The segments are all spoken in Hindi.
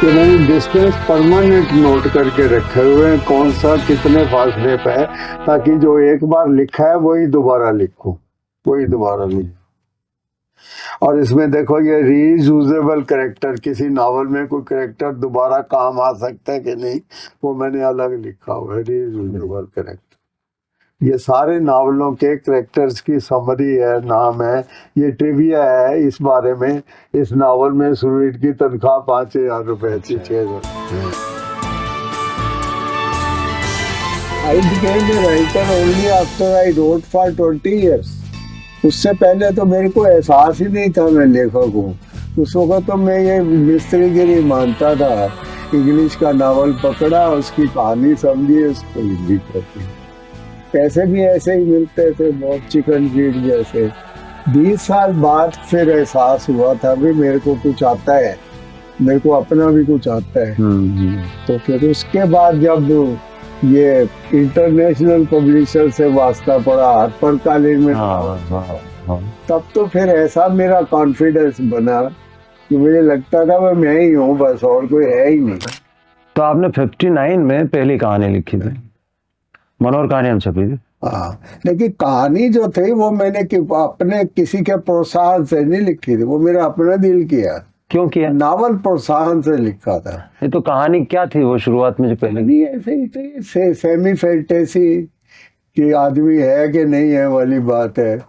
कि मैंने डिस्टेंस परमानेंट नोट करके रखे हुए हैं, कौन सा कितने फासले पे है, ताकि जो एक बार लिखा है वही दोबारा लिखूं, वही दोबारा लिखूं। और इसमें देखो ये रीयूजेबल कैरेक्टर, किसी नावल में कोई कैरेक्टर दोबारा काम आ सकता है कि नहीं, वो मैंने अलग लिखा हुआ है, रीयूजेबल कैरेक्टर। ये सारे नावलों के कैरेक्टर्स की समरी है, नाम है, ये ट्रिविया है इस बारे में। इस नावल में सुरवीर की तनख्वाह 5,000 रुपए थी, 6,000। I became a writer only after I wrote for 20 years. उससे पहले तो मेरे को एहसास ही नहीं था मैं लेखक हूँ। उस वक्त तो मैं ये मिस्त्रीगिरी मानता था। इंग्लिश का नावल पकड़ा, उसकी कहानी समझी, उसको हिंदी कर दी। पैसे भी ऐसे ही मिलते थे, बहुत चिकन फीड जैसे। 20 साल बाद फिर एहसास हुआ था भी मेरे को कुछ आता है, मेरे को अपना भी कुछ आता है। तो फिर उसके बाद जब ये इंटरनेशनल पब्लिशर से वास्ता पड़ा, हार्परकालीन में, तब तो फिर ऐसा मेरा कॉन्फिडेंस बना कि मुझे लगता था मैं ही हूँ बस, और कोई है ही नहीं। तो आपने 59 में पहली कहानी लिखी थी, मनोहर कहानियां छपी थी। हाँ, लेकिन कहानी जो थी वो मैंने अपने किसी के प्रोत्साहन से नहीं लिखी थी, वो मेरा अपना दिल किया। क्यों किया? नावल प्रोत्साहन से लिखा था। ये तो कहानी क्या थी वो शुरुआत में जो पहले? नहीं, ऐसे ही थी, सेमी फैंटेसी कि आदमी है कि नहीं है वाली बात है,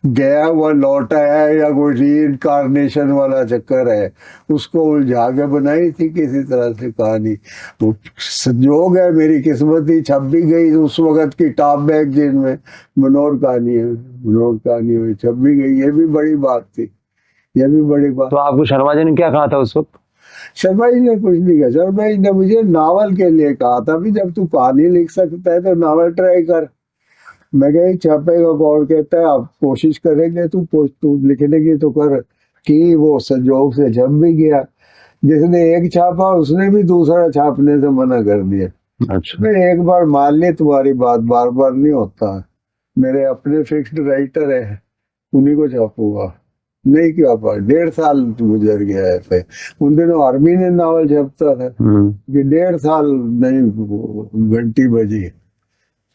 गया हुआ लौटा है या कोई रीइंकारनेशन वाला चक्कर है, उसको उलझा के बनाई थी किसी तरह से कहानी। वो संयोग है, मेरी किस्मत ही छप भी गई उस वक्त की टॉप मैगजीन में, मनोहर कहानी में छप भी गई। ये भी बड़ी बात थी, ये भी बड़ी बात। तो आपको शर्मा जी ने क्या कहा था उस वक्त? शर्मा जी ने कुछ नहीं कहा। शर्मा जी ने मुझे नावल के लिए कहा था भी जब तू कहानी लिख सकता है तो नावल ट्राई कर। मैं कहीं छापेगा कौन, कहता है आप कोशिश करेंगे, तू लिखने की तो कर। कि वो संजोग से छप भी गया। जिसने एक छापा उसने भी दूसरा छापने से मना कर दिया। अच्छा। मैं एक बार मान ली तुम्हारी बात, बार बार नहीं होता। मेरे अपने फिक्स्ड राइटर है, उन्हीं को छापूंगा। नहीं क्या पा, 1.5 साल गुजर गया ऐसे। उन दिनों आर्मी ने नावल छपता था कि 1.5 साल नहीं घंटी बजी।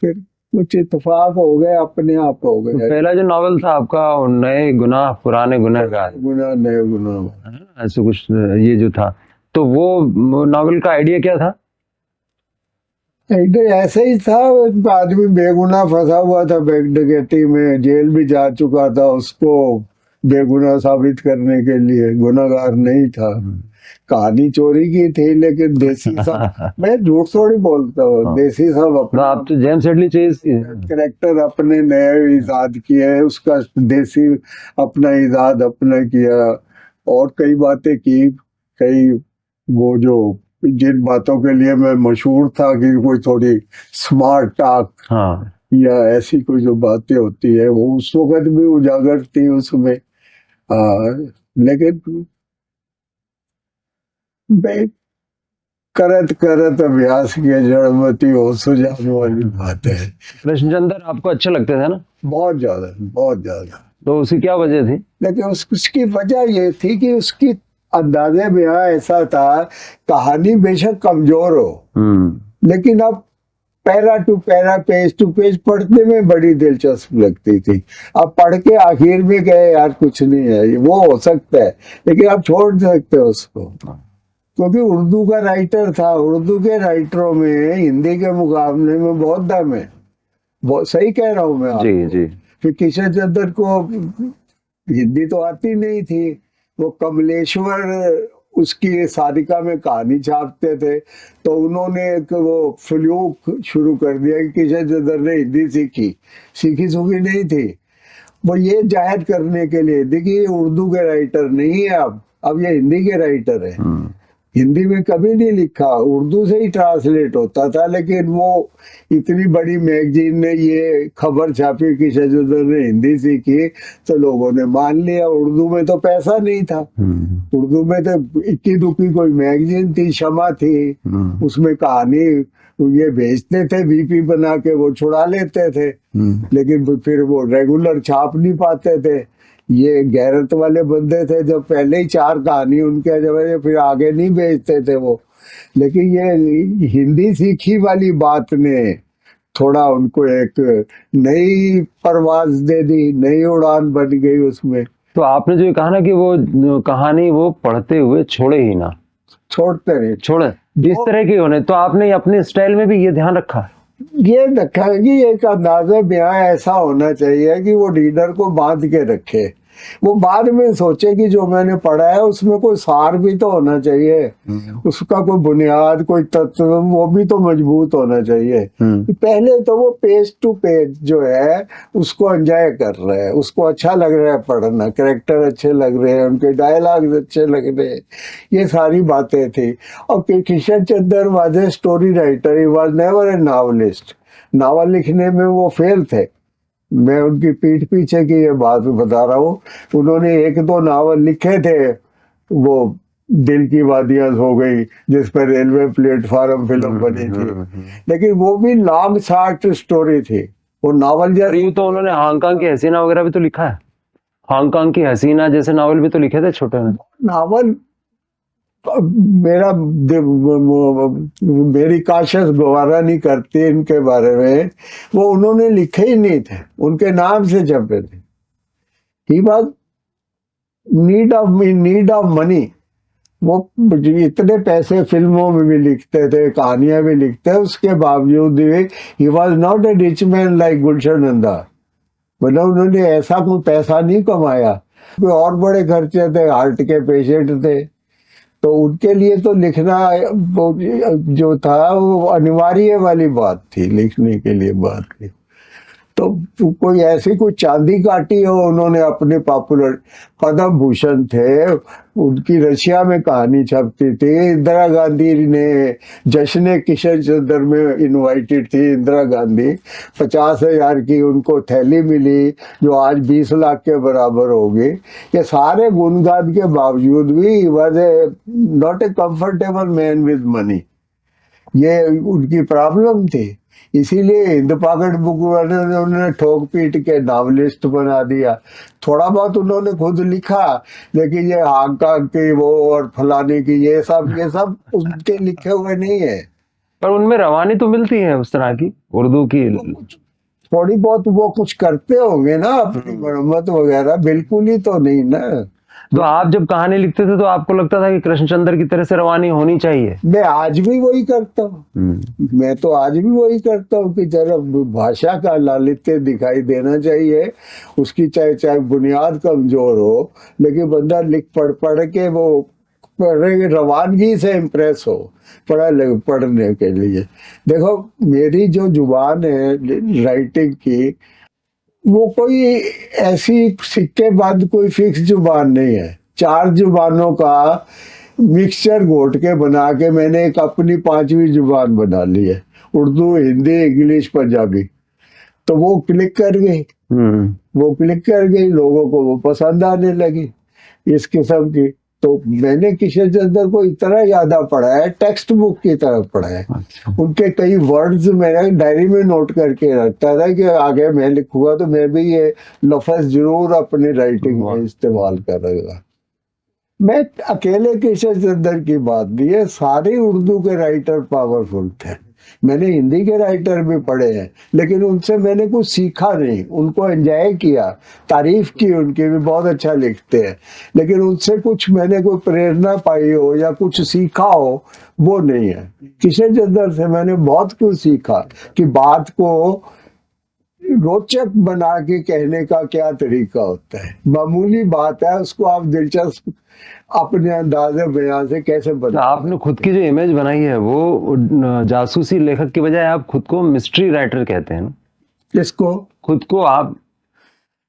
फिर कुछ इत्तेफाक हो गए, अपने आप हो गए। तो पहला जो नॉवेल था आपका, नए गुनाह पुराने गुनहगार, गुनाह नए गुनाह, ऐसे कुछ ये जो था, तो वो नॉवेल का आइडिया क्या था? इधर ऐसे ही था, एक आदमी बेगुनाह फंसा हुआ था बैंक डकैती में, जेल भी जा चुका था, उसको बेगुनाह साबित करने के लिए, गुनाहगार नहीं था। कहानी चोरी की थी लेकिन देसी सब मैं झूठ थोड़ी बोलता हूँ, देसी सब अपना। आप तो जेम्स हेडली चाहिए कैरेक्टर अपने नए इजाद किए, उसका देसी अपना इजाद अपना किया, और कई बातें की। कई वो जो जिन बातों के लिए मैं मशहूर था कि कोई थोड़ी स्मार्ट टॉक, या ऐसी कोई जो बातें होती है वो उस वक्त भी उजागर थी उसमें। लेकिन करत करत अभ्यास के जड़मती हो सुजान वाली बात है। कृष्णचंद्र आपको अच्छे लगते थे ना? बहुत ज्यादा, बहुत ज्यादा। तो उसकी क्या वजह थी? लेकिन उसकी वजह ये थी कि उसकी अंदाजे में ऐसा था, कहानी बेशक कमजोर हो लेकिन अब para to para, page to page पढ़ने में बड़ी दिलचस्प लगती थी। अब पढ़ के आखिर में गए यार कुछ नहीं है, वो हो सकता है, लेकिन आप छोड़ सकते हो उसको। क्योंकि उर्दू का राइटर था, उर्दू के राइटरों में हिंदी के मुकाबले में बहुत दम है। बहुत सही कह रहा हूँ मैं आपको। जी जी। फिर किशन चंद्र को हिंदी तो आती नहीं थी, वो कमलेश्वर उसकी सारिका में कहानी छापते थे, तो उन्होंने एक वो फ्लूक शुरू कर दिया कि किशन चंद्र ने हिंदी सीखी सूखी नहीं थी। वो ये जाहिर करने के लिए, देखिए उर्दू के राइटर नहीं है, अब ये हिंदी के राइटर है। हिंदी में कभी नहीं लिखा, उर्दू से ही ट्रांसलेट होता था, लेकिन वो इतनी बड़ी मैगजीन ने ये खबर छापी कि शहजाद ने हिंदी सीखी, तो लोगों ने मान लिया। उर्दू में तो पैसा नहीं था, उर्दू में तो इक्की दुक्की कोई मैगजीन थी, शमा थी, उसमें कहानी ये भेजते थे वीपी बना के, वो छुड़ा लेते थे, लेकिन फिर वो रेगुलर छाप नहीं पाते थे। ये गैरत वाले बंदे थे जो पहले ही 4 कहानी उनके जमाने, फिर आगे नहीं भेजते थे वो। लेकिन ये हिंदी सीखी वाली बात ने थोड़ा उनको एक नई परवाज दे दी, नई उड़ान बन गई उसमें। तो आपने जो ये कहा ना कि वो कहानी वो पढ़ते हुए छोड़े ही ना, छोड़ते नहीं। छोड़े जिस तरह की होने, तो आपने अपने स्टाइल में भी ये ध्यान रखा? ये रखा है कि एक अंदाजा बयां ऐसा होना चाहिए कि वो रीडर को बांध के रखे, वो बाद में सोचे कि जो मैंने पढ़ा है उसमें कोई सार भी तो होना चाहिए, उसका कोई बुनियाद, कोई तत्व, वो भी तो मजबूत होना चाहिए। पहले तो वो पेज टू पेज जो है उसको एंजॉय कर रहे हैं, उसको अच्छा लग रहा है पढ़ना, कैरेक्टर अच्छे लग रहे हैं, उनके डायलॉग अच्छे लग रहे हैं, ये सारी बातें थी। और Kishan Chandra was a story writer, he was never a novelist. Novel लिखने में वो फेल थे, मैं उनकी पीठ पीछे की ये बात बता रहा हूँ। उन्होंने 1-2 नावल लिखे थे, वो दिल की वादियां हो गई जिस पर रेलवे प्लेटफार्म फिल्म बनी थी, लेकिन वो भी लॉन्ग शॉर्ट स्टोरी थी, वो नावल और यूं तो उन्होंने हांगकांग की हसीना वगैरह भी तो लिखा है, हांगकांग की हसीना जैसे नावल भी तो लिखे थे छोटे में। नावल मेरी काशस गवारा नहीं करती इनके बारे में, वो उन्होंने लिखे ही नहीं थे, उनके नाम से छपे थे। He was need of money. वो इतने पैसे फिल्मों में भी लिखते थे, कहानियां भी लिखते, उसके बावजूद भी he was not a rich man like Gulshan Nanda. मतलब उन्होंने ऐसा कोई पैसा नहीं कमाया, कोई और बड़े खर्चे थे, हार्ट के पेशेंट थे, तो उनके लिए तो लिखना जो था वो अनिवार्य वाली बात थी, लिखने के लिए बात थी। तो कोई ऐसी कोई चांदी काटी हो उन्होंने अपने पॉपुलर, पद्म भूषण थे, उनकी रशिया में कहानी छपती थी। इंदिरा गांधी ने जश्न किशन चंद्र में इनवाइटेड थी इंदिरा गांधी, 50,000 की उनको थैली मिली जो आज 20 लाख के बराबर होगी। ये सारे गुणगान के बावजूद भी was a not a comfortable man with money, ये उनकी प्रॉब्लम थी। इसीलिए हिंद पॉकेट बुक वाले ने उन्होंने ठोक पीट के नॉवलिस्ट बना दिया। थोड़ा बहुत उन्होंने खुद लिखा, लेकिन ये हांगकांग की वो और फलाने की ये सब उनके लिखे हुए नहीं है। पर उनमें रवानी तो मिलती है उस तरह की उर्दू की। थोड़ी बहुत वो कुछ करते होंगे ना अपनी मरम्मत वगैरह, बिल्कुल ही तो नहीं ना। तो आप जब कहानी लिखते थे तो आपको लगता था कि कृष्णचंद्र की तरह से रवानी होनी चाहिए? मैं आज भी वही करता हूँ, मैं तो आज भी वही करता हूँ कि जरा भाषा का लालित्य दिखाई देना चाहिए, उसकी चाहे चाहे बुनियाद कमजोर हो, लेकिन बंदा लिख पढ़ के वो रवानगी से इम्प्रेस हो पढ़ने के लिए। देखो मेरी जो जुबान है राइटिंग की, वो कोई ऐसी सिक्के बाद कोई फिक्स जुबान नहीं है, 4 जुबानों का मिक्सचर घोट के बना के मैंने एक अपनी 5वीं जुबान बना ली है, उर्दू, हिंदी, इंग्लिश, पंजाबी। तो वो क्लिक कर गई, वो क्लिक कर गई, लोगों को वो पसंद आने लगी इस किस्म की। तो मैंने किशन चंद्र को इतना ज्यादा पढ़ा है, टेक्स्ट बुक की तरह पढ़ा है। अच्छा। उनके कई वर्ड्स मैंने डायरी में नोट करके रखता था कि आगे मैं लिखूंगा तो मैं भी ये लफ्ज जरूर अपनी राइटिंग में इस्तेमाल करूंगा। मैं अकेले किशन चंद्र की बात नहीं है, सारे उर्दू के राइटर पावरफुल थे। मैंने हिंदी के राइटर भी पढ़े हैं, लेकिन उनसे मैंने कुछ सीखा नहीं, उनको एंजॉय किया, तारीफ की उनकी भी, बहुत अच्छा लिखते हैं, लेकिन उनसे कुछ मैंने कोई प्रेरणा पाई हो या कुछ सीखा हो वो नहीं है। किशन चंद्र से मैंने बहुत कुछ सीखा कि बात को रोचक बना के कहने का क्या तरीका होता है। मामूली बात है, उसको आप दिलचस्प अपने अंदाजे बयान से कैसे तो बना। आपने खुद की जो इमेज बनाई है वो जासूसी लेखक की बजाय आप खुद को मिस्ट्री राइटर कहते हैं ना? इसको खुद को आप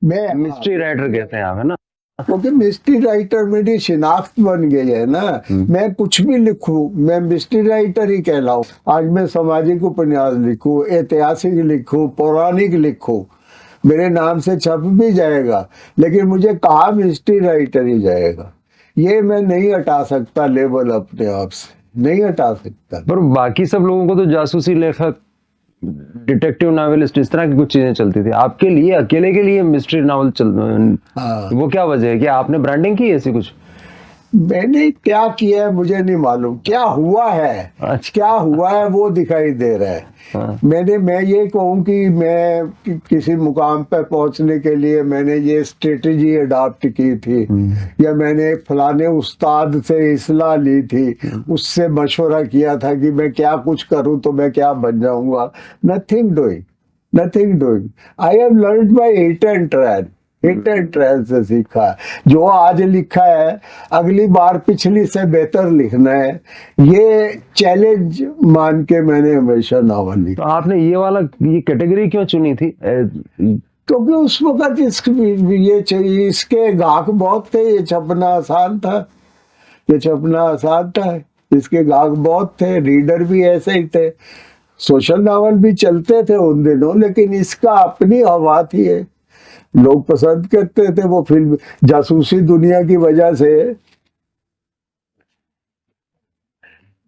मैं मिस्ट्री राइटर कहते हैं आप, है ना? क्योंकि मिस्ट्री राइटर मेरी शिनाख्त बन गई है ना। मैं कुछ भी लिखूं मैं मिस्ट्री राइटर ही कहलाऊं। आज मैं सामाजिक उपन्यास लिखूं, ऐतिहासिक लिखूं, पौराणिक लिखूं, मेरे नाम से छप भी जाएगा, लेकिन मुझे कहा मिस्ट्री राइटर ही जाएगा। ये मैं नहीं हटा सकता लेबल अपने आप से, नहीं हटा सकता। पर बाकी सब लोगों को तो जासूसी लेखक डिटेक्टिव नॉवेलिस्ट, इस तरह की कुछ चीजें चलती थी। आपके लिए, अकेले के लिए मिस्ट्री नॉवल हाँ। वो क्या वजह है कि आपने ब्रांडिंग की ऐसी कुछ? मैंने क्या किया है मुझे नहीं मालूम, क्या हुआ है, अच्छा। क्या हुआ है वो दिखाई दे रहा है। हाँ। मैं ये कहूँ कि मैं किसी मुकाम पर पहुंचने के लिए मैंने ये स्ट्रेटजी अडॉप्ट की थी, या मैंने फलाने उस्ताद से इस्लाह ली थी, उससे मशवरा किया था कि मैं क्या कुछ करूं तो मैं क्या बन जाऊंगा। Nothing doing, nothing doing. I have learned by hit and trial, hit and trial से सीखा है। जो आज लिखा है अगली बार पिछली से बेहतर लिखना है, ये चैलेंज मान के मैंने हमेशा नावल तो लिखा। आपने ये कैटेगरी क्यों चुनी थी? क्योंकि उस वक्त इसके गाहक बहुत थे, ये छपना आसान था, ये छपना आसान था, इसके गाहक बहुत थे, रीडर भी ऐसे ही थे। सोशल नावल भी चलते थे उन दिनों, लेकिन इसका अपनी हवा थी, है लोग पसंद करते थे। वो फिल्म जासूसी दुनिया की वजह से,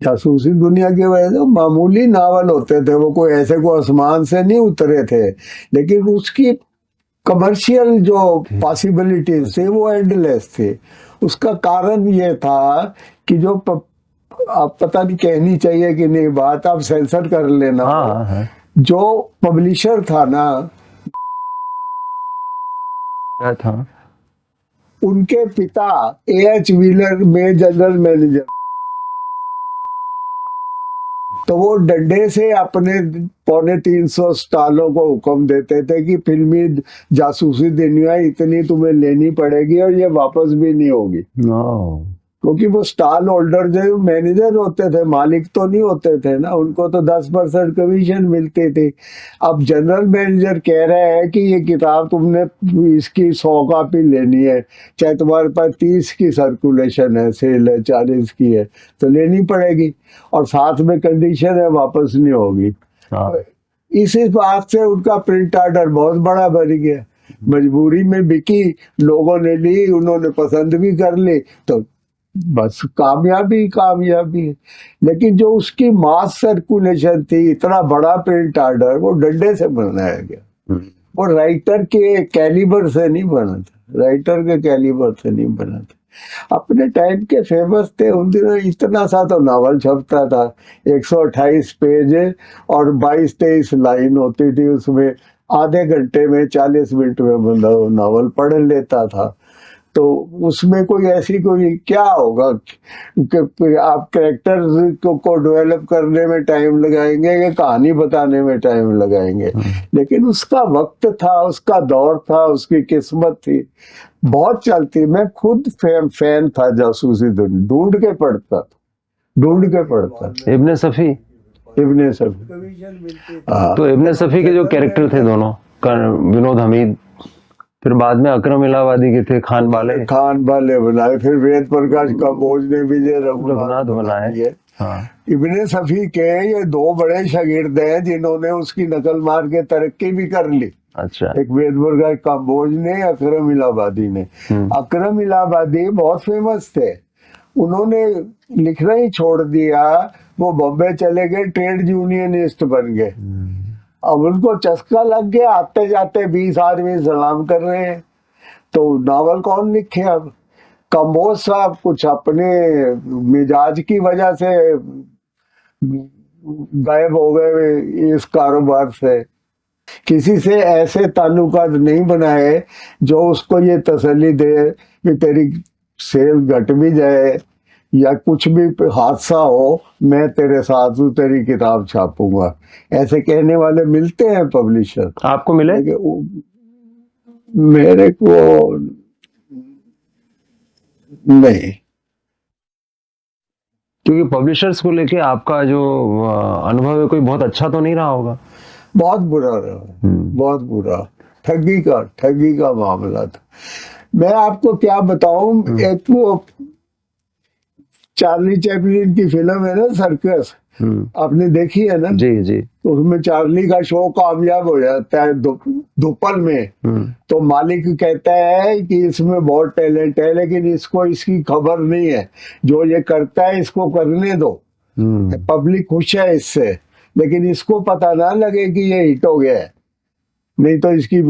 जासूसी दुनिया की वजह से मामूली नावल होते थे, वो कोई ऐसे को आसमान से नहीं उतरे थे, लेकिन उसकी कमर्शियल जो पॉसिबिलिटीज थी वो एंडलेस थी। उसका कारण ये था कि जो आप पता नहीं कहनी चाहिए कि नहीं बात, आप सेंसर कर लेना। हाँ, हाँ। जो पब्लिशर था ना, क्या था? उनके पिता एएच व्हीलर में जनरल मैनेजर, तो वो डंडे से अपने 250 स्टालों को हुक्म देते थे कि फिल्मी जासूसी दुनिया इतनी तुम्हें लेनी पड़ेगी और ये वापस भी नहीं होगी। क्योंकि वो स्टॉल होल्डर जो मैनेजर होते थे, मालिक तो नहीं होते थे ना, उनको तो 10% कमीशन मिलती थी। अब जनरल मैनेजर कह रहे हैं कि ये किताब तुमने इसकी 100 कॉपी लेनी है, चाहे तुम्हारे पास 30 की सर्कुलेशन है, सेल है, 40 की है, तो लेनी पड़ेगी, और साथ में कंडीशन है वापस नहीं होगी। इसी बात से उनका प्रिंट ऑर्डर बहुत बड़ा बन गया, मजबूरी में बिकी, लोगों ने ली, उन्होंने पसंद भी कर ली, तो बस कामयाबी कामयाबी है। लेकिन जो उसकी मास सर्कुलेशन थी, इतना बड़ा प्रिंट ऑर्डर, वो डंडे से बनाया गया, वो राइटर के कैलिबर से नहीं बना था, राइटर के कैलिबर से नहीं बना था। अपने टाइम के फेमस थे उन दिनों, इतना सा तो नावल छपता था, 128 पेज और 22-23 लाइन होती थी उसमें, आधे घंटे में 40 मिनट में बंदा वो नावल पढ़ लेता था। तो उसमें कोई ऐसी कोई क्या होगा कि आप कैरेक्टर्स को डेवलप करने में टाइम लगाएंगे या कहानी बताने में टाइम लगाएंगे, लेकिन उसका वक्त था, उसका दौर था, उसकी किस्मत थी, बहुत चलती। मैं खुद फैन था जासूसी दुनिया, ढूंढ के पढ़ता था, ढूंढ के पढ़ता था। इब्ने सफी, इब्ने सफी, हाँ। तो इब्ने सफी के जो कैरेक्टर थे दोनों, विनोद हमीद, फिर बाद में अकरम इलाहाबादी के थे खान वाले, खान वाले बनाए, फिर वेद प्रकाश कंबोज ने विजय रघुनाथ बनाए। हाँ। इब्ने सफी के ये 2 बड़े शागिर्द हैं जिन्होंने उसकी नकल मार के तरक्की भी कर ली। अच्छा। एक वेद प्रकाश कंबोज ने, अकरम इलाहाबादी ने। अकरम इलाहाबादी बहुत फेमस थे, उन्होंने लिखना ही छोड़ दिया, वो बॉम्बे चले गए, ट्रेड यूनियनिस्ट बन गए। अब उनको चस्का लग गया, आते जाते 20 आदमी सलाम कर रहे हैं, तो नावल कौन लिखे। अब कंबोज साहब कुछ अपने मिजाज की वजह से गायब हो गए इस कारोबार से, किसी से ऐसे ताल्लुकात नहीं बनाए जो उसको ये तसल्ली दे कि तेरी सेल घट भी जाए या कुछ भी हादसा हो, मैं तेरे साथ हूँ, तेरी किताब छापूंगा। ऐसे कहने वाले मिलते हैं पब्लिशर। आपको मिले? मेरे को नहीं, क्योंकि पब्लिशर्स को लेके आपका जो अनुभव है कोई बहुत अच्छा तो नहीं रहा होगा। बहुत बुरा रहा, बहुत बुरा, ठगी का मामला था। मैं आपको क्या बताऊं, एक वो चार्ली चैपलिन की फिल्म है ना सर्कस, आपने देखी है ना? जी जी। तो उसमें चार्ली का शो कामयाब हो जाता है दोपहर में, तो मालिक कहता है कि इसमें बहुत टैलेंट है, लेकिन इसको इसकी खबर नहीं है, जो ये करता है इसको करने दो, पब्लिक खुश है इससे, लेकिन इसको पता ना लगे कि ये हिट हो गया है, नहीं तो इसकी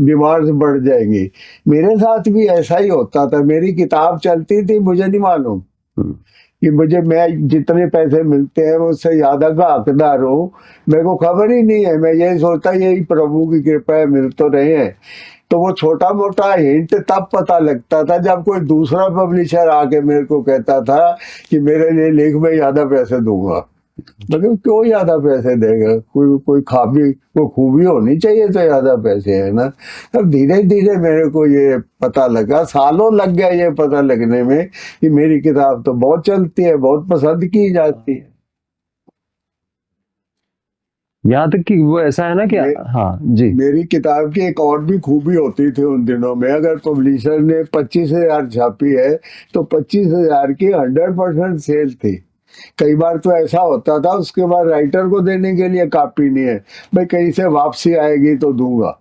डिमांड्स बढ़ जाएंगी। मेरे साथ भी ऐसा ही होता था, मेरी किताब चलती थी, मुझे नहीं मालूम कि मुझे, मैं जितने पैसे मिलते हैं वो उससे ज्यादा का हकदार हूँ, मेरे को खबर ही नहीं है। मैं यही सोचता यही प्रभु की कृपा है, मिल तो रहे हैं। तो वो छोटा मोटा हिंट तब पता लगता था जब कोई दूसरा पब्लिशर आके मेरे को कहता था कि मेरे लिए लिख, मैं ज्यादा पैसे दूंगा। मतलब क्यों ज्यादा पैसे देगा, कोई खाबी कोई खूबी होनी चाहिए तो ज्यादा पैसे है ना। अब धीरे धीरे मेरे को ये पता लगा, सालों लग गया ये पता लगने में कि मेरी किताब तो बहुत चलती है, बहुत पसंद की जाती है। यहाँ तक कि वो ऐसा है ना कि हाँ जी, मेरी किताब की एक और भी खूबी होती थी उन दिनों में, अगर पब्लिशर ने 25,000 छापी है तो 25,000 की 100% सेल थी। कई बार तो ऐसा होता था उसके बाद राइटर को देने के लिए कॉपी नहीं है, भाई कहीं से वापसी आएगी तो दूंगा,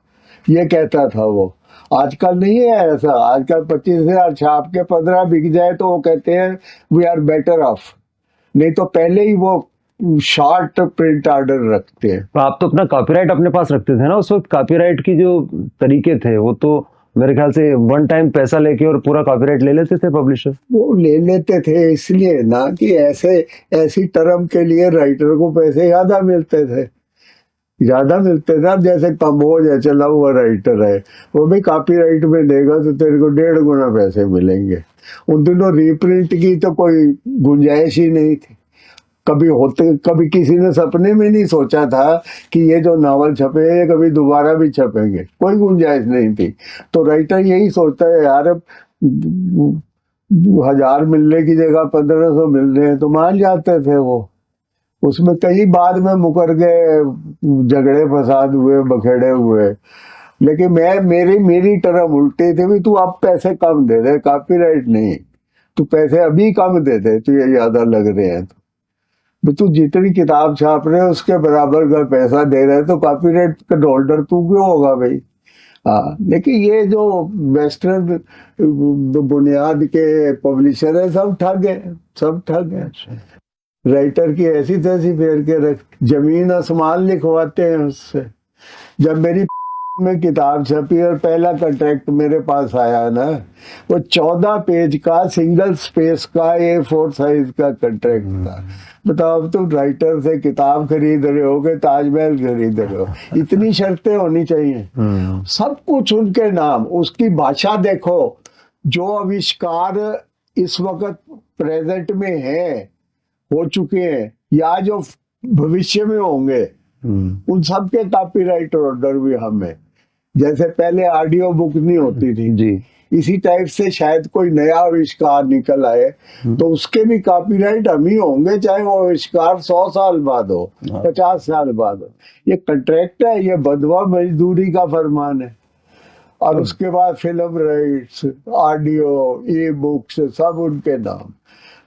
ये कहता था वो। आजकल नहीं है ऐसा, आजकल 25,000 छाप के 15 बिक जाए तो वो कहते हैं वी आर बेटर ऑफ, नहीं तो पहले ही वो शॉर्ट प्रिंट ऑर्डर रखते हैं। तो आप तो अपना कॉपीराइट अपने पास रखते थे ना उस वक्त। कॉपीराइट की जो तरीके थे वो तो मेरे ख्याल से वन टाइम पैसा लेके और पूरा कॉपीराइट ले लेते थे पब्लिशर। वो ले लेते थे इसलिए ना कि ऐसी टर्म के लिए राइटर को पैसे ज्यादा मिलते थे, ज्यादा मिलते थे। अब जैसे कंबोज है, चला हुआ राइटर है, वो भी कॉपीराइट में देगा तो तेरे को 1.5 गुना पैसे मिलेंगे। उन दिनों रीप्रिंट की तो कोई गुंजाइश ही नहीं थी। कभी किसी ने सपने में नहीं सोचा था कि ये जो नावल छपे हैं ये कभी दोबारा भी छपेंगे, कोई गुंजाइश नहीं थी। तो राइटर यही सोचता है यार, अब 1,000 मिलने की जगह 1,500 मिल रहे हैं तो मान जाते थे वो। उसमें कई बाद में मुकर गए, झगड़े फसाद हुए, बखेड़े हुए। लेकिन मेरी टर्म उल्टी थी, भी तू अब पैसे कम दे दे, कॉपीराइट नहीं, तू पैसे अभी कम दे दे, तू ये ज्यादा लग रहे हैं तो तू जितनी किताब छाप रहे है उसके बराबर का पैसा दे रहे है, तो कॉपीराइट का होल्डर तू क्यों होगा भाई। हाँ, लेकिन ये जो वेस्टर्न बुनियाद के पब्लिशर है सब ठग है, सब ठग है। राइटर की ऐसी तैसी फेर के रख, जमीन आसमान लिखवाते हैं उससे। जब मेरी में किताब छपी और पहला कॉन्ट्रैक्ट मेरे पास आया ना, वो 14 पेज का सिंगल स्पेस का A4 साइज का कॉन्ट्रैक्ट था। बताओ, अब तुम राइटर से किताब खरीद रहे हो कि ताजमहल खरीद रहे हो, इतनी शर्तें होनी चाहिए। सब कुछ उनके नाम, उसकी भाषा देखो, जो आविष्कार इस वक्त प्रेजेंट में है, हो चुके हैं या जो भविष्य में होंगे, उन सब के कॉपीराइट ऑर्डर भी हमें। जैसे पहले ऑडियो बुक नहीं होती थी जी, इसी टाइप से शायद कोई नया आविष्कार निकल आए तो उसके भी कॉपीराइट हम ही होंगे, चाहे वो आविष्कार 100 साल बाद हो, 50 साल बाद हो। ये कॉन्ट्रैक्ट है, ये बदवा मजदूरी का फरमान है। और उसके बाद film rights, audio, e books, सब उनके नाम,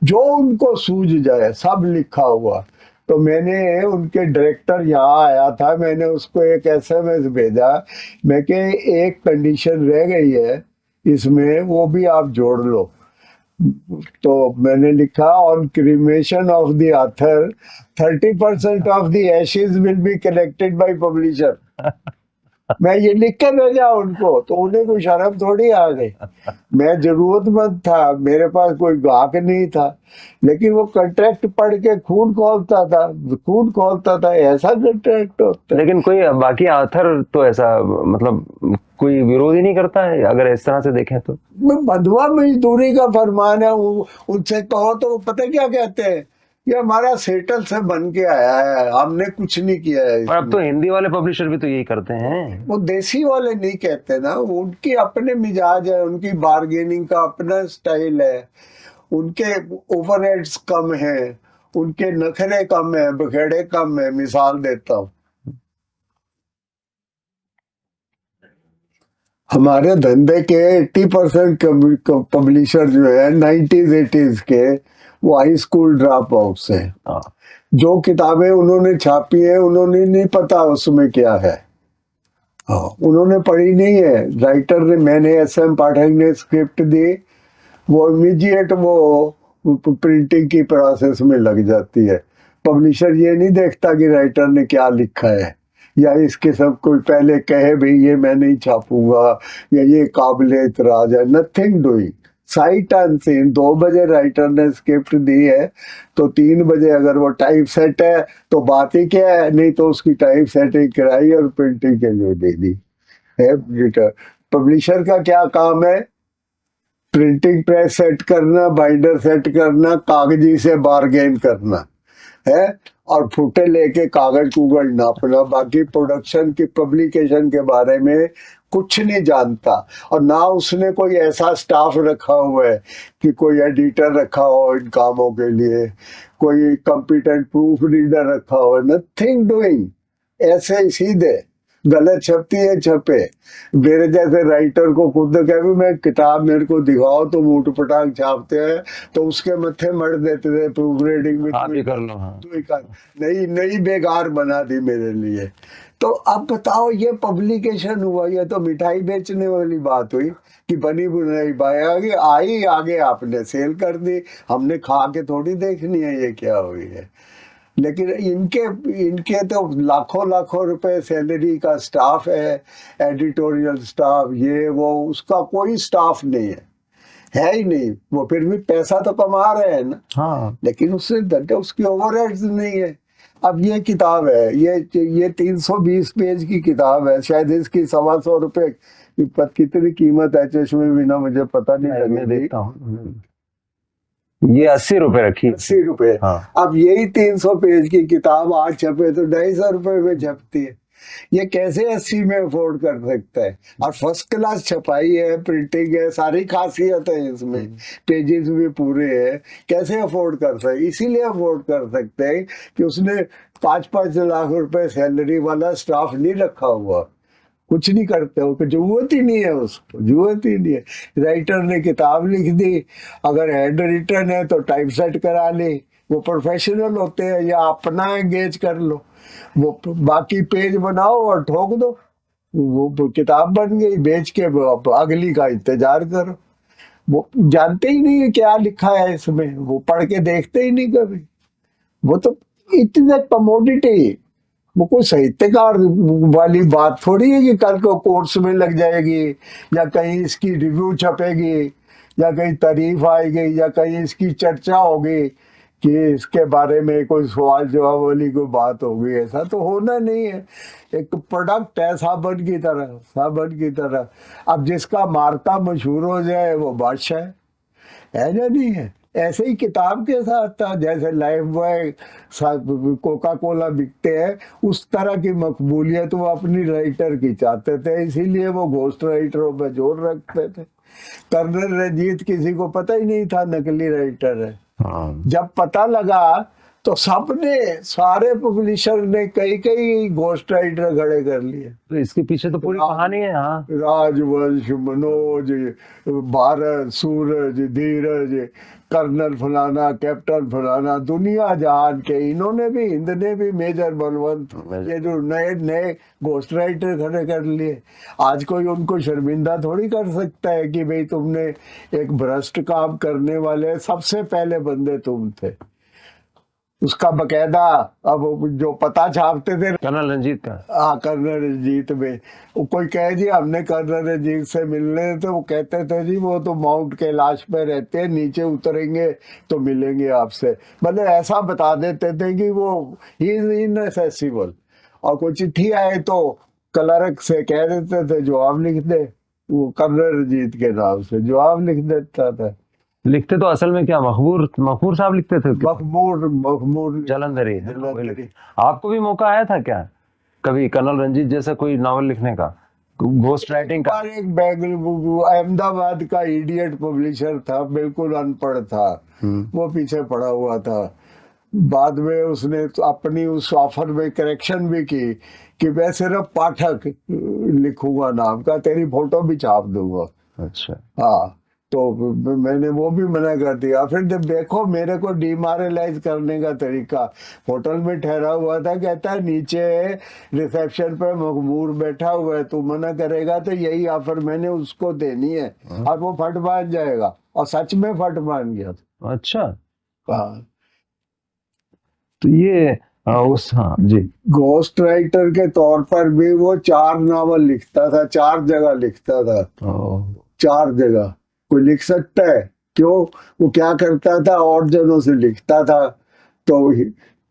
जो उनको सूझ जाए सब लिखा हुआ। तो मैंने उनके डायरेक्टर यहाँ आया था, मैंने उसको एक SMS भेजा, मैं कि एक कंडीशन रह गई है इसमें, वो भी आप जोड़ लो। तो मैंने लिखा, on cremation of the author 30% of the Ashes will be collected by publisher. मैं ये लिख के भेजा उनको, तो उन्हें कोई शर्म थोड़ी आ गई। मैं जरूरतमंद था, मेरे पास कोई गाहक नहीं था, लेकिन वो कॉन्ट्रैक्ट पढ़ के खून खौलता था, खून खौलता था। ऐसा कॉन्ट्रैक्ट होता है। लेकिन कोई बाकी आथर तो ऐसा, मतलब कोई विरोध ही नहीं करता है अगर इस तरह से देखें तो। बंधुआ मजदूरी का फरमान है। उनसे कहो तो पता क्या कहते हैं, ये हमारा सेटल से बन के आया है, हमने कुछ नहीं किया है पर अब इसमें। तो हिंदी वाले पब्लिशर भी तो यही करते हैं। वो देसी वाले नहीं कहते ना, उनकी अपने मिजाज है, उनकी बार्गेनिंग का अपना स्टाइल है, उनके ओवरहेड्स कम है, उनके नखरे कम है, बखेड़े कम है। मिसाल देता हूँ, हमारे धंधे के 80% पब्लिशर जो है 90s 80s के, वो हाई स्कूल ड्रॉप आउट्स हैं। हाँ, जो किताबें उन्होंने छापी है उन्होंने नहीं पता उसमें क्या है। हाँ, उन्होंने पढ़ी नहीं है। राइटर ने, मैंने SM पाठक ने स्क्रिप्ट दी, वो इमीडिएट वो प्रिंटिंग की प्रोसेस में लग जाती है, पब्लिशर ये नहीं देखता कि राइटर ने क्या लिखा है, या इसके सब कोई पहले कहे भाई ये मैं नहीं छापूंगा या ये काबिल इतराज है। Nothing doing, site unseen. 2 बजे राइटर ने स्क्रिप्ट दी है तो 3 बजे अगर वो टाइप सेट है तो बात ही क्या है, नहीं तो उसकी टाइप सेटिंग कराई और प्रिंटिंग के लिए दे दी है। पब्लिशर का क्या काम है? प्रिंटिंग प्रेस सेट करना, बाइंडर सेट करना, कागजी से बारगेन करना है, और फुटे लेके कागज कुगज नापना। बाकी प्रोडक्शन की पब्लिकेशन के बारे में कुछ नहीं जानता। और ना उसने कोई ऐसा स्टाफ रखा हुआ है कि कोई एडिटर रखा हो इन कामों के लिए, कोई कंपिटेंट प्रूफ रीडर रखा हो। नथिंग डूइंग, ऐसे ही सीधे गलत छपती है छपे। मेरे जैसे राइटर को खुद कभी मैं किताब मेरे को दिखाओ तो ऊट पटांग छापते हैं तो उसके मत्थे मर देते थे प्रूफ रीडिंग में। आप ही कर लो। हाँ, नई नई बेकार बना दी मेरे लिए। तो अब बताओ ये पब्लिकेशन हुआ, ये तो मिठाई बेचने वाली बात हुई कि बनी बुनाई आगे आई, आगे आपने सेल कर दी, हमने खा के थोड़ी देखनी है ये क्या हुई है। लेकिन इनके इनके तो लाखों लाखों रुपए सैलरी का स्टाफ है, एडिटोरियल स्टाफ, ये वो, उसका कोई स्टाफ नहीं है ही नहीं। वो फिर भी पैसा तो कमा रहे हैं ना, हाँ, लेकिन उससे धंधे उसकी ओवरहेड्स नहीं है। अब ये किताब है, ये 320 पेज की किताब है, शायद इसकी 125 रुपए कितनी कीमत है चश्मे बिना मुझे पता नहीं मैं लगी। देखता हूँ, ये 80 रुपए रखी। 80 रुपए। हाँ, अब यही 300 पेज की किताब आज छपे तो 250 रुपए में छपती है। ये कैसे 80 में अफोर्ड कर सकता है? और फर्स्ट क्लास छपाई है, प्रिंटिंग है, सारी खासियत है इसमें, पेजेस भी पूरे हैं। कैसे अफोर्ड कर सकते? इसीलिए अफोर्ड कर सकते हैं कि उसने 5-5 लाख रुपए सैलरी वाला स्टाफ नहीं रखा हुआ, कुछ नहीं करते हो, जरूरत ही नहीं है उसको, जरूरत ही नहीं है। राइटर ने किताब लिख दी, अगर हैंड रिटन है तो टाइप सेट करा ली, वो प्रोफेशनल होते हैं, या अपना एंगेज कर लो, वो बाकी पेज बनाओ और ठोक दो, वो किताब बन गई, बेच के अगली का इंतजार करो। वो जानते ही नहीं है क्या लिखा है इसमें, वो पढ़ के देखते ही नहीं कभी। वो तो इतने कमोडिटी, वो कोई साहित्यकार वाली बात थोड़ी है कि कल को कोर्स में लग जाएगी, या कहीं इसकी रिव्यू छपेगी, या कहीं तारीफ आएगी, या कहीं इसकी चर्चा होगी कि इसके बारे में कोई सवाल जवाब वाली कोई बात होगी। ऐसा तो होना नहीं है। एक प्रोडक्ट है साबुन की तरह, साबुन की तरह। अब जिसका मार्का मशहूर हो जाए वो बादशाह है ना, नहीं है? ऐसे ही किताब के साथ था, जैसे लाइफ बॉय, कोका कोला बिकते हैं, उस तरह की मकबूलियत वो अपनी राइटर की चाहते थे, इसीलिए वो घोस्ट राइटरों पे जोर रखते थे। कर्नल रंजीत किसी को पता ही नहीं था नकली राइटर है। हाँ, जब पता लगा तो सबने, सारे पब्लिशर ने कई कई घोस्ट राइटर खड़े कर लिए। तो इसके पीछे तो पूरी कहानी है। हाँ, राजवंश, मनोज, भारत, सूरज, धीरज, कर्नल फलाना, कैप्टन फलाना, दुनिया जहान के, इन्होंने भी, हिंद ने भी, मेजर बलवंत, ये जो नए नए घोस्ट राइटर खड़े कर लिए। आज कोई उनको शर्मिंदा थोड़ी कर सकता है कि भाई तुमने एक भ्रष्ट काम करने वाले सबसे पहले बंदे तुम थे। उसका बकायदा अब जो पता छापते थे कर्नल रंजीत का। हाँ, कर्नल रंजीत में, वो कोई कहे जी हमने कर्नल रंजीत से मिलने, तो वो कहते थे जी वो तो माउंट कैलाश पे रहते हैं, नीचे उतरेंगे तो मिलेंगे आपसे। मतलब ऐसा बता देते थे कि वो ही इज इनएसेसिबल। और कोई चिट्ठी आए तो क्लर्क से कह देते थे जवाब लिख दे, वो कर्नल रंजीत के नाम से जवाब लिख देता था। लिखते तो असल में क्या मखबूर साहब लिखते थे? मखमूर जलंधरी है ना, वही जलंधरी। आपको भी मौका आया था क्या कभी कर्नल रंजीत जैसा कोई नावल लिखने का, घोस्ट राइटिंग का? एक बेंगलुरु अहमदाबाद का इडियट पब्लिशर था, बिल्कुल अनपढ़ था, वो पीछे पड़ा हुआ था। बाद में उसने तो अपनी उस ऑफर में करेक्शन भी की कि मैं सिर्फ पाठक लिखूंगा नाम का, तेरी फोटो भी छाप दूंगा। अच्छा, हाँ, तो मैंने वो भी मना कर दिया। फिर जब देखो मेरे को डिमोरलाइज करने का तरीका, होटल में ठहरा हुआ था, कहता है नीचे रिसेप्शन पे मखमूर बैठा हुआ है, तू मना करेगा तो यही ऑफर मैंने उसको देनी है और वो फट मान जाएगा। और सच में फट मान गया था। अच्छा। हाँ, तो ये उस हाँ जी। घोस्ट राइटर के तौर पर भी वो 4 नावल लिखता था, 4 जगह लिखता था, ओ, 4 जगह। कोई लिख सकता है क्यों? वो क्या करता था, और जनों से लिखता था। तो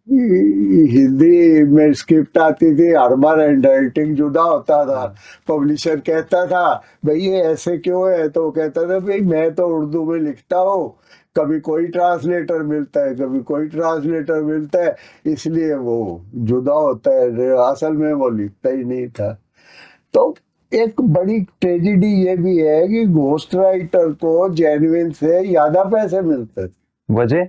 हिंदी में स्क्रिप्ट आती थी, हर बार हैंड राइटिंग जुदा होता था। पब्लिशर कहता था भाई ये ऐसे क्यों है, तो वो कहता था भाई मैं तो उर्दू में लिखता हूँ, कभी कोई ट्रांसलेटर मिलता है, कभी कोई ट्रांसलेटर मिलता है, इसलिए वो जुदा होता है, असल में वो लिखता ही नहीं था। तो एक बड़ी ट्रेजिडी ये भी है कि घोस्ट राइटर को जेन्युइन से ज्यादा पैसे मिलते थे, वजह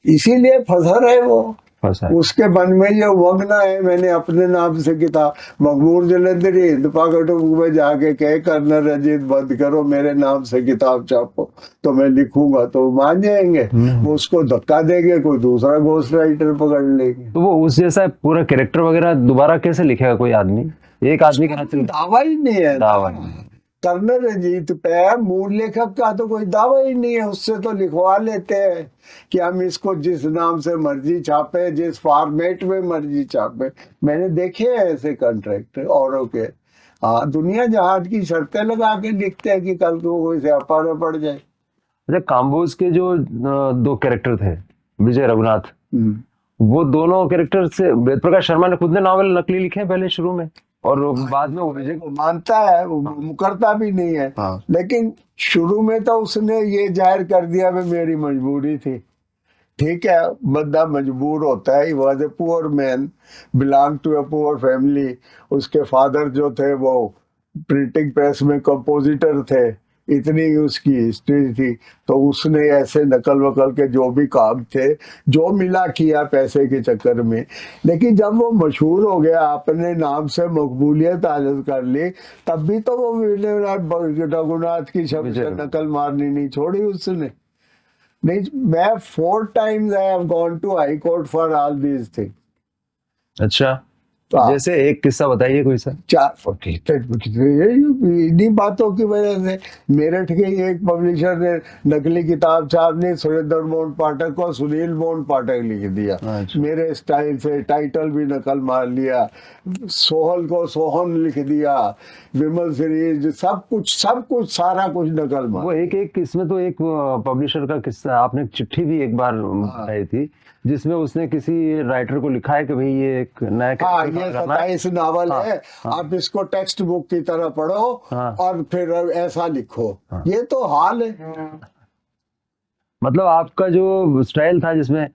इसीलिए फंसा रहे वो। फंसा है। उसके मन में ये वंगना है, मैंने अपने नाम से किताब, मकबूल जलंधरी हिंद पाकटों में जाके कहे कर्नल रंजीत बंद करो, मेरे नाम से किताब छापो, तो मैं लिखूंगा, तो मान जाएंगे? वो उसको धक्का देंगे, कोई दूसरा घोस्ट राइटर पकड़ लेंगे। तो वो उस जैसा पूरा कैरेक्टर वगैरह दोबारा कैसे लिखेगा कोई आदमी? एक आदमी के हाथ से दावा ही नहीं है, दावा नहीं। कर्नल रंजीत पे मूल लेखक का तो कोई दावा ही नहीं है, उससे तो लिखवा लेते हैं कि हम इसको जिस नाम से मर्जी छापे, जिस फॉर्मेट में मर्जी छापे। मैंने देखे हैं ऐसे कॉन्ट्रैक्ट औरों के। हाँ, दुनिया जहाज की शर्तें लगा के लिखते हैं कि कल को कोई स्यापा न पड़ जाए। अच्छा, काम्बोज के जो दो कैरेक्टर थे, विजय रघुनाथ, हम्म। वो दोनों कैरेक्टर से वेद प्रकाश शर्मा ने खुद ने नॉवेल नकली लिखे हैं पहले शुरू में, और बाद में वो विजय वो मानता है, वो मुकरता भी नहीं है। हाँ। लेकिन शुरू में तो उसने ये जाहिर कर दिया कि मेरी मजबूरी थी। ठीक है, बंदा मजबूर होता है। Was a poor man, belong to a poor family. उसके फादर जो थे वो प्रिंटिंग प्रेस में कंपोजिटर थे, इतनी उसकी हिस्ट्री थी। तो उसने ऐसे नकल वकल के जो भी काम थे, जो मिला किया पैसे के चक्कर में। लेकिन जब वो मशहूर हो गया, अपने नाम से मकबूलियत हासिल कर ली, तब भी तो वो रघुनाथ की शब्द से नकल मारनी नहीं छोड़ी उसने। नहीं, मैं 4 times I have gone to High Court for all these things। अच्छा, हाँ। जैसे एक किस्सा बताइए कोई सा। 4 इन्हीं बातों की वजह से मेरठ के ही एक पब्लिशर ने नकली किताब छापनी, सुरेंद्र मोहन पाठक को सुनील मोहन पाठक लिख दिया। अच्छा। मेरे स्टाइल से टाइटल भी नकल मार लिया, सोहल को सोहन लिख दिया, विमल सीरीज, सब कुछ सारा कुछ नकल मार। वो एक इसमें तो एक पब्लिशर का किस्सा आपने एक चिट्ठी भी एक बार बताई थी, जिसमें उसने किसी राइटर को लिखा है कि भाई ये एक नया हाँ, character ये करना है। 27 नावल हाँ, है, आप इसको टेक्स्ट बुक की तरह पढ़ो हाँ। और फिर ऐसा लिखो। हाँ। ये तो हाल है। मतलब आपका जो स्टाइल था जिसमें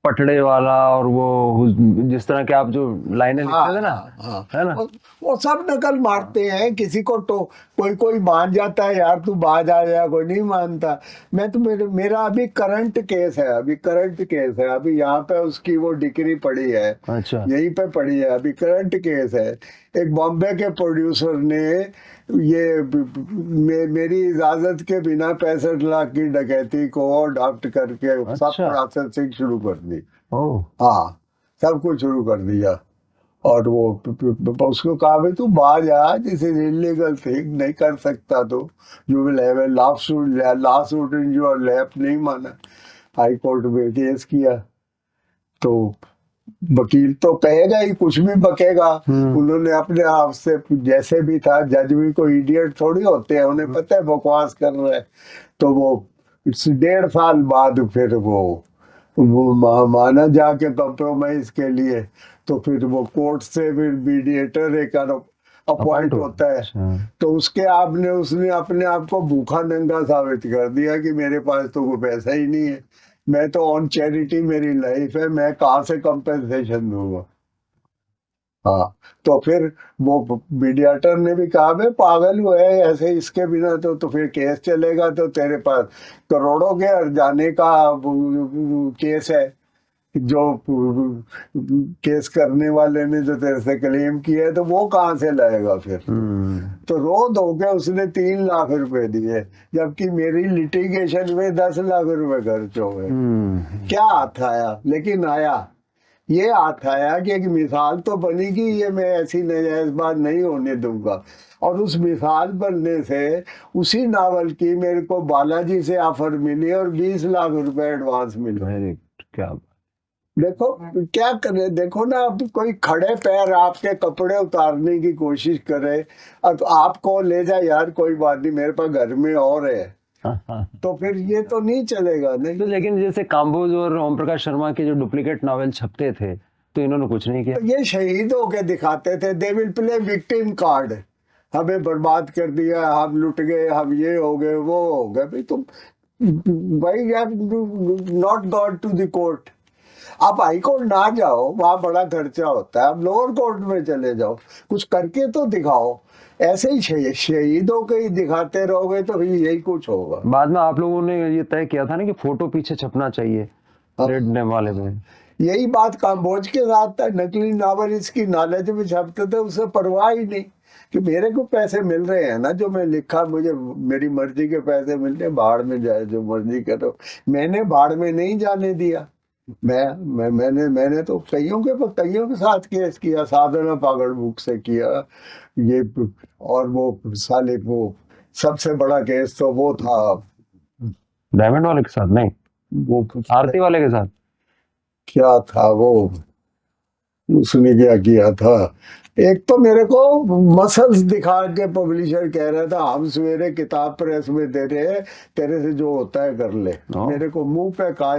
पटड़े वाला और वो जिस तरह के आप जो लाइनें लिखते थे ना, हाँ, है ना? वो सब नकल मारते हैं। किसी को तो कोई मान जाता है, यार तू बाज आ जा, कोई नहीं मानता। मैं तो मेरा अभी करंट केस है, अभी यहाँ पे उसकी वो डिग्री पड़ी है, अच्छा। यहीं पे पड़ी है, अभी करंट केस है। एक बॉम्बे के प्रोड्यूसर ने ये मेरी इजाजत के बिना 65 लाख की डकैती को अडॉप्ट करके सब अच्छा। प्रोसेसिंग शुरू कर दी। ओह, हाँ, सब कुछ शुरू कर दिया। और वो उसको कहा भाई तू बाज आ, दिस इज इलीगल थिंग, नहीं कर सकता तो you will have a lawsuit in your lap. नहीं माना, हाई कोर्ट में केस किया। तो वकील तो कहेगा ही, कुछ भी बकेगा। उन्होंने अपने आप से जैसे भी था, जज भी कोई इडियट थोड़ी होते हैं, उन्हें पता है बकवास कर रहा है। तो वो 1.5 साल बाद फिर वो माना जाके कंप्रोमाइज के लिए। तो फिर वो कोर्ट से फिर मीडिएटर एक अपॉइंट होता है। अच्छा। तो उसने अपने आप को भूखा नंगा साबित कर दिया कि मेरे पास तो कोई पैसा ही नहीं है, मैं तो ऑन चैरिटी मेरी लाइफ है, मैं कहाँ से कंपेंसेशन दूंगा। हाँ, तो फिर वो मीडिएटर ने भी कहा भाई पागल हुआ है, ऐसे इसके बिना तो फिर केस चलेगा, तो तेरे पास करोड़ों के हर्जाने का केस है। जो केस करने वाले ने जो तेरे से क्लेम किया है, तो वो कहाँ से लाएगा फिर। तो रो धो के उसने 3 लाख रुपए दिए, जबकि मेरी लिटिगेशन में 10 लाख रुपए खर्च हो गए। क्या हाथ आया? लेकिन आया, ये हाथ आया कि एक मिसाल तो बनी कि ये मैं ऐसी नाजायज बात नहीं होने दूंगा। और उस मिसाल बनने से उसी नावल की मेरे को बालाजी से ऑफर मिली और 20 लाख रुपए एडवांस मिले। वेरी क्या देखो क्या करे, देखो ना, अब कोई खड़े पैर आपके कपड़े उतारने की कोशिश करे, अब आपको ले जाए यार, कोई बात नहीं, मेरे पास घर में और है, तो फिर ये तो नहीं चलेगा नहीं। तो लेकिन जैसे काम्बोज और ओम प्रकाश शर्मा के जो डुप्लीकेट नॉवेल छपते थे तो इन्होंने कुछ नहीं किया। तो ये शहीद होके दिखाते थे, they will play victim card, हमें बर्बाद कर दिया, हम लुट गए, हम ये हो गए, वो हो गए। भाई तुम, भाई not got to the court, आप हाई कोर्ट ना जाओ, वहां बड़ा खर्चा होता है, आप लोअर कोर्ट में चले जाओ, कुछ करके तो दिखाओ। ऐसे ही शहीदों के ही दिखाते रहोगे तो फिर यही कुछ होगा। बाद में आप लोगों ने ये तय किया था ना कि फोटो पीछे छपना चाहिए रेड नेम वाले में। यही बात काम्बोज के साथ था, नकली नावल इसकी नॉलेज में छपते थे, उसे परवाह ही नहीं कि मेरे को पैसे मिल रहे हैं ना, जो मैं लिखा, मुझे मेरी मर्जी के पैसे मिल रहे, बाढ़ में जाए जो मर्जी करो। मैंने बाढ़ में नहीं जाने दिया, मैंने तो कईयों के साथ केस किया, साधना पागड़ बुक से किया ये, और वो साले वो सबसे बड़ा केस तो वो था, डायमंड वाले के साथ नहीं, वो आरती वाले के साथ। क्या था वो, उसने क्या किया था, एक तो मेरे को मसल्स दिखा के पब्लिशर कह रहा था हम सवेरे किताब प्रेस में दे रहे हैं, तेरे से जो होता है कर ले। मेरे को मुंह पे कहा,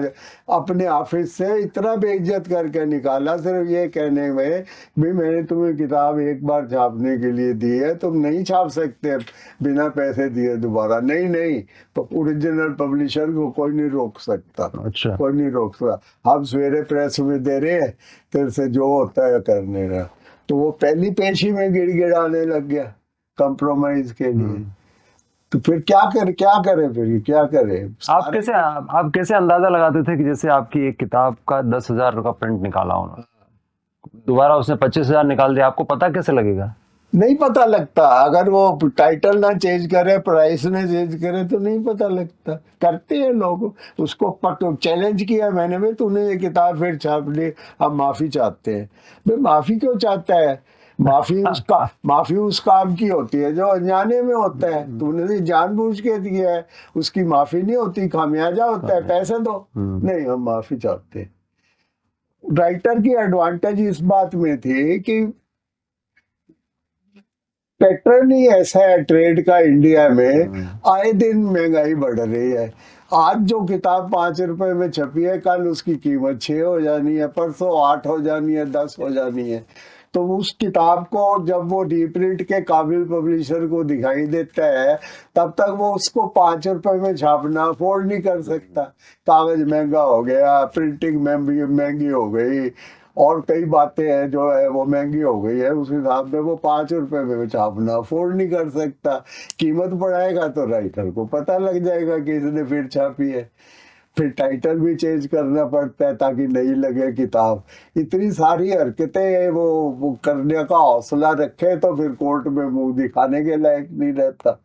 अपने ऑफिस से इतना बेइज्जत करके निकाला सिर्फ ये कहने में भी मैंने तुम्हें किताब एक बार छापने के लिए दी है, तुम नहीं छाप सकते बिना पैसे दिए दोबारा। नहीं नहीं, तो ओरिजिनल पब्लिशर को कोई नहीं रोक सकता। अच्छा, कोई नहीं रोक सकता, हम सवेरे प्रेस में दे रहे हैं, तेरे से जो होता है करने का। तो वो पहली पेशी में गिड़गिड़ाने लग गया कंप्रोमाइज के लिए। तो फिर क्या करे फिर क्या करे। आप कैसे अंदाजा लगाते थे कि जैसे आपकी एक किताब का 10,000 का प्रिंट निकाला उन्होंने, दोबारा उसने 25,000 निकाल दिया, आपको पता कैसे लगेगा? नहीं पता लगता, अगर वो टाइटल ना चेंज करे, प्राइस ना चेंज करे तो नहीं पता लगता। करते हैं लोग, उसको चैलेंज किया मैंने, भाई तूने ये किताब फिर छाप ली, अब माफी चाहते हैं। भाई माफी क्यों चाहता है, माफी उस काम की होती है जो अनजाने में होता है, तूने जानबूझ के दिया है, उसकी माफी नहीं होती, खामियाजा होता है, पैसे दो। नहीं, हम माफी चाहते हैं। राइटर की एडवांटेज इस बात में थी कि पैटर्न ही ऐसा है ट्रेड का इंडिया में, आए दिन महंगाई बढ़ रही है। आज जो किताब 5 रुपए में छपी है, कल उसकी कीमत 6 हो जानी है, परसों 8 हो जानी है, 10 हो जानी है। तो उस किताब को जब वो रीप्रिंट के काबिल पब्लिशर को दिखाई देता है, तब तक वो उसको 5 रुपए में छापना अफोर्ड नहीं कर सकता। कागज महंगा हो गया, प्रिंटिंग महंगी हो गई, और कई बातें हैं जो है वो महंगी हो गई है, उस हिसाब से वो 5 रुपए में छापना अफोर्ड नहीं कर सकता। कीमत बढ़ाएगा तो राइटर को पता लग जाएगा कि इसने फिर छापी है, फिर टाइटल भी चेंज करना पड़ता है ताकि नहीं लगे किताब। इतनी सारी हरकतें वो करने का हौसला रखे तो फिर कोर्ट में मुंह दिखाने के लायक नहीं रहता।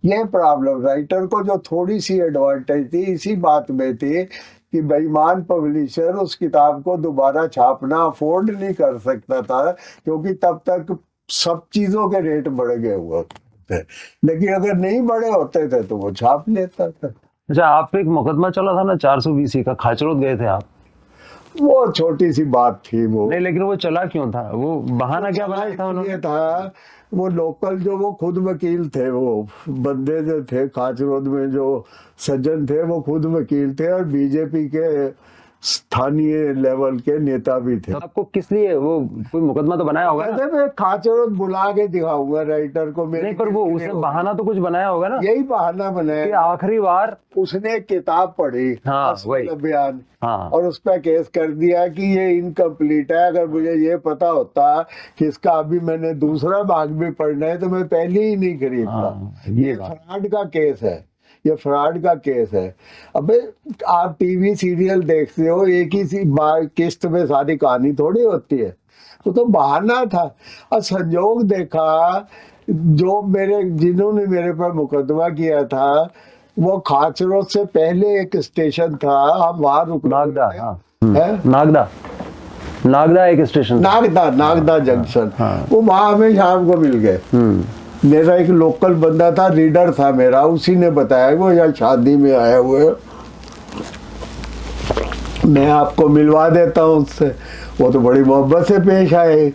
ये प्रॉब्लम राइटर को जो थोड़ी सी एडवांटेज थी इसी बात में थी कि बेईमान पब्लिशर उस किताब को दोबारा छापना अफोर्ड नहीं कर सकता था, क्योंकि तब तक सब चीजों के रेट बढ़ गए हुए थे। लेकिन अगर नहीं बढ़े होते थे तो वो छाप लेता था। अच्छा, आप पे एक मुकदमा चला था ना 420 का, खाचरोद गए थे आप? वो छोटी सी बात थी वो। नहीं, लेकिन वो चला क्यों था? वो बहाना क्या बनाया था उन्होंने? ये था, वो लोकल जो वो खुद वकील थे, वो बंदे जो थे खाचरोद में जो सज्जन थे वो खुद वकील थे और बीजेपी के स्थानीय लेवल के नेता भी थे। तो आपको किस लिए वो कोई मुकदमा तो बनाया होगा ना? कहते मैं खाचरोद बुला के दिखाऊंगा राइटर को। नहीं, पर वो उसने बहाना तो कुछ बनाया होगा ना, यही बहाना कि बनाया आखिरी बार उसने एक किताब पढ़ी, हाँ, वही। बयान, हाँ, और उस पर केस कर दिया कि ये इनकम्प्लीट है। अगर मुझे ये पता होता कि इसका अभी मैंने दूसरा भाग भी पढ़ना है तो मैं पहले ही नहीं खरीदता। हाँ, ये फ्रॉड का केस है, ये फ्रॉड का केस है। अबे आप टीवी सीरियल देखते हो, एक ही सी बार किस्त में सारी कहानी थोड़ी होती है। तो बहाना था। और संजोग देखा, जो जिन्होंने मेरे पर मुकदमा किया था वो खाचरोद से पहले एक स्टेशन था, हम वहां रुक नागदा, हाँ, है नागदा एक स्टेशन, नागदा जंक्शन। हाँ। वो वहां हमें शाम को मिल गए। मेरा एक लोकल बंदा था, रीडर था मेरा, उसी ने बताया वो यहाँ शादी में आए हुए। मैं आपको मिलवा देता हूँ उससे। वो तो बड़ी मोहब्बत से पेश आए।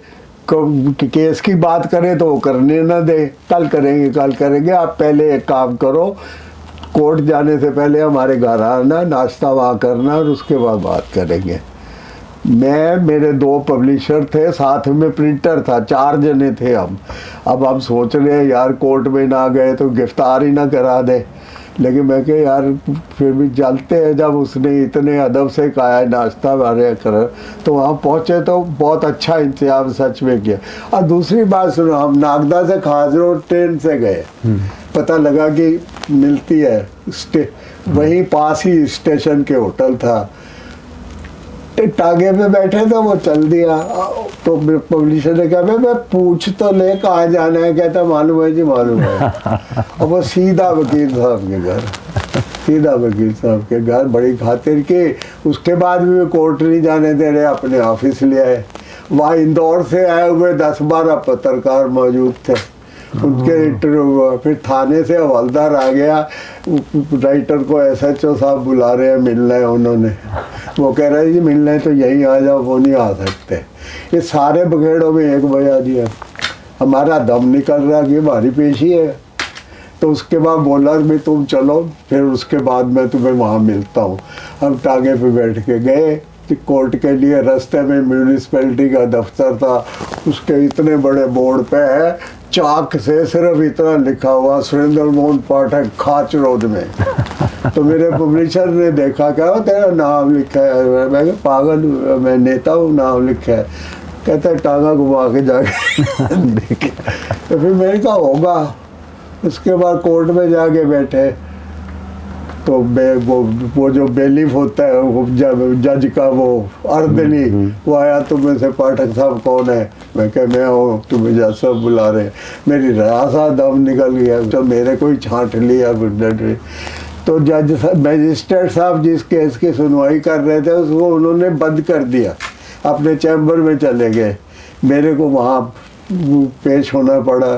केस की बात करें तो वो करने ना दे, कल करेंगे, आप पहले एक काम करो, कोर्ट जाने से पहले हमारे घर आना, नाश्ता वहाँ करना और उसके बाद बात करेंगे। मेरे 2 पब्लिशर थे, साथ में प्रिंटर था, 4 जने थे हम। अब हम सोच रहे हैं यार कोर्ट में ना गए तो गिरफ्तार ही ना करा दे, लेकिन मैं कह यार फिर भी चलते हैं। जब उसने इतने अदब से कहा है नाश्ता वारे कर, तो वहाँ पहुँचे तो बहुत अच्छा इंतजाम सच में किया। और दूसरी बात सुनो, हम नागदा से खास रोड ट्रेन से गए, पता लगा कि मिलती है वहीं पास ही स्टेशन के होटल था। टागे पे बैठे थे, वो चल दिया। तो पब्लिशर ने कहा मैं पूछ तो ले कहाँ जाना है, कहता मालूम है जी मालूम है। और वो सीधा वकील साहब के घर, बड़ी खातिर की। उसके बाद भी वे कोर्ट नहीं जाने दे रहे, अपने ऑफिस ले आए। वहाँ इंदौर से आए हुए 10-12 पत्रकार मौजूद थे, उनके इंटरव्यू हुआ। फिर थाने से हवलदार आ गया, राइटर को SHO साहब बुला रहे हैं, मिलना है उन्होंने। वो कह रहे हैं जी मिलना है तो यहीं आ जाओ, वो नहीं आ सकते। ये सारे बखेड़ों में एक बजा दिया, हमारा दम निकल रहा कि हमारी पेशी है। तो उसके बाद बोला भी तुम चलो, फिर उसके बाद मैं तुम्हें वहाँ मिलता हूँ। हम टागे पे बैठ के गए कोर्ट के लिए। रास्ते में म्यूनिसिपैलिटी का दफ्तर था, उसके इतने बड़े बोर्ड पे है, चाक से सिर्फ इतना लिखा हुआ, सुरेंद्र मोहन पाठक, खाच रोड में। तो मेरे पब्लिशर ने देखा, क्या तेरा नाम लिखा है? मैं कहा पागल, मैं नेता हूँ, नाम लिखा है। कहता है टांगा घुमा के जाके देखे। तो फिर मैंने कहा होगा। उसके बाद कोर्ट में जाके बैठे तो वो जो बेलीफ होता है वो जज का, वो अर्दली, वो आया, तुम्हें से पाठक साहब कौन है? मैं कह मैं हूँ, तुम्हें जज साहब बुला रहे। मेरी रासा दम निकल गया, तो मेरे को ही छांट लिया गुंडे। तो जज मजिस्ट्रेट साहब जिस केस की सुनवाई कर रहे थे उसको उन्होंने बंद कर दिया, अपने चैम्बर में चले गए। मेरे को वहाँ पेश होना पड़ा।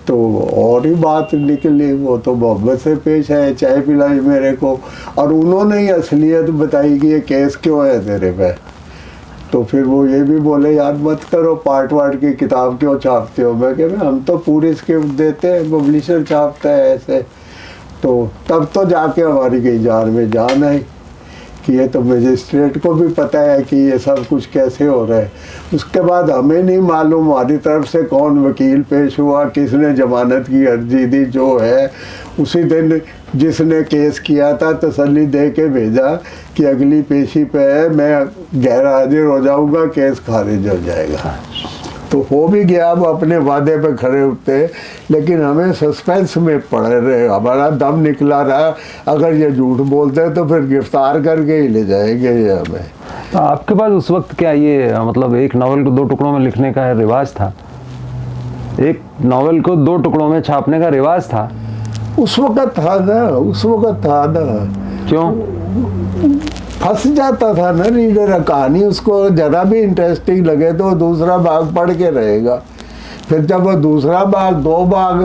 तो और ही बात निकली, वो तो मोहब्बत से पेश है, चाय पिलाई मेरे को, और उन्होंने ही असलियत बताई कि ये केस क्यों है तेरे पे। तो फिर वो ये भी बोले यार मत करो, पार्ट वार्ट की किताब क्यों छापते हो? मैं कह हम तो पूरी स्क्रिप्ट देते हैं, पब्लिशर छापता है ऐसे। तो तब तो जाके हमारी कहीं जान में जान आई कि ये तो मजिस्ट्रेट को भी पता है कि ये सब कुछ कैसे हो रहा है। उसके बाद हमें नहीं मालूम हमारी तरफ से कौन वकील पेश हुआ, किसने जमानत की अर्जी दी। जो है उसी दिन जिसने केस किया था तसल्ली दे के भेजा कि अगली पेशी पे है, मैं गैर हाजिर हो जाऊंगा, केस खारिज हो जाएगा। तो हो भी गया, वो अपने वादे पे खड़े उठते, लेकिन हमें सस्पेंस में पड़े रहे, हमारा दम निकला रहा। अगर ये झूठ बोलते तो फिर गिरफ्तार करके ही ले जाएंगे ये हमें। तो आपके पास उस वक्त क्या ये मतलब एक नावल को 2 टुकड़ों में लिखने का रिवाज था? एक नावल को 2 टुकड़ों में छापने का रिवाज था उस वक्त था ना। क्यों? फंस जाता था ना रीडर, कहानी उसको जरा भी इंटरेस्टिंग लगे तो दूसरा भाग पढ़ के रहेगा। फिर जब वो दूसरा भाग 2 भाग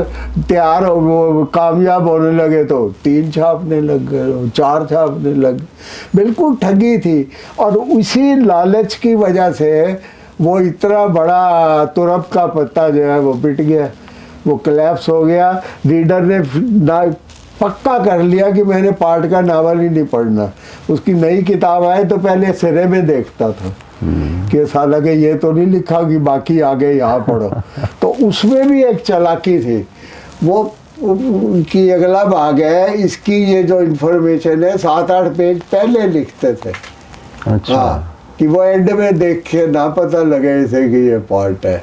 तैयार हो, वो कामयाब होने लगे तो 3 छापने लग गए, 4 छापने लग गए। बिल्कुल ठगी थी। और उसी लालच की वजह से वो इतना बड़ा तुरप का पत्ता जो है वो पिट गया, वो कोलैप्स हो गया। रीडर ने ना पक्का कर लिया कि मैंने पार्ट का नावल ही नहीं पढ़ना। उसकी नई किताब आए तो पहले सिरे में देखता था कि साला के ये तो नहीं लिखा कि बाकी आगे यहाँ पढ़ो। तो उसमें भी एक चालाकी थी, वो कि अगला भाग है, इसकी ये जो इन्फॉर्मेशन है 7-8 पेज पहले लिखते थे। अच्छा। हाँ, कि वो एंड में देख के ना पता लगे इसे कि ये पार्ट है।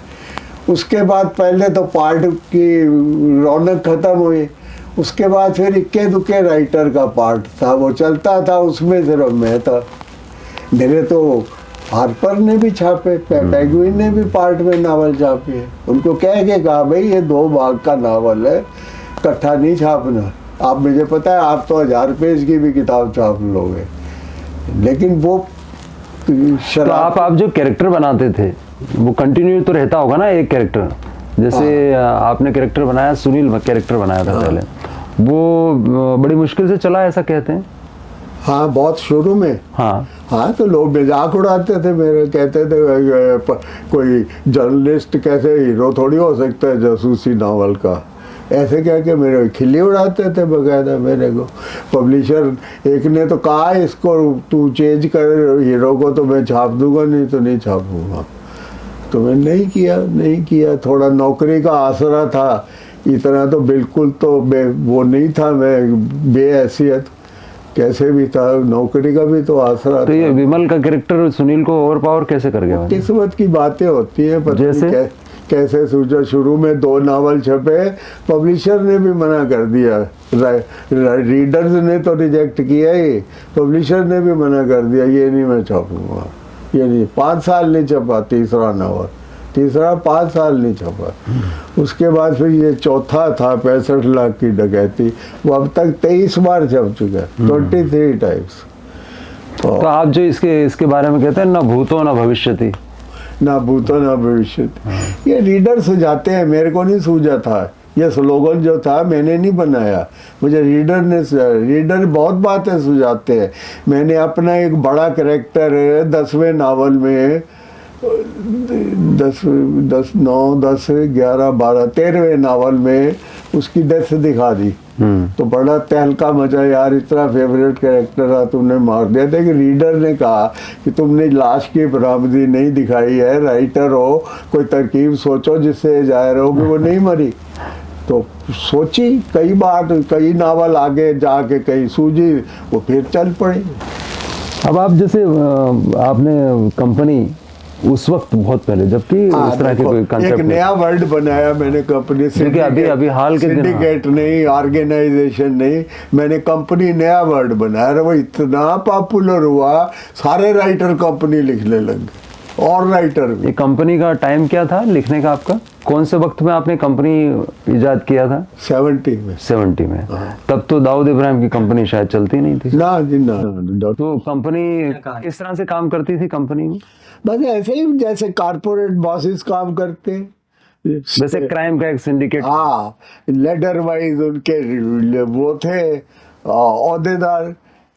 उसके बाद पहले तो पार्ट की रौनक खत्म हुई। उसके बाद फिर इक्के दुक्के राइटर का पार्ट था, वो चलता था, उसमें सिर्फ मैं था। मेरे तो हार्पर ने भी छापे, पेंगुइन ने भी पार्ट में नावल छापे हैं। उनको कह के कहा भाई ये 2 भाग का नावल है, इकट्ठा नहीं छापना। आप, मुझे पता है आप तो 1000 पेज की भी किताब छाप लोगे, लेकिन वो तो आप जो कैरेक्टर बनाते थे वो कंटिन्यू तो रहता होगा ना एक कैरेक्टर? जैसे आपने कैरेक्टर बनाया, सुनील कैरेक्टर बनाया था पहले, वो बड़ी मुश्किल से चला ऐसा कहते हैं। हाँ, बहुत शुरू में। हाँ, हाँ, तो लोग मजाक उड़ाते थे मेरे, कहते थे कोई जर्नलिस्ट कैसे हीरो थोड़ी हो सकता है जासूसी नावल का, ऐसे कह के मेरे खिल्ली उड़ाते थे बकायदा मेरे को। पब्लिशर एक ने तो कहा इसको तू चेंज कर हीरो को तो मैं छाप दूंगा, नहीं तो नहीं छापूंगा। तो मैं नहीं किया। थोड़ा नौकरी का आसरा था, इतना तो बिल्कुल तो वो नहीं था, मैं बेहैसियत कैसे भी था, नौकरी का भी तो आसरा तो था। ये विमल का कैरेक्टर सुनील को ओवर पावर कैसे कर गया? किस्मत की बातें होती है, पता जैसे? नहीं कैसे सूझा। शुरू में 2 नावल छपे, पब्लिशर ने भी मना कर दिया, रीडर्स ने तो रिजेक्ट किया ही, पब्लिशर ने भी मना कर दिया, ये नहीं मैं छापूंगा, ये नहीं। 5 साल नहीं छपा तीसरा नावल, 5 साल नहीं छपा। उसके बाद फिर ये चौथा था 65 लाख की डकैती, वो अब तक 23 बार छप चुका है, 23 टाइम्स। तो आप जो इसके बारे में कहते हैं ना भूतो ना भविष्यति, ना भूतो ना भविष्य, ये रीडर सुझाते हैं, मेरे को नहीं सूझा था। ये स्लोगन जो था मैंने नहीं बनाया, मुझे रीडर बहुत बातें सुझाते हैं। मैंने अपना एक बड़ा कैरेक्टर 10वें नावल में 10, 9, 10, 11, 12, 13वें नावल में उसकी डेथ दिखा दी। तो बड़ा तहलका मचा, यार इतना फेवरेट कैरेक्टर था तुमने मार दिया था। कि रीडर ने कहा कि तुमने लाश की बरामदी नहीं दिखाई है, राइटर हो, कोई तरकीब सोचो जिससे जाहिर हो कि वो नहीं मरी। तो सोची कई बार, कई नावल आगे जाके कहीं सूझी, वो फिर चल पड़ी। अब आप जैसे आपने कंपनी उस वक्त बहुत पहले, जबकि इस तरह के कोई एक कंसेप्ट नया वर्ड बनाया मैंने कंपनी से, अभी हाल के दिन, सिंडिकेट नहीं, ऑर्गेनाइजेशन नहीं, मैंने कंपनी नया वर्ड बनाया। वो इतना पॉपुलर हुआ, सारे राइटर कंपनी लिखने लगे, और राइटर भी। ये कंपनी का टाइम क्या था लिखने का आपका? कौन से वक्त में आपने कंपनी इजाद किया था? 70 में। 70 में। तब तो दाऊद इब्राहिम की कंपनी शायद चलती नहीं थी ना जी ना। तो कंपनी किस तरह से काम करती थी कंपनी में? बस ऐसे ही जैसे कारपोरेट बॉसेस काम करते हैं, वैसे क्राइम का एक सिंडिकेट। हाँ, लेडर वाइज उनके वो थे ओहदेदार,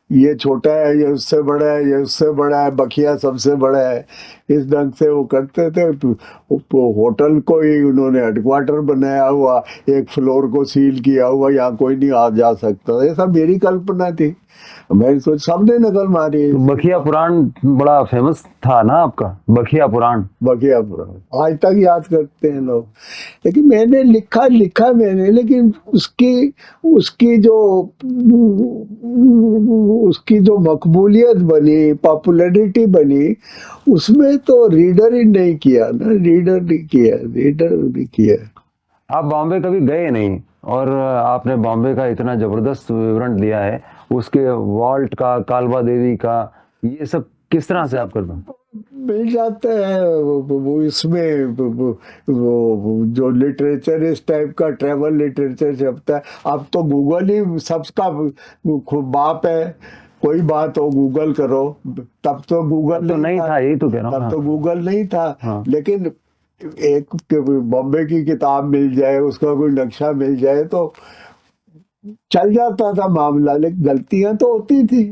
ये छोटा है, ये उससे बड़ा है, ये उससे बड़ा है, बखिया सबसे बड़ा है, इस ढंग से वो करते थे। तो होटल को ही उन्होंने हेडक्वार्टर बनाया हुआ, एक फ्लोर को सील किया हुआ, यहाँ कोई नहीं आ जा सकता, ये सब मेरी कल्पना थी। मैंने सोच सबने नकल मारी। तो बखिया पुराण बड़ा फेमस था ना आपका, बखिया पुराण। बखिया पुराण आज तक याद करते हैं लोग। लेकिन मैंने लिखा मैंने, लेकिन उसकी जो मकबूलियत बनी, पॉपुलैरिटी बनी, उसमें तो रीडर ही नहीं किया ना, रीडर नहीं किया। आप बॉम्बे कभी गए नहीं, और आपने बॉम्बे का इतना जबरदस्त विवरण दिया है, उसके वॉल्ट का, कालवा देवी का, ये सब किस तरह से आप करते हैं? मिल जाता है वो इसमें वो जो लिटरेचर इस टाइप का, ट्रैवल लिटरेचर छपता है। अब तो गूगल ही सबका खूब बाप है, कोई बात हो गूगल करो। तब तो गूगल तो नहीं था, यही तो कह रहा हूँ। तब तो गूगल नहीं था। हाँ। लेकिन एक बॉम्बे की किताब मिल जाए, उसका कोई नक्शा मिल जाए तो चल जाता था मामला। लेकिन गलतियां तो होती थी,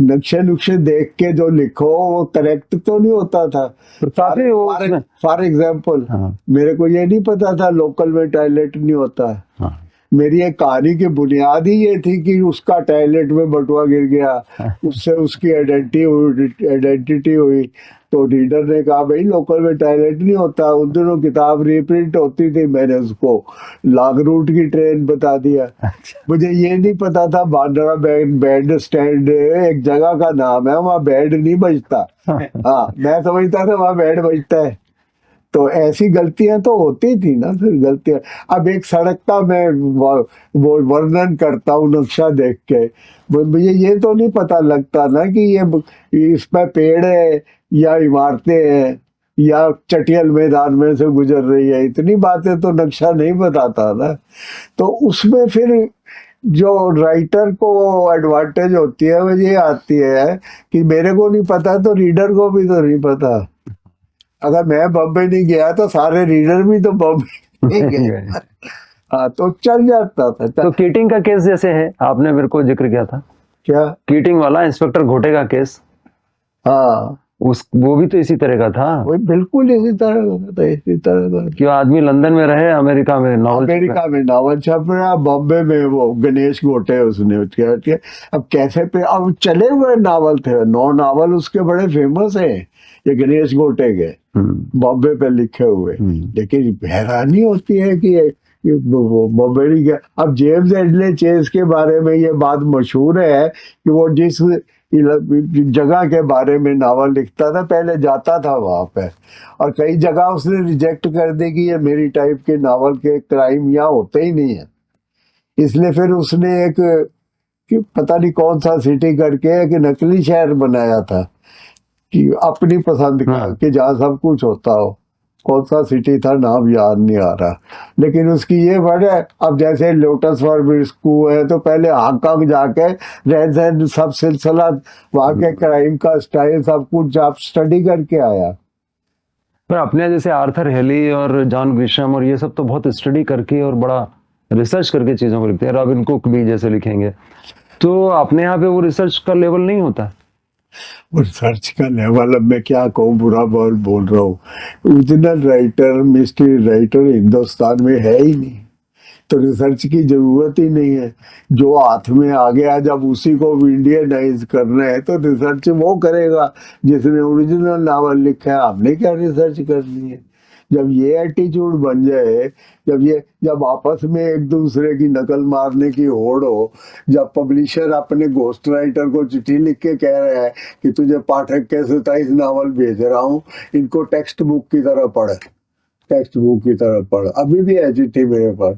नक्शे नुक्शे देख के जो लिखो वो करेक्ट तो नहीं होता था। काफी वो फॉर एग्जाम्पल, हाँ। मेरे को ये नहीं पता था लोकल में टॉयलेट नहीं होता है। हाँ। मेरी एक कहानी की बुनियाद ही ये थी कि उसका टॉयलेट में बटुआ गिर गया, उससे उसकी आइडेंटिटी हुई। तो रीडर ने कहा भाई लोकल में टॉयलेट नहीं होता। उन दिनों किताब रीप्रिंट होती थी, मैंने उसको लॉन्ग रूट की ट्रेन बता दिया। मुझे ये नहीं पता था बांद्रा बैंड स्टैंड एक जगह का नाम है, वहाँ बैंड नहीं बजता। हाँ, मैं समझता था वहाँ बैंड बजता है। तो ऐसी गलतियां तो होती थी ना, फिर गलतियां। अब एक सड़क का मैं वो वर्णन करता हूँ नक्शा देख के, मुझे ये तो नहीं पता लगता ना कि ये इसमें पेड़ है या इमारतें हैं या चटियल मैदान में से गुजर रही है। इतनी बातें तो नक्शा नहीं बताता ना। तो उसमें फिर जो राइटर को एडवांटेज होती है वो ये आती है कि मेरे को नहीं पता तो रीडर को भी तो नहीं पता। अगर मैं बॉम्बे नहीं गया तो सारे रीडर भी तो बॉम्बे नहीं गए। हाँ, तो चल जाता था। तो कीटिंग का केस जैसे है, आपने मेरे को जिक्र किया था, क्या? कीटिंग वाला इंस्पेक्टर घोटे का केस, हाँ, वो भी तो इसी तरह का था। वही बिल्कुल इसी तरह का था, इसी तरह का। कि आदमी लंदन में रहे, अमेरिका में नॉवल अमेरिका में नावल छप रहा, बॉम्बे में वो गणेश गोटे उसने क्या किया। अब कैसे पे अब चले हुए नावल थे, 9 नावल उसके बड़े फेमस हैं, ये गणेश गोटे के बॉम्बे पे लिखे हुए। लेकिन हैरानी होती है कि ये बॉम्बे नहीं गया। अब जेम्स एडले चेस के बारे में ये बात मशहूर है कि वो जिस जगह के बारे में नावल लिखता था पहले जाता था वहां पे, और कई जगह उसने रिजेक्ट कर दी कि ये मेरी टाइप के नावल के क्राइम यहाँ होते ही नहीं है। इसलिए फिर उसने एक कि पता नहीं कौन सा सिटी करके एक नकली शहर बनाया था कि अपनी पसंद का, हाँ। कि जहाँ सब कुछ होता हो। कौन सा सिटी था, नाम याद नहीं आ रहा, लेकिन उसकी ये वर्ड है। अब जैसे लोटस फॉर्बिस्कू है तो पहले हांगकांग जाके रहन सहन सब सिलसिला, वहाँ के क्राइम का स्टाइल सब कुछ आप स्टडी करके आया। पर अपने जैसे आर्थर हेली और जॉन ग्रिशम और ये सब तो बहुत स्टडी करके और बड़ा रिसर्च करके चीजों को लिखते हैं। रॉबिन कुक भी जैसे लिखेंगे, तो अपने यहाँ पे वो रिसर्च का लेवल नहीं होता। वो रिसर्च का लेवल, अब मैं क्या कहूँ, बुरा बहुत बोल रहा हूँ, original writer mystery writer Hindustan में है ही नहीं, तो रिसर्च की जरूरत ही नहीं है। जो हाथ में आ गया, जब उसी को इंडियनाइज करना है तो रिसर्च वो करेगा जिसने ओरिजिनल नावल लिखा है, हमने क्या रिसर्च करनी है। जब ये एटीट्यूड बन जाए, जब आपस में एक दूसरे की नकल मारने की होड़ हो, जब पब्लिशर अपने घोस्ट राइटर को चिट्ठी लिख के कह रहा है कि तुझे पाठक के 27 नावल भेज रहा हूँ, इनको टेक्स्ट बुक की तरह पढ़, टेक्स्ट बुक की तरह पढ़, अभी भी है चिट्ठी मेरे पास।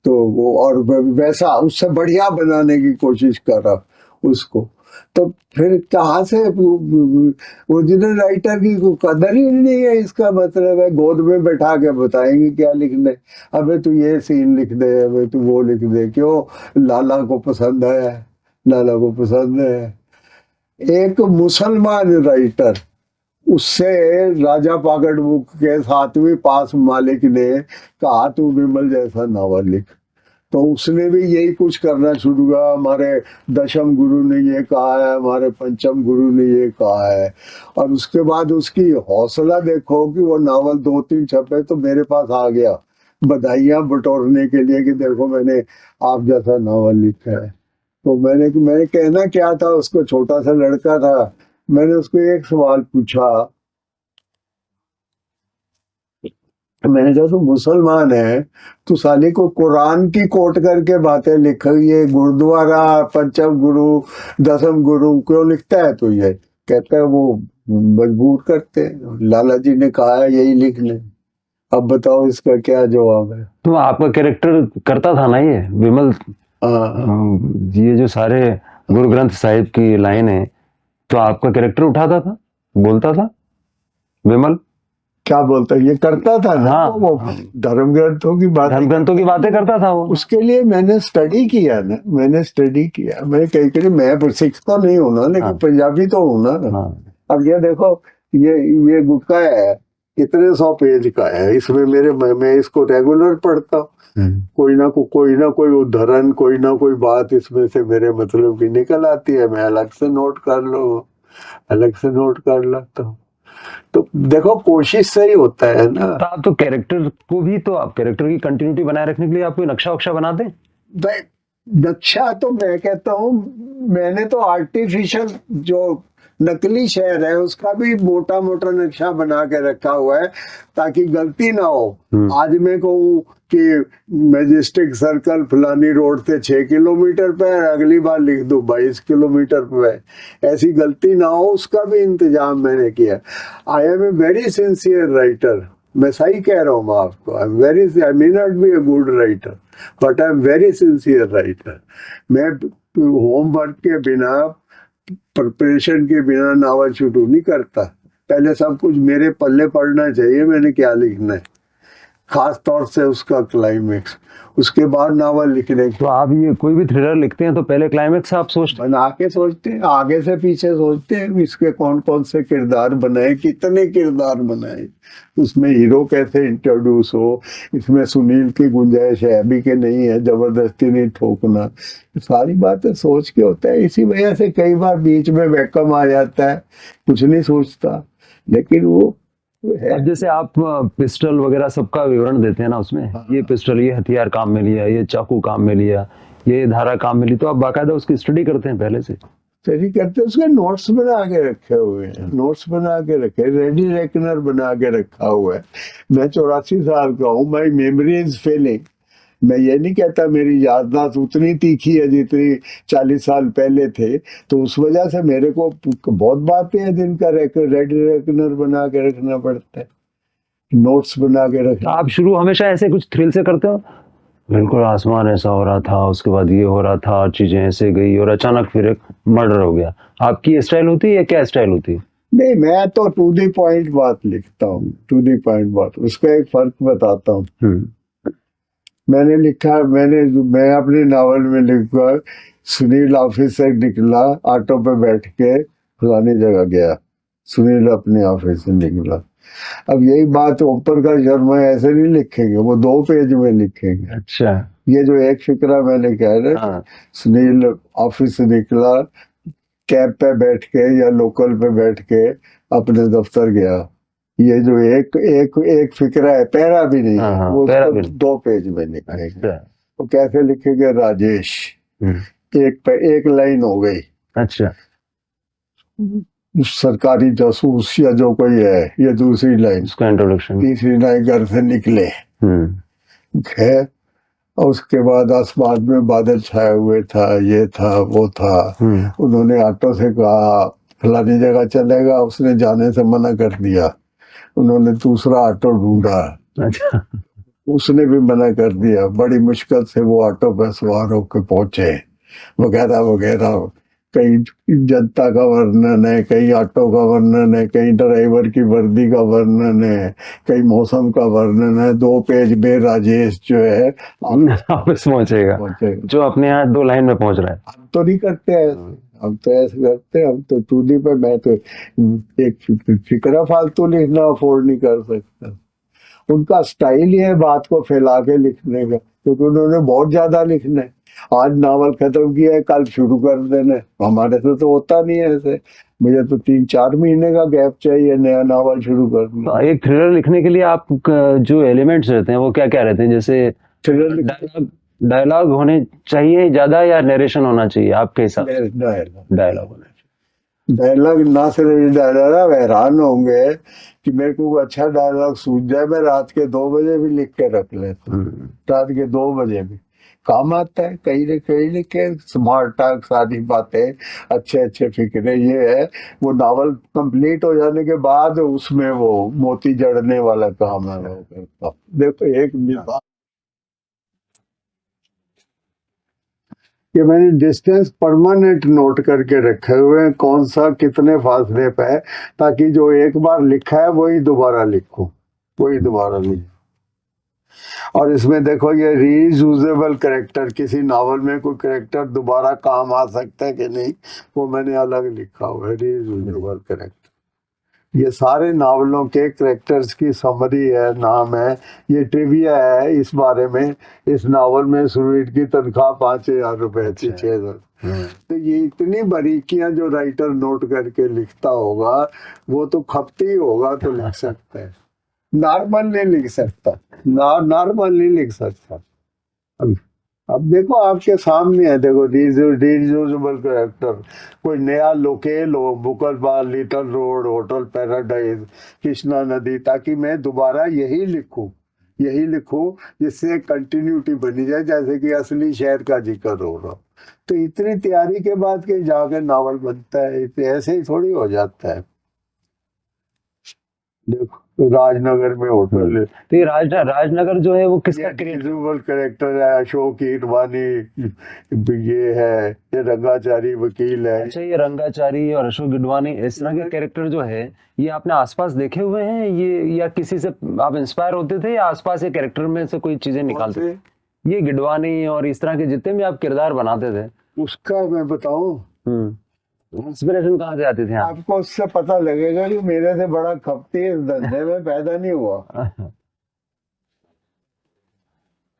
तो वो और वैसा उससे बढ़िया बनाने की कोशिश कर रहा उसको, तो फिर कहाँ से ओरिजिनल राइटर की कोई कदर ही नहीं है। इसका मतलब है गोद में बैठा के बताएंगे क्या लिखना है, अबे तू ये सीन लिख दे, अबे तू वो लिख दे, क्यों, लाला को पसंद है, लाला को पसंद है। एक मुसलमान राइटर, उससे राजा पागड़ बुक के 7वीं पास मालिक ने कहा तू विमल जैसा नावल लिख, तो उसने भी यही कुछ करना शुरू किया। हमारे दशम गुरु ने ये कहा है, हमारे पंचम गुरु ने ये कहा है, और उसके बाद उसकी हौसला देखो कि वो नावल 2-3 छपे तो मेरे पास आ गया बधाइयां बटोरने के लिए कि देखो मैंने आप जैसा नावल लिखा है। तो मैंने कहना क्या था, उसको छोटा सा लड़का था, मैंने उसको एक सवाल पूछा, मैंने कहा तू मुसलमान है, तू साले को कुरान की कोट करके बातें लिख, ये गुरुद्वारा पंचम गुरु दसम गुरु क्यों लिखता है तू ये। कहता है वो मजबूर करते हैं, लाला जी ने कहा है यही लिख ले। अब बताओ इसका क्या जवाब है। तो आपका कैरेक्टर करता था ना ये विमल, हाँ, ये जो सारे गुरु ग्रंथ साहिब की लाइन है, तो आपका कैरेक्टर उठाता था, बोलता था विमल। क्या बोलता है, ये करता था ना, हाँ। वो धर्म ग्रंथों की बात, धर्म ग्रंथों की बातें करता था वो। उसके लिए मैंने स्टडी किया ना, मैंने स्टडी किया, मैं कहीं कहीं मैं सिख तो नहीं हूं ना, लेकिन हाँ। पंजाबी तो हूं ना। हाँ। अब ये देखो, ये गुटका है, कितने 100 पेज का है, इसमें मैं इसको रेगुलर पढ़ता हूँ। कोई ना कोई उदाहरण, कोई ना कोई बात इसमें से मेरे मतलब की निकल आती है, मैं अलग से नोट कर लो, अलग से नोट कर लेता हूँ। तो देखो कोशिश से ही होता है ना। तो आप तो कैरेक्टर को भी, तो आप कैरेक्टर की कंटिन्यूटी बनाए रखने के लिए आप कोई नक्शा वक्शा बना दें। नक्शा तो मैं कहता हूँ, मैंने तो आर्टिफिशियल जो नकली शहर है उसका भी मोटा मोटा नक्शा बना के रखा हुआ है ताकि गलती ना हो। आज मैं कहूँ कि मैजेस्टिक सर्कल फलानी रोड से 6 किलोमीटर पे है, अगली बार लिख दूं 22 किलोमीटर पे है, ऐसी गलती ना हो उसका भी इंतजाम मैंने किया। I am a very sincere writer, मैं सही कह रहा हूँ आपको, I may not be a good writer but I am very sincere writer. मैं होमवर्क के बिना, प्रिपरेशन के बिना नावल शुरू नहीं करता, पहले सब कुछ मेरे पल्ले पड़ना चाहिए, मैंने क्या लिखना है। खास तौर से उसका क्लाइमेक्स, उसके बाद नावल लिखने तो आप ये कोई भी थ्रिलर लिखते हैं तो पहले क्लाइमेक्स आप सोचते बना के सोचते हैं, आगे से पीछे सोचते हैं इसके कौन कौन से किरदार बनाए, कितने किरदार बनाए, उसमें हीरो कैसे इंट्रोड्यूस हो, इसमें सुनील की गुंजाइश है भी कि नहीं है, जबरदस्ती नहीं ठोकना, ये सारी बातें सोच के होता है। इसी वजह से कई बार बीच में वैकम आ जाता है, कुछ नहीं सोचता, लेकिन वो है। अब जैसे आप पिस्टल वगैरह सबका विवरण देते हैं ना उसमें, ये पिस्टल, ये हथियार काम में लिया, ये चाकू काम में लिया, ये धारा काम में ली, तो आप बाकायदा उसकी स्टडी करते हैं पहले से? स्टडी करते हैं, उसके नोट्स बना के रखे हुए हैं, नोट्स बना के रखे, रेडी रेकनर बना के रखा हुआ है। मैं 84 साल का हूँ, माई मेमोरी इज फेलिंग। मैं ये नहीं कहता मेरी याददाश्त उतनी तीखी है जितनी 40 साल पहले थे, तो उस वजह से मेरे को बहुत बातें हैं जिनका रेडी रेकनर बना के रखना पड़ता है, नोट्स बना के तो रखना। आप शुरू हमेशा ऐसे कुछ थ्रिल से करते हो, बिल्कुल आसमान ऐसा हो रहा था, उसके बाद ये हो रहा था, चीजें ऐसे गई और अचानक फिर एक मर्डर हो गया, आपकी स्टाइल होती है या क्या स्टाइल होती है? नहीं, मैं तो टू द पॉइंट बात लिखता हूँ, टू द पॉइंट बात। उसका एक फर्क बताता हूँ। मैंने लिखा, मैं अपने नावल में लिखा, सुनील ऑफिस से निकला, ऑटो पे बैठ के फलानी जगह गया, सुनील अपने ऑफिस से निकला। अब यही बात ऊपर का शर्मा ऐसे नहीं लिखेंगे, वो 2 पेज में लिखेंगे। अच्छा। ये जो एक फिक्रा मैंने कह रहा, हाँ। सुनील ऑफिस से निकला, कैब पे बैठ के या लोकल पे बैठ के अपने दफ्तर गया, ये जो एक एक एक फिक्रा है, पैरा भी नहीं है, हाँ, वो पैरा उसको भी नहीं। 2 पेज में लिखेंगे। अच्छा। तो कैसे लिखेंगे? राजेश, एक पे एक लाइन हो गई। अच्छा। सरकारी जासूस या जो कोई है, ये दूसरी लाइन, उसका इंट्रोडक्शन। तीसरी लाइन घर से निकले है, और उसके बाद आसमान में बादल छाए हुए था, ये था वो था, उन्होंने ऑटो से कहा फलानी जगह चलेगा, उसने जाने से मना कर दिया, उन्होंने दूसरा ऑटो ढूंढा, अच्छा। उसने भी मना कर दिया, बड़ी मुश्किल से वो ऑटो पर सवार होकर पहुंचे, वगैरह वगैरह। कहीं जनता का वर्णन है, कहीं ऑटो का वर्णन है, कहीं ड्राइवर की वर्दी का वर्णन है, कहीं मौसम का वर्णन है। 2 पेज में राजेश जो है वापस पहुंचेगा, पहुंचेगा। जो अपने यहाँ 2 लाइन में पहुंच रहा है। हम तो नहीं करते ऐसे, हम तो ऐसे करते हैं, हम तो टूदी पे, मैं तो एक फिक्रा फालतू लिखना अफोर्ड नहीं कर सकता। उनका स्टाइल ही है बात को फैला के लिखने का, क्योंकि उन्होंने बहुत ज्यादा लिखना है। आज नावल खत्म किया है, कल शुरू कर देना है, हमारे से तो होता नहीं है ऐसे। मुझे तो 3-4 महीने का गैप चाहिए नया नावल शुरू करने। तो एक थ्रिलर लिखने के लिए आप जो एलिमेंट्स रहते हैं वो क्या क्या रहते हैं? जैसे थ्रिलर डायलॉग होने चाहिए ज्यादा या नरेशन होना चाहिए आपके हिसाब से? डायलॉग होना डायलॉग ना, सिर्फ डायलॉग, आप हैरान होंगे कि मेरे को अच्छा डायलॉग सूझ जाए, मैं रात के 2 बजे भी लिख के रख लेता हूँ। रात के 2 बजे भी काम आता है, कहीं न कहीं लिखे, स्मार्ट टॉक, सारी बातें, अच्छे अच्छे फिक्रे। ये है वो नावल कंप्लीट हो जाने के बाद उसमें वो मोती जड़ने वाला काम है वो करता। देखो एक मिसाल, कि मैंने डिस्टेंस परमानेंट नोट करके रखे हुए हैं, कौन सा कितने फासले पे है, ताकि जो एक बार लिखा है वही दोबारा लिखूं, वही दोबारा लिखूं। और इसमें देखो ये रीयूजेबल कैरेक्टर, किसी नावल में कोई कैरेक्टर दोबारा काम आ सकता है कि नहीं, वो मैंने अलग लिखा हुआ है, रीयूजेबल कैरेक्टर। ये सारे नावलों के कैरेक्टर्स की समरी है, नाम है, ये ट्रिविया है इस बारे में। इस नावल में सुनील की तनख्वाह 5,000 रुपए थी, 6,000। तो ये इतनी बारीकियां जो राइटर नोट करके लिखता होगा, वो तो खपती ही होगा तो लिख सकता है, नॉर्मल नहीं लिख सकता, नॉर्मल नहीं लिख सकता। अब देखो आपके सामने है, देखो रीयूजेबल कैरेक्टर, कोई नया लोकेल हो, Booker Bar, Little Road, Hotel Paradise, Krishna नदी, ताकि मैं दोबारा यही लिखूं जिससे कंटिन्यूटी बनी जाए, जैसे कि असली शहर का जिक्र हो रहा। तो इतनी तैयारी के बाद के जाके नावल बनता है, ऐसे ही थोड़ी हो जाता है। देखो राजनगर में होटल है। तो ये राजनगर जो है वो किसका विजुअल कैरेक्टर है, अशोक ईटवानी ये है, ये रंगाचारी वकील है। अच्छा, ये रंगाचारी और अशोक गिडवानी इस तरह के कैरेक्टर जो है ये आपने आसपास देखे हुए हैं, ये या किसी से आप इंस्पायर होते थे या आसपास ये कैरेक्टर में से कोई चीजें निकालते थे? ये गिडवानी और इस तरह के जितने भी आप किरदार बनाते थे, उसका मैं बताऊं, इंस्पिरेशन कहाँ से आती थी आप? आपको उससे पता लगेगा कि मेरे से बड़ा खपती इस धंधे में पैदा नहीं हुआ।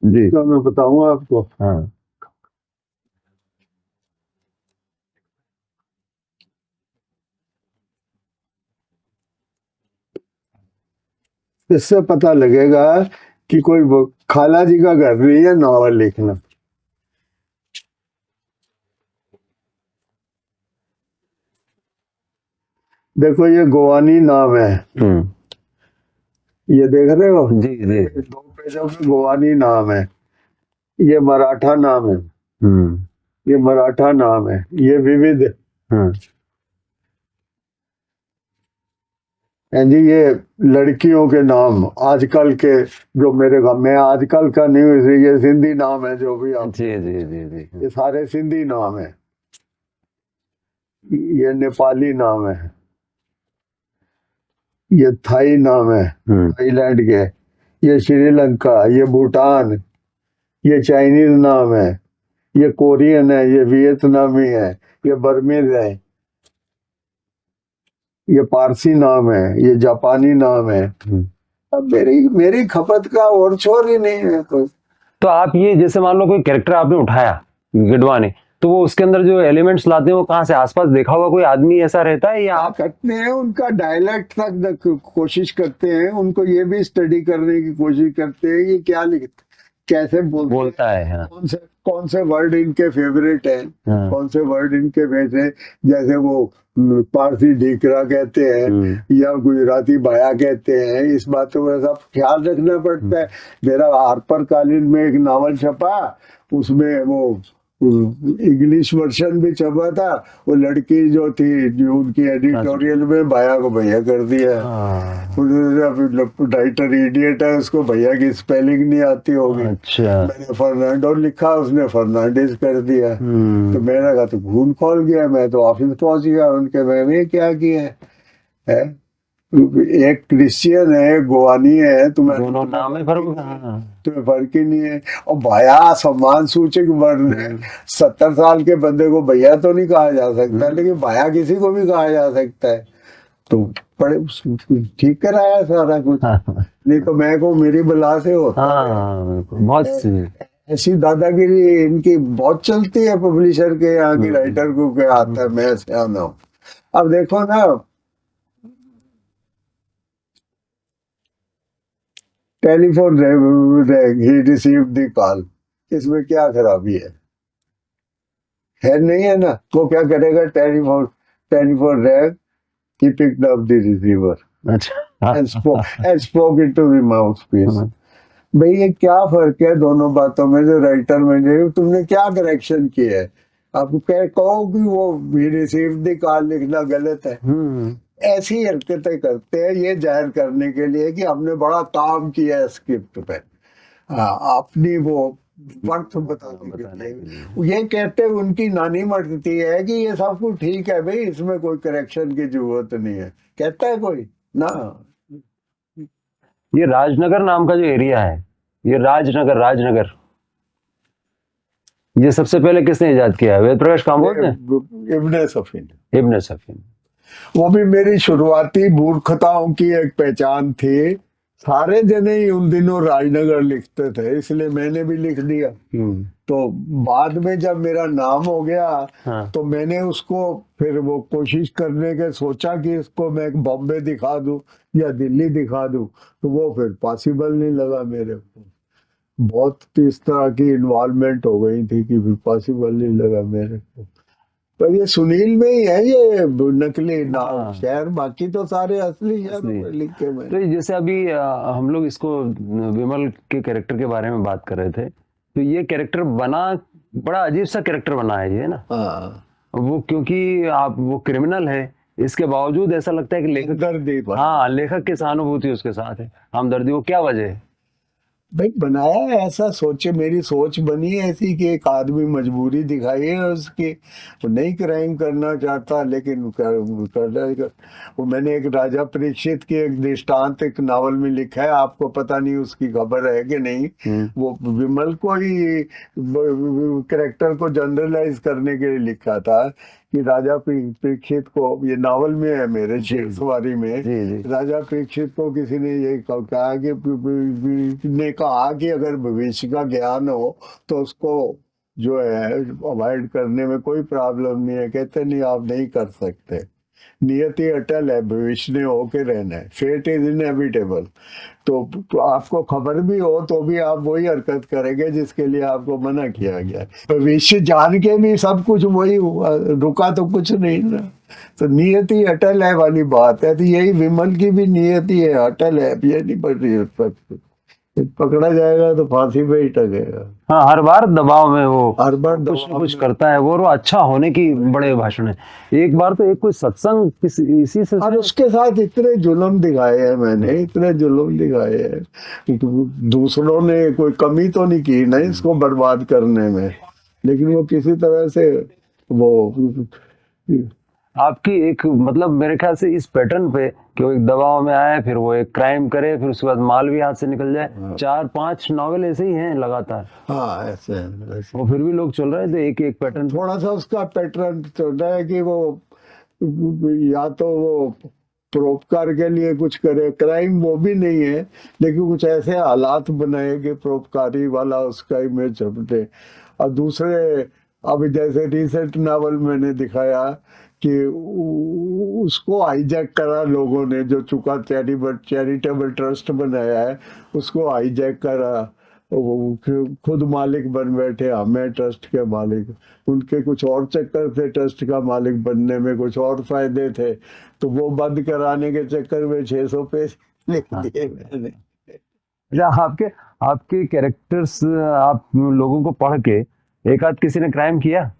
जी तो मैं बताऊं आपको, हाँ। इससे पता लगेगा कि कोई खाला जी का घर नहीं है नॉवल लिखना। देखो ये गोवानी नाम है, ये देख रहे हो, जी जी। 2 पेजों में गोवानी नाम है। ये मराठा नाम है, ये मराठा नाम है, ये विविध। हैं जी, ये लड़कियों के नाम आजकल के, जो मेरे गाँव में आजकल का न्यूज, ये सिंधी नाम है जो भी आप, जी जी जी जी। ये सारे सिंधी नाम है। ये नेपाली नाम है, ये थाई नाम है, थाईलैंड के, ये श्रीलंका, ये भूटान, ये चाइनीज नाम है, ये कोरियन है, ये वियतनामी है, ये बर्मीज है, ये पारसी नाम है, ये जापानी नाम है। अब मेरी मेरी खपत का और छोर ही नहीं है कोई। तो आप ये जैसे मान लो कोई कैरेक्टर आपने उठाया गिडवानी, तो वो उसके अंदर जो एलिमेंट्स लाते हैं वो कहाँ से, आसपास देखा हुआ कोई आदमी ऐसा रहता है या आप? करते हैं उनका डायलेक्ट तक कोशिश करते हैं, उनको ये भी स्टडी करने की कोशिश करते हैं कि क्या लिखते, कैसे बोलता है। हाँ। कौन से वर्ड इनके फेवरेट हैं, हाँ। कौन से वर्ड इनके वैसे, जैसे वो पारसी ढीकरा कहते हैं या गुजराती बाया कहते हैं, इस बातों का सब ख्याल रखना पड़ता है। मेरा हार्पर कालीन में एक नावल छपा, उसमें वो इंग्लिश वर्जन भी छपा था, वो लड़की जो थी जो उनकी एडिटोरियल में बाया को भैया कर दिया। राइटर इडियट है, उसको भैया की स्पेलिंग नहीं आती होगी। अच्छा। मैंने फर्नांडो लिखा, उसने फर्नांडिस कर दिया। तो मैंने कहा तो खून खोल गया, मैं तो ऑफिस पहुंच गया उनके, मैंने क्या किया है? एक क्रिश्चियन है, एक गोवानी है, दोनों नाम में फर्क। तुम्हें फर्क ही नहीं है। और भैया सम्मान सूचक वर्ण है, 70 साल के बंदे को भैया तो नहीं कहा जा सकता, लेकिन भैया किसी को भी कहा जा सकता है। तो बड़े ठीक कराया सारा कुछ। नहीं तो मैं को मेरी बला से होता। बहुत ऐसी दादागिरी इनकी बहुत चलती है पब्लिशर के यहाँ की, राइटर को क्या आता है, मैं से आना हूँ। अब देखो ना, telephone wrong, he received the call, इसमें क्या खराबी है नहीं है ना? वो क्या करेगा, telephone wrong, he picked up the receiver and spoke into the mouthpiece। भाई ये क्या फर्क है दोनों बातों में? जो राइटर में तुमने क्या करेक्शन किया है? आपको क्या कहो कि वो he received the call लिखना गलत है? ऐसी हरकतें करते हैं ये जाहिर करने के लिए कि हमने बड़ा काम किया है स्क्रिप्ट पे, अपनी वो वर्थ बताने के लिए। ये कहते हैं, उनकी नानी मरती है कि ये सब कुछ ठीक है भाई, इसमें कोई करेक्शन की जरूरत नहीं है, कहता है कोई ना। ये राजनगर नाम का जो एरिया है, ये राजनगर ये सबसे पहले किसने इजाद किया है? वेद प्रकाश कामोद ने? इब्ने सफीन। वो भी मेरी शुरुआती मूर्खताओं की एक पहचान थी। सारे जने ही उन दिनों राजनगर लिखते थे, इसलिए मैंने भी लिख दिया। तो बाद में जब मेरा नाम हो गया, तो मैंने उसको फिर वो कोशिश करने के सोचा कि इसको मैं बॉम्बे दिखा दूं या दिल्ली दिखा दूं, तो वो फिर पॉसिबल नहीं लगा मेरे को। बहुत इस तरह की इन्वॉल्वमेंट हो गई थी कि फिर पॉसिबल नहीं लगा मेरे को। पर ये सुनील में ही है ये नकली नाम शहर, बाकी तो सारे असली शहर लिखे में। तो जैसे अभी हम लोग इसको विमल के कैरेक्टर के बारे में बात कर रहे थे, तो ये कैरेक्टर बना, बड़ा अजीब सा कैरेक्टर बना है ये ना। वो क्योंकि आप वो क्रिमिनल है, इसके बावजूद ऐसा लगता है कि लेखक, हमदर्दी बन हाँ, लेखक की सहानुभूति उसके साथ है, हमदर्दी। वो क्या वजह है? भाई बनाया है ऐसा, सोचे मेरी सोच बनी है ऐसी कि एक आदमी मजबूरी दिखाई है उसकी, वो नहीं क्राइम करना चाहता लेकिन कर रहा है। वो मैंने एक राजा परीक्षित की एक दृष्टांत एक नावल में लिखा है, आपको पता नहीं उसकी खबर है कि नहीं। वो विमल को ही कैरेक्टर को जनरलाइज करने के लिए लिखा था कि राजा परीक्षित को, ये नावल में है मेरे शेर सवारी में, जी जी। राजा परीक्षित को किसी ने ये कहा कि अगर भविष्य का ज्ञान हो तो उसको जो है अवॉइड करने में कोई प्रॉब्लम नहीं है। कहते नहीं, आप नहीं कर सकते, नियति अटल है, भविष्य ने होके रहना है, फेट इज इनएविटेबल। तो आपको खबर भी हो तो भी आप वही हरकत करेंगे जिसके लिए आपको मना किया गया है। भविष्य जान के भी सब कुछ वही हुआ, रुका तो कुछ नहीं ना। तो नियति अटल है वाली बात है, तो यही विमल की भी नियति है, अटल है, ये नहीं पड़ रही है। पकड़ा जाएगा तो फांसी पे ही टकेगा। हाँ, हर बार दबाव में वो हर बार कुछ न दबाव कुछ में। करता है, वो अच्छा होने की बड़े भाषण है। एक बार तो एक कोई सत्संग इसी से और उसके साथ इतने जुल्म दिखाए हैं मैंने, इतने जुल्म दिखाए हैं। दूसरों ने कोई कमी तो नहीं की ना इसको बर्बाद करने में, लेकिन वो किसी तरह से वो आपकी एक, मतलब मेरे ख्याल से इस पैटर्न पे कि वो एक दबाव में आए, फिर वो एक क्राइम करे, फिर उसके बाद माल भी हाथ से निकल जाए, 4-5 नॉवेल ऐसे ही हैं लगातार। हाँ ऐसे वो फिर भी लोग चल रहे हैं, तो एक एक पैटर्न। थोड़ा सा उसका पैटर्न चल रहा है कि वो या तो वो परोपकार के लिए कुछ करे, क्राइम वो भी नहीं है, लेकिन कुछ ऐसे हालात बनाए कि परोपकारी वाला उसका इमेज छपटे। और दूसरे, अब जैसे रिसेंट नावल मैंने दिखाया कि उसको हाईजैक करा लोगों ने, जो चुका चैरिटेबल ट्रस्ट बनाया है उसको हाईजैक करा, वो खुद मालिक बन बैठे, हमें ट्रस्ट के मालिक, उनके कुछ और चक्कर थे, ट्रस्ट का मालिक बनने में कुछ और फायदे थे, तो वो बंद कराने के चक्कर में 600 पेज लिख दिए मैंने। अच्छा, आपके आपके कैरेक्टर्स, आप लोगों को पढ़ के एक आध किसी ने क्राइम किया?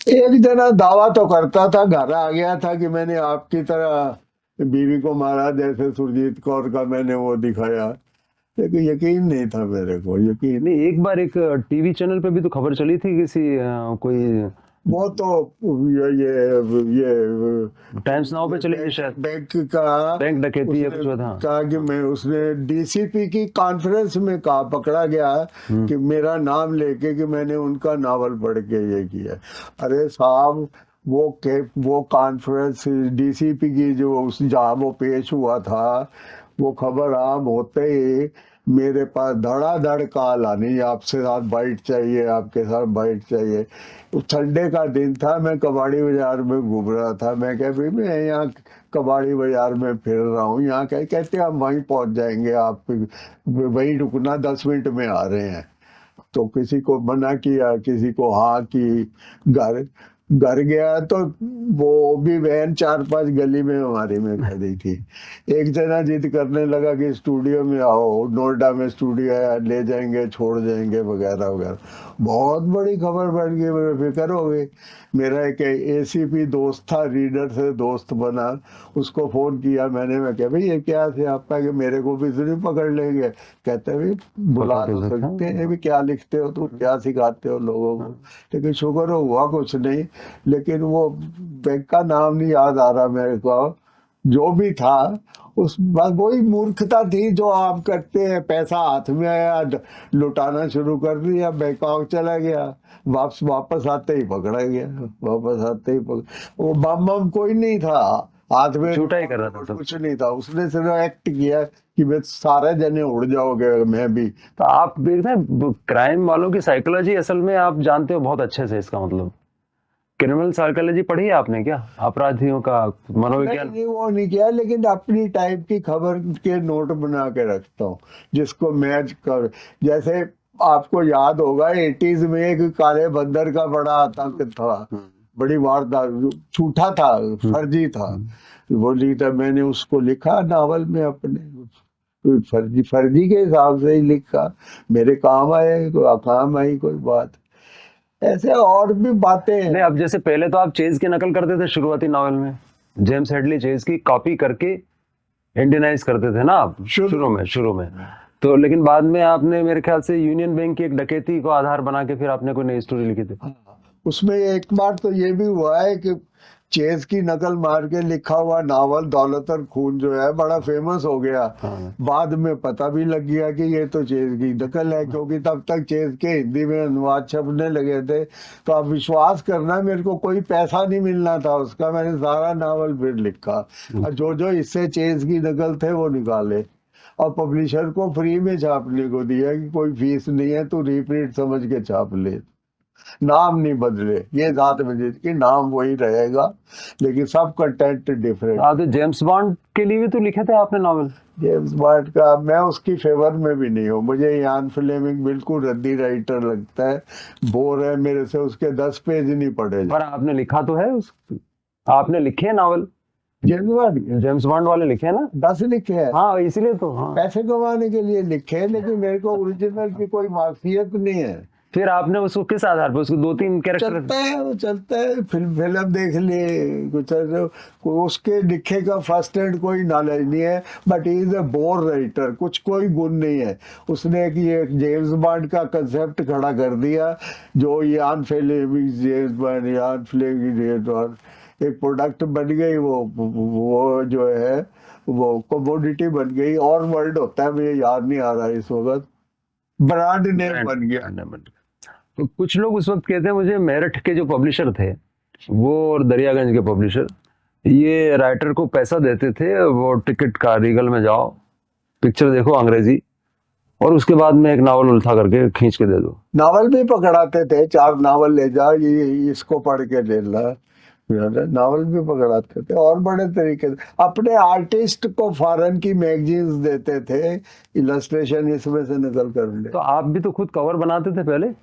एक जना दावा तो करता था, घर आ गया था कि मैंने आपकी तरह बीवी को मारा, जैसे सुरजीत कौर का मैंने वो दिखाया, लेकिन यकीन नहीं था मेरे को, यकीन नहीं, एक बार एक टीवी चैनल पे भी तो खबर चली थी, किसी कोई वो तो ये टाइम्स नाउ पे चली थी शायद, बैंक का बैंक डकैती या उसने कुछ था। कहा कि मैं, उसने डीसीपी की कॉन्फ्रेंस में कहा, पकड़ा गया कि मेरा नाम लेके कि मैंने उनका नावल पढ़ के ये किया। अरे साहब, वो कॉन्फ्रेंस डीसीपी की जो उस जहाँ वो पेश हुआ था, वो खबर आम होते ही मेरे पास धड़ाधड़ कॉल आनी, आपसे साथ बाइट चाहिए, आपके साथ बाइट चाहिए। संडे का दिन था, मैं कबाड़ी बाजार में घूम रहा था, मैं कह भाई मैं यहाँ कबाड़ी बाजार में फिर रहा हूँ, यहाँ कहते हम वहीं पहुँच जाएंगे, आप वहीं रुकना, 10 मिनट में आ रहे हैं। तो किसी को मना किया, किसी को हाँ की, घर घर गया तो वो भी वैन 4-5 गली में हमारी में खड़ी थी। एक जना जिद करने लगा कि स्टूडियो में आओ, नोएडा में स्टूडियो है, ले जाएंगे, छोड़ जाएंगे, वगैरह वगैरह। बहुत बड़ी खबर बढ़ गई, बेफिक्र हो गई। मेरा एक एसीपी दोस्त था, रीडर से दोस्त बना, उसको फोन किया मैंने, मैं क्या भाई ये क्या से आपका, कि मेरे को भी नहीं पकड़ लेंगे। कहते भाई बुला तो सकते हैं, भी क्या लिखते हो तुम, क्या सिखाते हो लोगों को। लेकिन शुक्र हुआ कुछ नहीं, लेकिन वो बैंक का नाम नहीं याद आ रहा मेरे को, जो भी था, उस बस वही मूर्खता थी जो आप करते हैं। पैसा हाथ में आया, लुटाना शुरू कर दिया, बैंकॉक चला गया, वापस आते ही पकड़ा गया, वापस आते ही वो बम कोई नहीं था हाथ में, झूठा ही कर रहा था सब। कुछ नहीं था, उसने सिर्फ एक्ट किया कि वे सारे जने उड़ जाओगे, मैं भी। तो आप देखते हैं क्राइम वालों की साइकोलॉजी असल में आप जानते हो बहुत अच्छे से, इसका मतलब क्रिमिनल साइकोलॉजी पढ़ी है आपने क्या, अपराधियों का मनोविज्ञान? नहीं वो नहीं किया, लेकिन अपनी टाइप की खबर के नोट बना के रखता हूँ जिसको मैच कर। जैसे आपको याद होगा 80s में एक काले बंदर का बड़ा आतंक था, बड़ी वारदात, झूठा था, फर्जी था, वो लिखा, मैंने उसको लिखा नावल में अपने, फर्जी के हिसाब से ही लिखा, मेरे काम आए, काम आई कोई बात। ऐसे और भी बातें नहीं, हैं। अब जैसे पहले तो आप चेज की नकल करते थे शुरुआती नॉवल में, जेम्स हेडली चेज की कॉपी करके इंडियनाइज करते थे ना आप शुरू में। तो लेकिन बाद में आपने मेरे ख्याल से यूनियन बैंक की एक डकैती को आधार बना के फिर आपने कोई नई स्टोरी लिखी थी। उसमें एक बार तो ये भी हुआ है कि चेज की नकल मार के लिखा हुआ नावल दौलत और खून जो है बड़ा फेमस हो गया। हाँ। बाद में पता भी लग गया कि ये तो चेज की नकल है, क्योंकि तब तक चेज के हिंदी में अनुवाद छपने लगे थे। तो आप विश्वास करना, मेरे को कोई पैसा नहीं मिलना था उसका, मैंने सारा नावल फिर लिखा और जो जो इससे चेज की नकल थे वो निकाले और पब्लिशर को फ्री में छापने को दिया कि कोई फीस नहीं है, तू रीप्रिंट समझ के छाप ले, नाम नहीं बदले। ये 7 बजे की नाम वही रहेगा, लेकिन सब कंटेंट डिफरेंट। आप तो जेम्स बॉन्ड के लिए भी तो लिखे थे आपने नॉवल। जेम्स बॉन्ड का मैं उसकी फेवर में भी नहीं हूँ, मुझे यान फ्लेमिंग बिल्कुल रद्दी राइटर लगता है, बोर है, मेरे से उसके 10 पेज नहीं पढ़े। पर आपने लिखा तो है आपने लिखे हैं नॉवल, जेम्स बॉन्ड वाले लिखे हैं ना। 10 लिखे हैं। हाँ, इसीलिए तो। हाँ, पैसे कमाने के लिए लिखे हैं, लेकिन मेरे को ओरिजिनल की कोई मार्फियत नहीं है। फिर आपने उसको किस आधार पर, उसको 2-3 कैरेक्टर। चलता है वो चलता है, फिल्म देख लिए कुछ उसके लिखे का फर्स्ट हैंड कोई नॉलेज नहीं है, but he is a bore writer, कुछ कोई गुण नहीं है। उसने एक ये जेम्स बॉन्ड का कंसेप्ट खड़ा कर दिया, जो यान फ्लेमिंग जेम्स बॉन्ड, यान फ्लेमिंग जेम्स बॉन्ड एक प्रोडक्ट बन गई। वो जो है वो कमोडिटी बन गई, और वर्ड होता है मुझे याद नहीं आ रहा इस वक्त, ब्रांड नेम बन गया। तो कुछ लोग उस वक्त कहते हैं, मुझे मेरठ के जो पब्लिशर थे वो और दरियागंज के पब्लिशर, ये राइटर को पैसा देते थे, वो टिकट का रीगल में जाओ, पिक्चर देखो अंग्रेजी, और उसके बाद में एक नावल उल्था करके खींच के दे दो। नावल भी पकड़ाते थे, 4 नावल ले जा, ये इसको पढ़ के ले ला, नावल भी पकड़ाते थे। और बड़े तरीके से अपने आर्टिस्ट को फॉरेन की मैगजीन्स देते थे, इलस्ट्रेशन इसमें से निकल कर ले। तो आप भी तो खुद कवर बनाते थे पहले।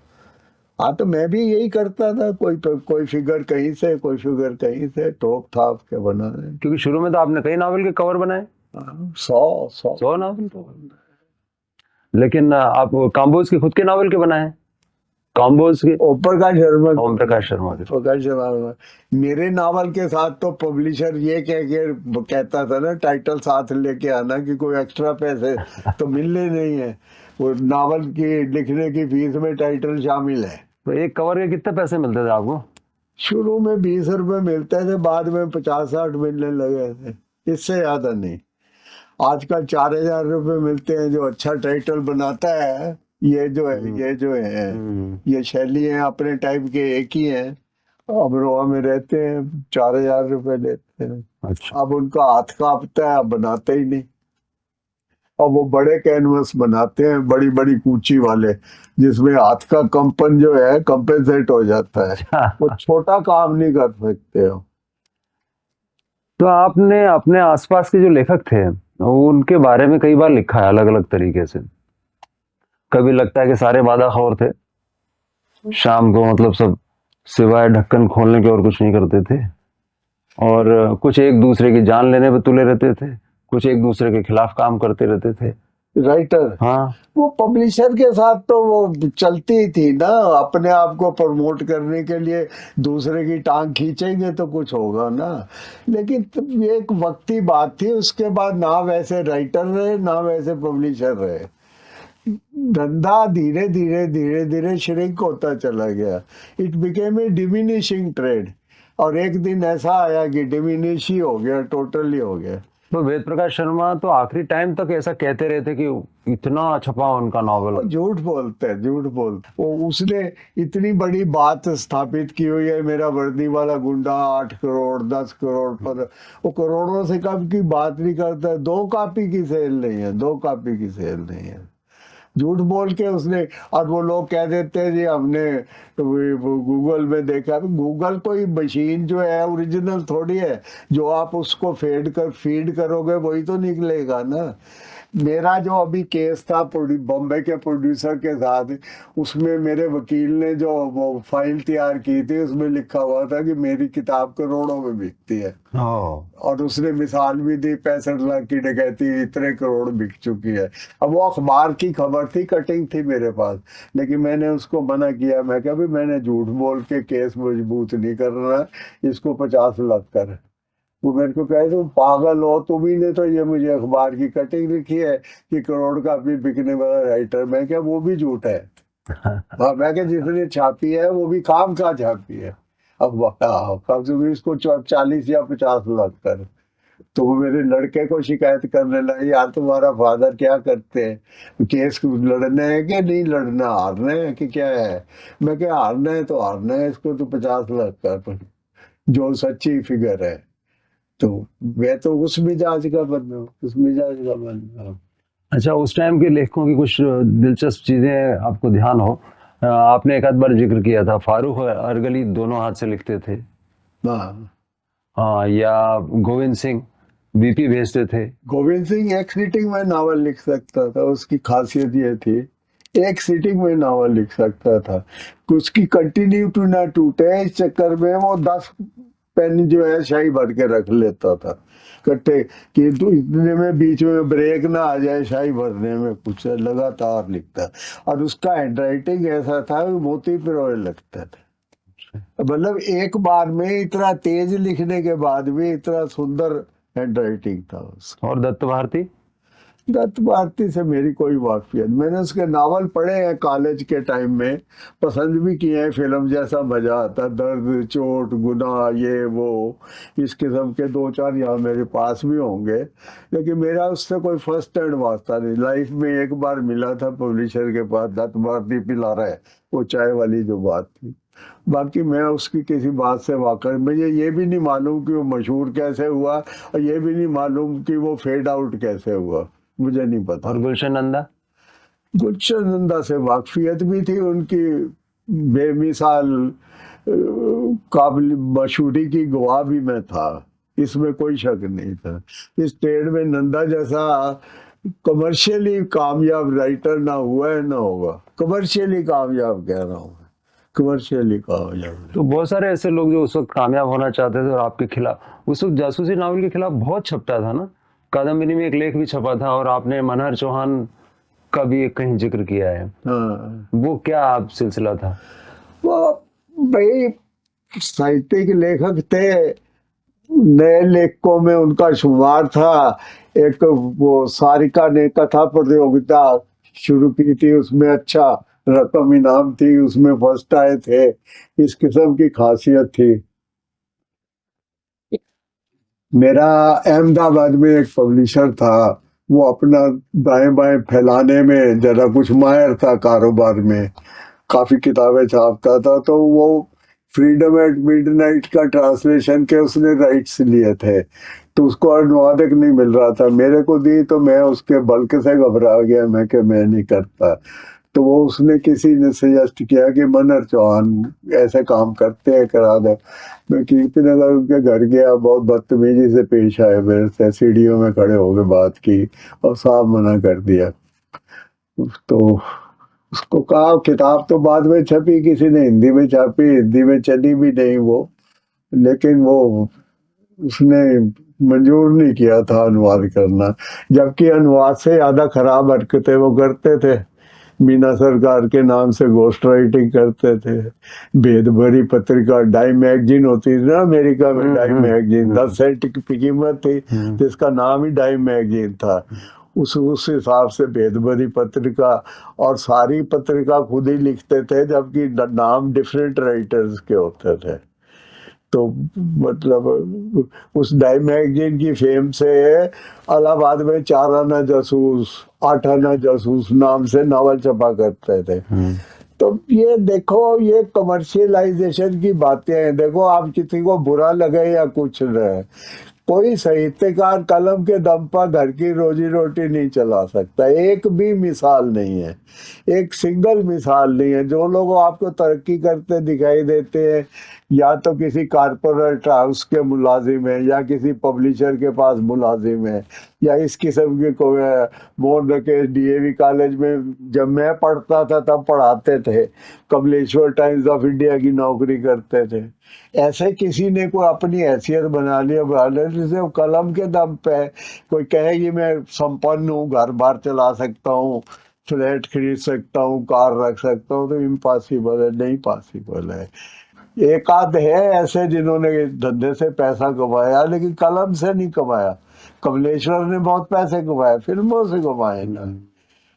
हाँ, तो मैं भी यही करता था, कोई फिगर कहीं से, कोई फिगर कहीं से, ठोक थाप के बना रहे। क्योंकि शुरू में तो आपने कई नावल के कवर बनाए, 100 नावल तो। लेकिन आप काम्बोज के खुद के नावल के बनाए, काम्बोज के, ओम प्रकाश शर्मा, ओम प्रकाश शर्मा के। प्रकाश शर्मा। मेरे नावल के साथ तो पब्लिशर ये कहता था ना, टाइटल साथ लेके आना, कि कोई एक्स्ट्रा पैसे तो मिलने नहीं है, वो नावल की लिखने की फीस में टाइटल शामिल है। तो एक कवर के कितने पैसे मिलते थे आपको? शुरू में 20 रुपए मिलते थे, बाद में 50-60 मिलने लगे थे, इससे ज्यादा नहीं। आजकल 4000 रुपए मिलते हैं जो अच्छा टाइटल बनाता है। ये जो है ये शैली है अपने टाइप के एक ही हैं, अमरोहा में रहते हैं, 4000 रुपए लेते हैं। अच्छा। अब उनका हाथ कांपता है, अब बनाते ही नहीं। अब वो बड़े कैनवस बनाते हैं, बड़ी बड़ी कूची वाले, जिसमें हाथ का कंपन जो है कंपेंसेट हो जाता है, वो छोटा काम नहीं कर सकते हो। तो आपने अपने आसपास के जो लेखक थे उनके बारे में कई बार लिखा है अलग अलग तरीके से। कभी लगता है कि सारे वादाखोर थे, शाम को मतलब सब सिवाय ढक्कन खोलने के और कुछ नहीं करते थे, और कुछ एक दूसरे की जान लेने पे तुले रहते थे, कुछ एक दूसरे के खिलाफ काम करते रहते थे। राइटर, हाँ, वो पब्लिशर के साथ तो वो चलती ही थी ना, अपने आप को प्रमोट करने के लिए दूसरे की टांग खींचेंगे तो कुछ होगा ना। लेकिन ये एक वक्ती बात थी, उसके बाद ना वैसे राइटर रहे ना वैसे पब्लिशर रहे, धंधा धीरे धीरे श्रिंक होता चला गया। It became a diminishing trade, और एक दिन ऐसा आया कि डिमिनिश ही हो गया, टोटली हो गया। तो वेद प्रकाश शर्मा तो आखिरी टाइम तक ऐसा कहते रहे थे कि इतना छपा उनका नॉवल। झूठ बोलते हैं, झूठ बोलते। वो उसने इतनी बड़ी बात स्थापित की हुई है, मेरा वर्दी वाला गुंडा 8 करोड़ 10 करोड़ पर, वो करोड़ों से कम की बात नहीं करता है। 2 कॉपी की सेल नहीं है, 2 कॉपी की सेल नहीं है, झूठ बोल के उसने। और वो लोग कह देते हैं जी हमने गूगल में देखा। गूगल कोई मशीन जो है ओरिजिनल थोड़ी है, जो आप उसको फीड करोगे वही तो निकलेगा ना। मेरा जो अभी केस था बॉम्बे के प्रोड्यूसर के साथ, उसमें मेरे वकील ने जो वो फाइल तैयार की थी, उसमें लिखा हुआ था कि मेरी किताब करोड़ों में बिकती है। और उसने मिसाल भी दी, 65 लाख की डकैती इतने करोड़ बिक चुकी है। अब वो अखबार की खबर थी, कटिंग थी मेरे पास, लेकिन मैंने उसको मना किया। मैं कहा भी मैंने झूठ बोल के केस मजबूत नहीं करना, इसको 50 लाख कर। वो मेरे को कहे तुम पागल हो, तुम्ही ने तो ये मुझे अखबार की कटिंग लिखी है कि करोड़ का भी बिकने वाला राइटर। मैं क्या वो भी झूठ है। हाँ, मैं क्या जिसने छापी है वो भी काम का छापी है। अब बताओ, कम से कम इसको 40 या 50 लाख कर। तो वो मेरे लड़के को शिकायत करने लगे, यार तुम्हारा फादर क्या करते हैं, केस लड़ने है कि नहीं लड़ना, हारना है कि क्या है। मैं क्या हारना है तो हारना है, इसको तो 50 लाख कर, जो सच्ची फिगर है। तो मैं तो उस मिजाज का बंदा हूँ, उस मिजाज का बंदा हूँ। अच्छा, उस टाइम के लेखकों की कुछ दिलचस्प चीजें आपको ध्यान हो? आपने एक आध बार जिक्र किया था, फारूक और अरगली दोनों हाथ से लिखते थे। हाँ, हाँ, या गोविंद सिंह बीपी भेजते थे। गोविंद सिंह एक सीटिंग में नावल लिख सकता था, उसकी खासियत ये थी, एक सीटिंग में नावल लिख सकता था। उसकी कंटिन्यूटी ना टूटे, इस चक्कर में वो 10 पेन जो है शाही भर के रख लेता था इकट्ठे, कि तो इतने में बीच में ब्रेक ना आ जाए शाही भरने में, कुछ लगातार लिखता। और उसका हैंडराइटिंग ऐसा था कि मोती पिरोए लगता था। मतलब एक बार में इतना तेज लिखने के बाद भी इतना सुंदर हैंडराइटिंग था उसका। और दत्त भारती? दत्त भारती से मेरी कोई वाकफियत, मैंने उसके नावल पढ़े हैं कॉलेज के टाइम में, पसंद भी किए हैं, फिल्म जैसा मजा आता, दर्द, चोट, गुनाह, ये वो, इस किस्म के 2-4 यहाँ मेरे पास भी होंगे। लेकिन मेरा उससे कोई फर्स्ट हैंड वास्ता नहीं। लाइफ में एक बार मिला था पब्लिशर के पास, दत्त भारती पिला रहा है, वो चाय वाली जो बात थी। बाकी मैं उसकी किसी बात से वाकिफ, मुझे ये भी नहीं मालूम कि वो मशहूर कैसे हुआ, और ये भी नहीं मालूम कि वो फेड आउट कैसे हुआ, मुझे नहीं पता। और गुलशन नंदा? गुलशन नंदा से वाकफियत भी थी, उनकी बेमिसाल काबिल मशहूरी की गवाह भी मैं था, इसमें कोई शक नहीं था। इस ट्रेड में नंदा जैसा कमर्शियली कामयाब राइटर ना हुआ है ना होगा। कमर्शियली कामयाब कह रहा हूँ, कमर्शियली कामयाब। तो बहुत सारे ऐसे लोग जो उस वक्त कामयाब होना चाहते थे और आपके खिलाफ, उस वक्त जासूसी नावल के खिलाफ बहुत छपता था ना। कादम्बिनी में एक लेख भी छपा था, और आपने मनहर चौहान का भी एक कहीं जिक्र किया है। हाँ, वो क्या आप सिलसिला था? वो भाई साहित्यिक लेखक थे, नए लेखकों में उनका शुमार था। एक वो सारिका ने कथा प्रतियोगिता शुरू की थी, उसमें अच्छा रकम इनाम थी, उसमें फर्स्ट आए थे, इस किस्म की खासियत थी। मेरा अहमदाबाद में एक पब्लिशर था, वो अपना दाएं बाएं फैलाने में जरा कुछ माहिर था, कारोबार में काफी किताबें छापता था। तो वो फ्रीडम एट मिडनाइट का ट्रांसलेशन के उसने राइट्स लिए थे, तो उसको अनुवादक नहीं मिल रहा था, मेरे को दी, तो मैं उसके बल्क से घबरा गया, मैं कि मैं नहीं करता। तो वो उसने किसी ने सजेस्ट किया कि मनहर चौहान ऐसे काम करते हैं, करा दो। मैं कीर्तिनगर उनके घर गया, बहुत बदतमीजी से पेश आए मेरे से, सीढ़ियों में खड़े होकर बात की और साफ मना कर दिया। तो उसको कहा, किताब तो बाद में छपी, किसी ने हिंदी में छापी, हिंदी में चली भी नहीं वो, लेकिन वो उसने मंजूर नहीं किया था अनुवाद करना। जबकि अनुवाद से ज्यादा खराब हरकतें वो करते थे। मीना सरकार के नाम से गोस्ट राइटिंग करते थे, भेद भरी पत्रिका, डाई मैगजीन होती थी ना अमेरिका में, डाई मैगजीन 10 सेंट की कीमत थी, तो इसका नाम ही डाई मैगजीन था। उस हिसाब से भेद भरी पत्रिका, और सारी पत्रिका खुद ही लिखते थे, जबकि नाम डिफरेंट राइटर्स के होते थे। तो मतलब उस डाई मैगजीन की फेम से इलाहाबाद में 4 आना जासूस, 8 आना जासूस नाम से नावल छपा करते थे। तो ये देखो, ये कमर्शियलाइजेशन की बातें हैं। देखो, आप किसी को बुरा लगे या कुछ रहे, कोई साहित्यकार कलम के दम पर घर की रोजी रोटी नहीं चला सकता। एक भी मिसाल नहीं है, एक सिंगल मिसाल नहीं है। जो लोग आपको तरक्की करते दिखाई देते हैं या तो किसी कारपोरेट हाउस के मुलाजिम है, या किसी पब्लिशर के पास मुलाजिम है, या इस किस्म के कोई है। मोहन रकेश डीएवी कॉलेज में जब मैं पढ़ता था तब पढ़ाते थे, कमलेश्वर टाइम्स ऑफ इंडिया की नौकरी करते थे। ऐसे किसी ने कोई अपनी हैसियत बना लिया, जैसे वो कलम के दम पे कोई कहे कि मैं संपन्न हूँ, घर बार चला सकता हूँ, फ्लैट खरीद सकता हूँ, कार रख सकता हूँ, तो इम्पॉसिबल है, नहीं पॉसिबल है। एक आध है ऐसे जिन्होंने धंधे से पैसा कमाया, लेकिन कलम से नहीं कमाया। कमलेश्वर ने बहुत पैसे कमाए, फिल्मों से कमाए ना,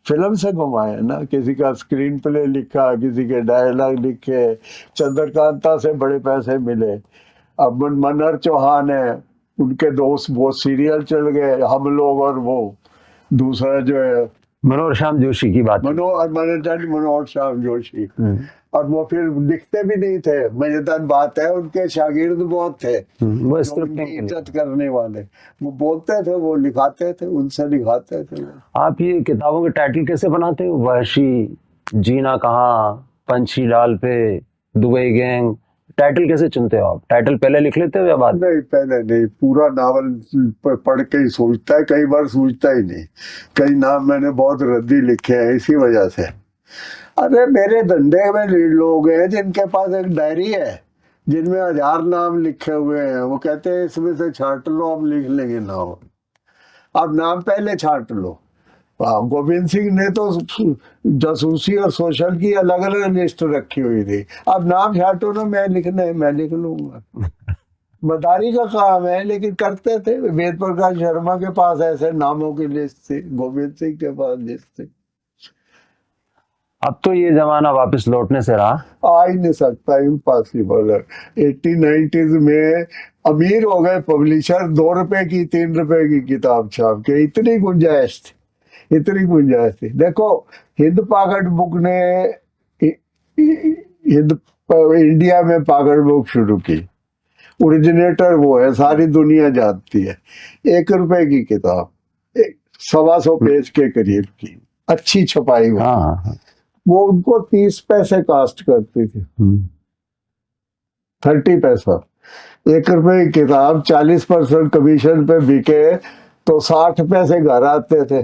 फिल्म से कमाए ना। किसी का स्क्रीन प्ले लिखा, किसी के डायलॉग लिखे, चंद्रकांता से बड़े पैसे मिले। अब मनहर चौहान है, उनके दोस्त वो सीरियल चल गए, हम लोग और वो दूसरा जो है मनोहर श्याम जोशी की बात। मनोहर श्याम जोशी, और वो फिर लिखते भी नहीं थे। मजेदार बात है, उनके शागिर्द बहुत थे वो जो उनकी इज्जत करने वाले। वो बोलते थे, वो लिखाते थे, उनसे लिखाते थे। आप ये किताबों के टाइटल कैसे बनाते हो? वहशी, जीना कहाँ, पंछी डाल पे, दुबई गैंग, टाइटल कैसे चुनते हो आप? टाइटल पहले लिख लेते हो या बाद? नहीं, पहले नहीं, पूरा नावल पढ़ के ही सोचता है, कई बार सोचता ही नहीं। कई नाम मैंने बहुत रद्दी लिखे हैं इसी वजह से। अरे मेरे धंधे में लोग हैं जिनके पास एक डायरी है जिनमें 1000 नाम लिखे हुए हैं। वो कहते हैं इसमें से छांट लो, हम लिख लेंगे नाम। अब नाम पहले छांट लो। गोविंद सिंह ने तो जासूसी और सोशल की अलग अलग लिस्ट रखी हुई थी। अब नाम छांटो ना, मैं लिखना है, मैं लिख लूंगा। मदारी का काम है, लेकिन करते थे। वेद प्रकाश शर्मा के पास ऐसे नामों की लिस्ट थी, गोविंद सिंह के पास लिस्ट थी। अब तो ये जमाना वापस लौटने से रहा। आ ही नहीं सकता, इम्पॉसिबल है। 80-90s में अमीर हो गए पब्लिशर, 2 रुपए की 3 रुपए की किताब छाप के, इतनी गुंजाइश थी, इतनी गुंजाइश थी। देखो, हिंद पॉकेट बुक ने हिंद इंडिया में पॉकेट बुक शुरू की। ओरिजिनेटर वो है, सारी दुनिया जानती है। 1 रुपए की किताब, 125 पेज के करीब की, अच्छी छपाई हुई। हाँ, वो उनको 30 पैसे कास्ट करती थी, 30 पैसा। 1 रुपए की किताब 40% कमीशन पे बिके तो 60 पैसे घर आते थे।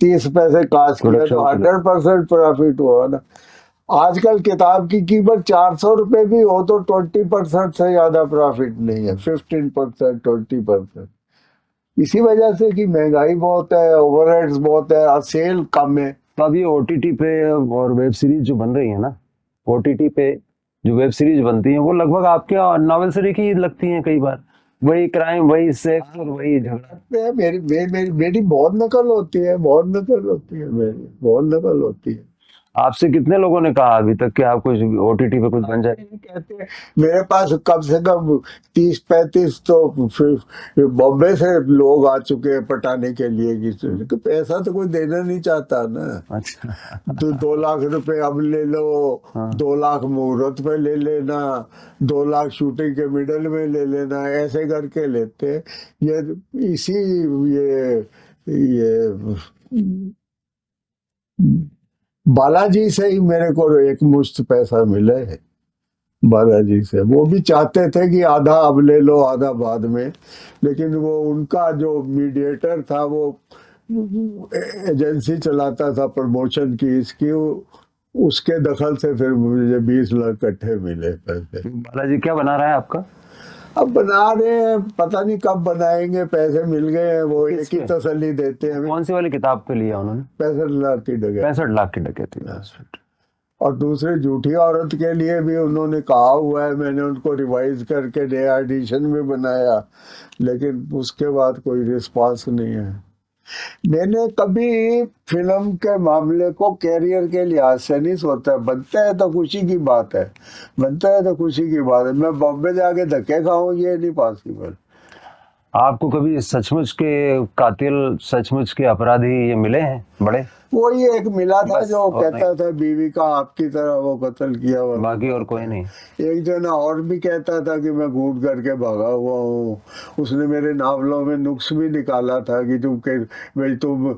30 पैसे कास्ट किए तो 100% प्रॉफिट हुआ ना। आजकल किताब की कीमत 400 रुपए भी हो तो 20% से ज्यादा प्रॉफिट नहीं है, 15%, 20%। इसी वजह से कि महंगाई बहुत है, ओवरहेड्स बहुत है और सेल कम है। तो अब ये ओटीटी पे और वेब सीरीज जो बन रही है ना, ओटीटी पे जो वेब सीरीज बनती है वो लगभग आपके नॉवेल से देखी लगती हैं कई बार। वही क्राइम, वही सेक्स और वही झगड़ा। मेरी बहुत नकल होती है, बहुत नकल होती है, मेरी बहुत नकल होती है। आपसे कितने लोगों ने कहा अभी तक कि आप कुछ ओटीटी पे कुछ बन जाए? कहते हैं मेरे पास कम से कम 30-35 तो फिर बॉम्बे से लोग आ चुके हैं पटाने के लिए कि पैसा तो कोई देना नहीं चाहता ना। अच्छा। तो 2 लाख रुपए अब ले लो, 2 लाख मुहूर्त पे ले लेना, 2 लाख शूटिंग के मिडल में ले लेना, ऐसे करके लेते। ये इसी ये बालाजी से ही मेरे को एक मुश्त पैसा मिले है, बालाजी से। वो भी चाहते थे कि आधा अब ले लो, आधा बाद में, लेकिन वो उनका जो मीडिएटर था वो एजेंसी चलाता था प्रमोशन की इसकी, उसके दखल से फिर मुझे 20 लाख इकट्ठे मिले पैसे। बालाजी क्या बना रहा है आपका? अब बना रहे हैं, पता नहीं कब बनाएंगे, पैसे मिल गए हैं, वो एक ही तसल्ली देते हैं हमें। कौन सी वाली किताब पे लिया उन्होंने? 65 लाख की डगैती। 65 लाख की डकैती। और दूसरे झूठी औरत के लिए भी उन्होंने कहा हुआ है, मैंने उनको रिवाइज करके नया एडिशन भी बनाया, लेकिन उसके बाद कोई रिस्पांस नहीं है। मैंने कभी फिल्म के मामले को कैरियर के लिहाज से नहीं सोचा। बनता है तो खुशी की बात है, बनता है तो खुशी की बात है। मैं बॉम्बे जाके धक्के खाऊं, ये नहीं पॉसिबल। आपको कभी सचमुच के कातिल, सचमुच के अपराधी ये मिले हैं बड़े? वही एक मिला था बस, जो और कहता था बीवी का आपकी तरह वो कत्ल किया हुआ। बाकी और कोई नहीं। एक जना और भी कहता था कि मैं घूट करके भागा हुआ हूँ। उसने मेरे नावलों में नुक्स भी निकाला था कि भाई तुम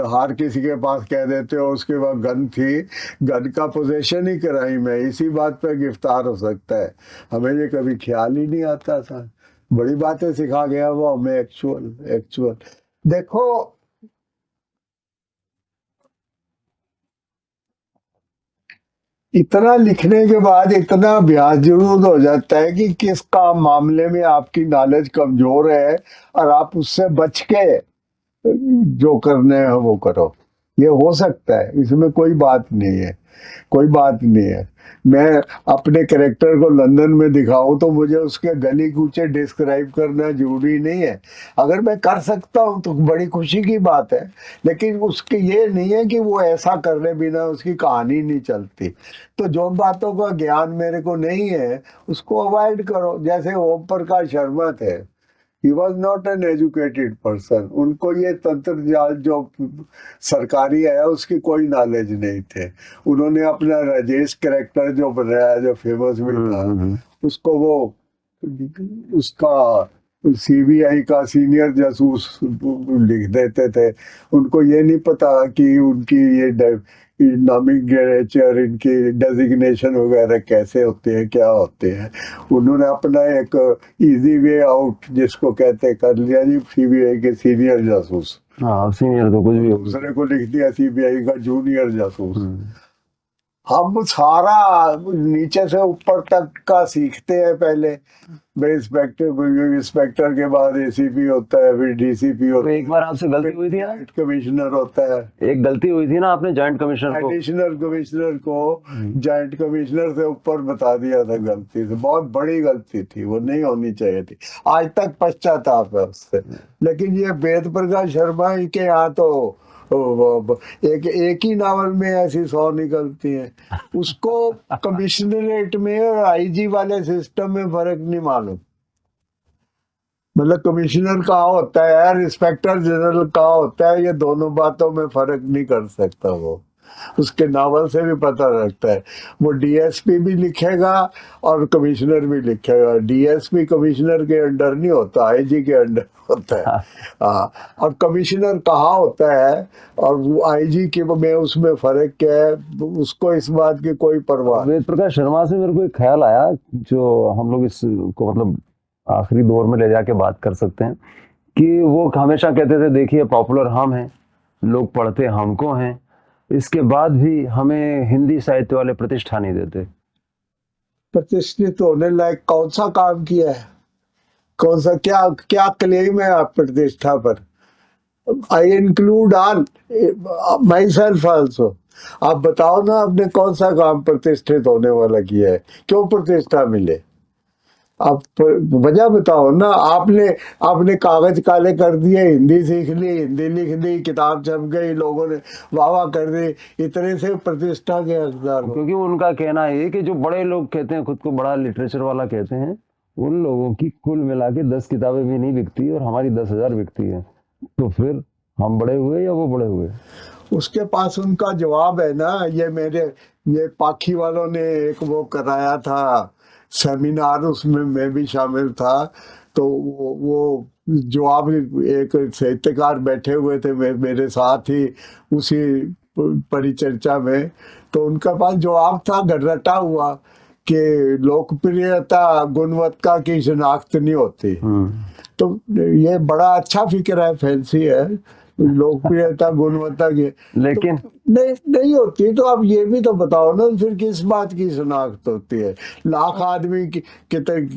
हर किसी के पास कह देते हो उसके बाद गन थी, गन का पोजेशन ही कराई मैं, इसी बात पे गिरफ्तार हो सकता है। हमें ये कभी ख्याल ही नहीं आता था। बड़ी बातें सिखा गया वो हमें। एक्चुअल देखो, इतना लिखने के बाद इतना अभ्यास जरूर हो जाता है कि किस काम मामले में आपकी नॉलेज कमजोर है और आप उससे बच के जो करने हैं वो करो। ये हो सकता है, इसमें कोई बात नहीं है, कोई बात नहीं है। मैं अपने कैरेक्टर को लंदन में दिखाऊं तो मुझे उसके गली कूचे डिस्क्राइब करना जरूरी नहीं है। अगर मैं कर सकता हूं तो बड़ी खुशी की बात है, लेकिन उसके ये नहीं है कि वो ऐसा करने बिना उसकी कहानी नहीं चलती। तो जो बातों का ज्ञान मेरे को नहीं है उसको अवॉइड करो। जैसे ओम प्रकाश शर्मा थे, he was not an educated person, उनको ये तंत्र जाल जो सरकारी है उसकी कोई नॉलेज नहीं थे। उन्होंने अपना राजेश कैरेक्टर जो बनाया जो फेमस भी था, उसको वो उसका सीबीआई का सीनियर जासूस लिख देते थे। उनको ये नहीं पता कि उनकी ये नॉमेनक्लेचर, इनकी डेजिग्नेशन वगैरह कैसे होते हैं, क्या होते हैं। उन्होंने अपना एक इजी वे आउट जिसको कहते कर लिया जी, सीबीआई के सीनियर जासूस। हाँ, सीनियर तो कुछ भी हो। दूसरे को लिख दिया सीबीआई का जूनियर जासूस। हम सारा नीचे से ऊपर तक का सीखते हैं पहले। इंस्पेक्टर के बाद एसीपी होता है, फिर डीसीपी तो होता है, एक बार आपसे गलती हुई थी ना, जॉइंट कमिश्नर होता है। एक गलती हुई थी ना, आपने जॉइंट कमिश्नर को एडिशनल कमिश्नर को जॉइंट कमिश्नर से ऊपर बता दिया था गलती से। बहुत बड़ी गलती थी, वो नहीं होनी चाहिए थी। आज तक पश्चाताप है उससे। लेकिन ये वेद प्रकाश शर्मा के यहाँ तो एक ही नावल में ऐसी 100 निकलती हैं। उसको कमिश्नरेट में और आईजी वाले सिस्टम में फर्क नहीं मालूम। मतलब कमिश्नर कहाँ होता है, इंस्पेक्टर जनरल कहाँ होता है, ये दोनों बातों में फर्क नहीं कर सकता वो। उसके नावल से भी पता लगता है। वो डीएसपी भी लिखेगा और कमिश्नर भी लिखेगा। डीएसपी कमिश्नर के अंडर नहीं होता, आईजी के अंडर होता है। हाँ, और कमिश्नर कहाँ होता है और वो आईजी के में उसमें फर्क क्या है, उसको इस बात की कोई परवाह नहीं। वेद प्रकाश शर्मा से मेरे को एक ख्याल आया जो हम लोग इसको मतलब आखिरी दौर में ले जाके बात कर सकते हैं कि वो हमेशा कहते थे, देखिए पॉपुलर हम हैं, लोग पढ़ते हमको हैं, इसके बाद भी हमें हिंदी साहित्य वाले प्रतिष्ठा नहीं देते। प्रतिष्ठित होने लायक कौन सा काम किया है, कौन सा क्या क्या क्लेम है आप प्रतिष्ठा पर? I include all my self also. आप बताओ ना, आपने कौन सा काम प्रतिष्ठित होने वाला किया है, क्यों प्रतिष्ठा मिले? आप वजह बताओ ना। आपने कागज काले कर दिए, हिंदी सीख ली, हिंदी लिख दी, किताब छप गई, लोगों ने वाह वाह कर दी, इतने से प्रतिष्ठा के हकदार हो। क्योंकि उनका कहना है कि जो बड़े लोग कहते हैं, खुद को बड़ा लिटरेचर वाला कहते हैं, उन लोगों की कुल मिला के 10 किताबें भी नहीं बिकती और हमारी 10,000 बिकती है। तो फिर हम बड़े हुए या वो बड़े हुए? उसके पास उनका जवाब है ना। ये पाखी वालों ने एक वो कराया था सेमिनार, उसमें मैं भी शामिल था। तो वो जवाब, एक साहित्यकार बैठे हुए थे मेरे साथ ही उसी परिचर्चा में, तो उनका पास जवाब था रटा हुआ कि लोकप्रियता गुणवत्ता की शिनाख्त नहीं होती। तो ये बड़ा अच्छा फिक्र है, फैंसी है। लोकप्रियता गुणवत्ता की लेकिन तो नहीं होती। तो आप ये भी तो बताओ ना, फिर किस बात की शिनाख्त होती है? लाख आदमी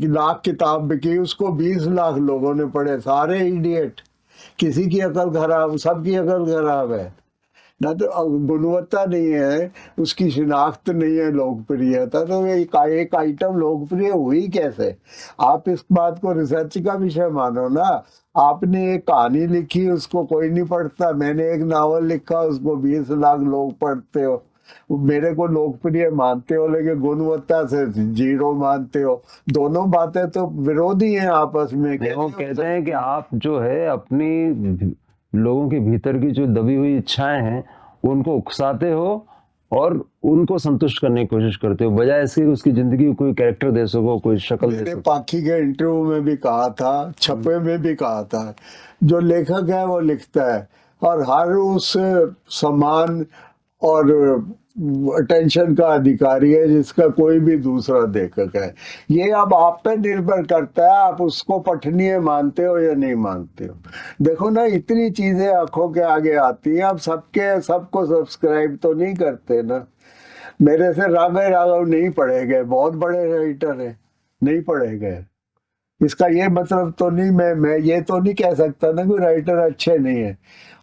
लाख किताब बिकी, उसको 20 लाख लोगों ने पढ़े, सारे इडियट, किसी की अकल खराब, सबकी अकल खराब है ना। तो गुणवत्ता नहीं है, उसकी शिनाख्त नहीं है, लोकप्रियता। तो एक आइटम लोकप्रिय हुई कैसे? आप इस बात को रिसर्च का विषय मानो ना। आपने एक कहानी लिखी, उसको कोई नहीं पढ़ता। मैंने एक नावल लिखा, उसको 20 लाख लोग पढ़ते हो। मेरे को लोकप्रिय मानते हो लेकिन गुणवत्ता से 0 मानते हो। दोनों बातें तो विरोधी हैं आपस में। वो कहते हैं कि आप जो है अपनी लोगों के भीतर की जो दबी हुई इच्छाएं हैं उनको उकसाते हो और उनको संतुष्ट करने की कोशिश करते हो, बजाय इसके कि उसकी जिंदगी को कोई कैरेक्टर दे सको, कोई शक्ल दे मैंने सको। पाखी के इंटरव्यू में भी कहा था, छपे में भी कहा था, जो लेखक है वो लिखता है और हर उस सम्मान और अटेंशन का अधिकारी है जिसका कोई भी दूसरा लेखक है। ये अब आप पे निर्भर करता है, आप उसको पठनीय मानते हो या नहीं मानते हो। देखो ना, इतनी चीजें आंखों के आगे आती हैं, आप सबको सब्सक्राइब तो नहीं करते ना। मेरे से राघव नहीं पढ़े गए, बहुत बड़े राइटर है, नहीं पढ़े गए। इसका ये मतलब तो नहीं, मैं ये तो नहीं कह सकता ना कि राइटर अच्छे नहीं है।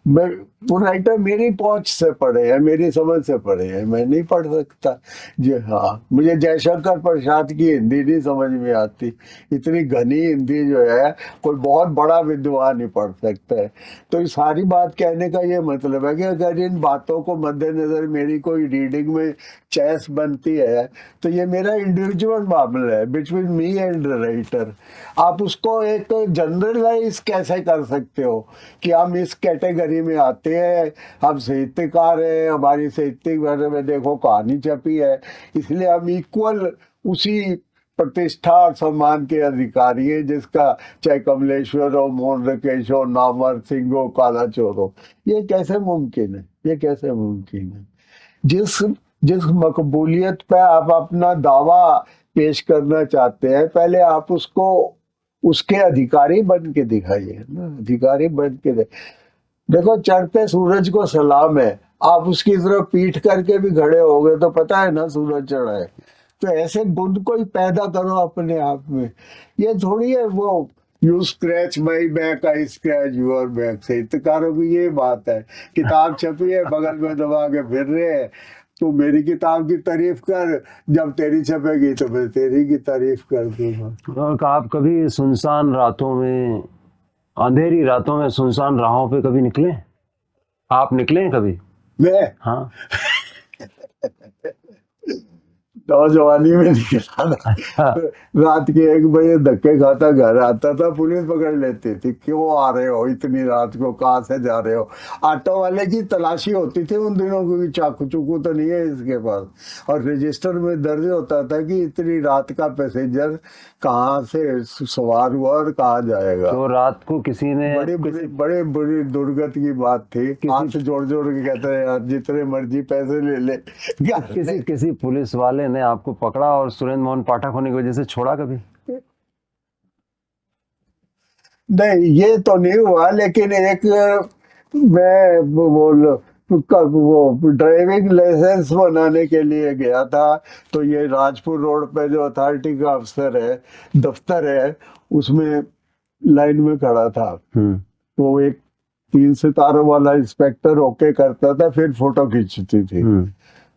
मैं वो राइटर मेरी पहुंच से पढ़े हैं, मेरी समझ से पढ़े हैं, मैं नहीं पढ़ सकता। जी हाँ, मुझे जयशंकर प्रसाद की हिंदी नहीं समझ में आती। इतनी घनी हिंदी जो है कोई बहुत बड़ा विद्वान ही पढ़ सकता है। तो ये सारी बात कहने का ये मतलब है कि अगर इन बातों को मद्देनजर मेरी कोई रीडिंग में चॉइस बनती है तो ये मेरा इंडिविजुअल मामला है, बिटवीन मी एंड राइटर। आप उसको एक जनरलाइज कैसे कर सकते हो कि हम इस कैटेगरी में आते हैं, हम साहित्यकार हैं, हमारी साहित्यिक बारे में देखो कहानी छपी है, इसलिए हम इक्वल उसी प्रतिष्ठा और सम्मान के अधिकारी हैं जिसका चाहे कमलेश्वर हो, मोहन रकेश हो, नामवर सिंह हो, काला चोर हो। ये कैसे मुमकिन है? ये कैसे मुमकिन है? जिस जिस मकबूलियत पे आप अपना दावा पेश करना चाहते हैं, पहले आप उसको उसके अधिकारी बन के दिखाइए ना, अधिकारी बन के देखो, चढ़ते सूरज को सलाम है, आप उसकी तरफ पीठ करके भी खड़े हो गए तो पता है ना सूरज चढ़ा है। तो ऐसे गुण को ही पैदा करो अपने आप में। ये थोड़ी है वो you scratch my back I scratch your back, साहित्यकारों की ये बात है। किताब छपी है, बगल में दबा के फिर रहे हैं, तू मेरी किताब की तारीफ कर, जब तेरी छपेगी तो मैं तेरी की तारीफ कर दूंगा। और आप कभी सुनसान रातों में, अंधेरी रातों में सुनसान राहों पे कभी निकले? आप निकले हैं कभी? मैं हाँ। नौजवानी में निकला था, रात के 1 बजे धक्के खाता घर आता था, पुलिस पकड़ लेती थी, क्यों आ रहे हो इतनी रात को, कहाँ से जा रहे हो। ऑटो वाले की तलाशी होती थी उन दिनों, क्योंकि चाकू चुकू तो नहीं है इसके पास, और रजिस्टर में दर्ज होता था कि इतनी रात का पैसेंजर कहाँ से सवार हुआ और कहाँ जाएगा। तो रात को किसी ने बड़े बुरी दुर्गति की बात थी। हाथ जोड़ जोड़ के कहते हैं यार जितने मर्जी पैसे ले ले। किसी पुलिस वाले ने आपको पकड़ा और सुरेंद्र मोहन पाठक होने की वजह से छोड़ा कभी? नहीं, ये तो नहीं हुआ, लेकिन एक मैं वो ड्राइविंग लाइसेंस बनाने के लिए गया था, तो ये राजपुर रोड पे जो अथॉरिटी का अफसर है, दफ्तर है, उसमें लाइन में खड़ा था। तो एक 3 सितारों वाला इंस्पेक्टर ओके करता था, फिर फोटो खींचती थी।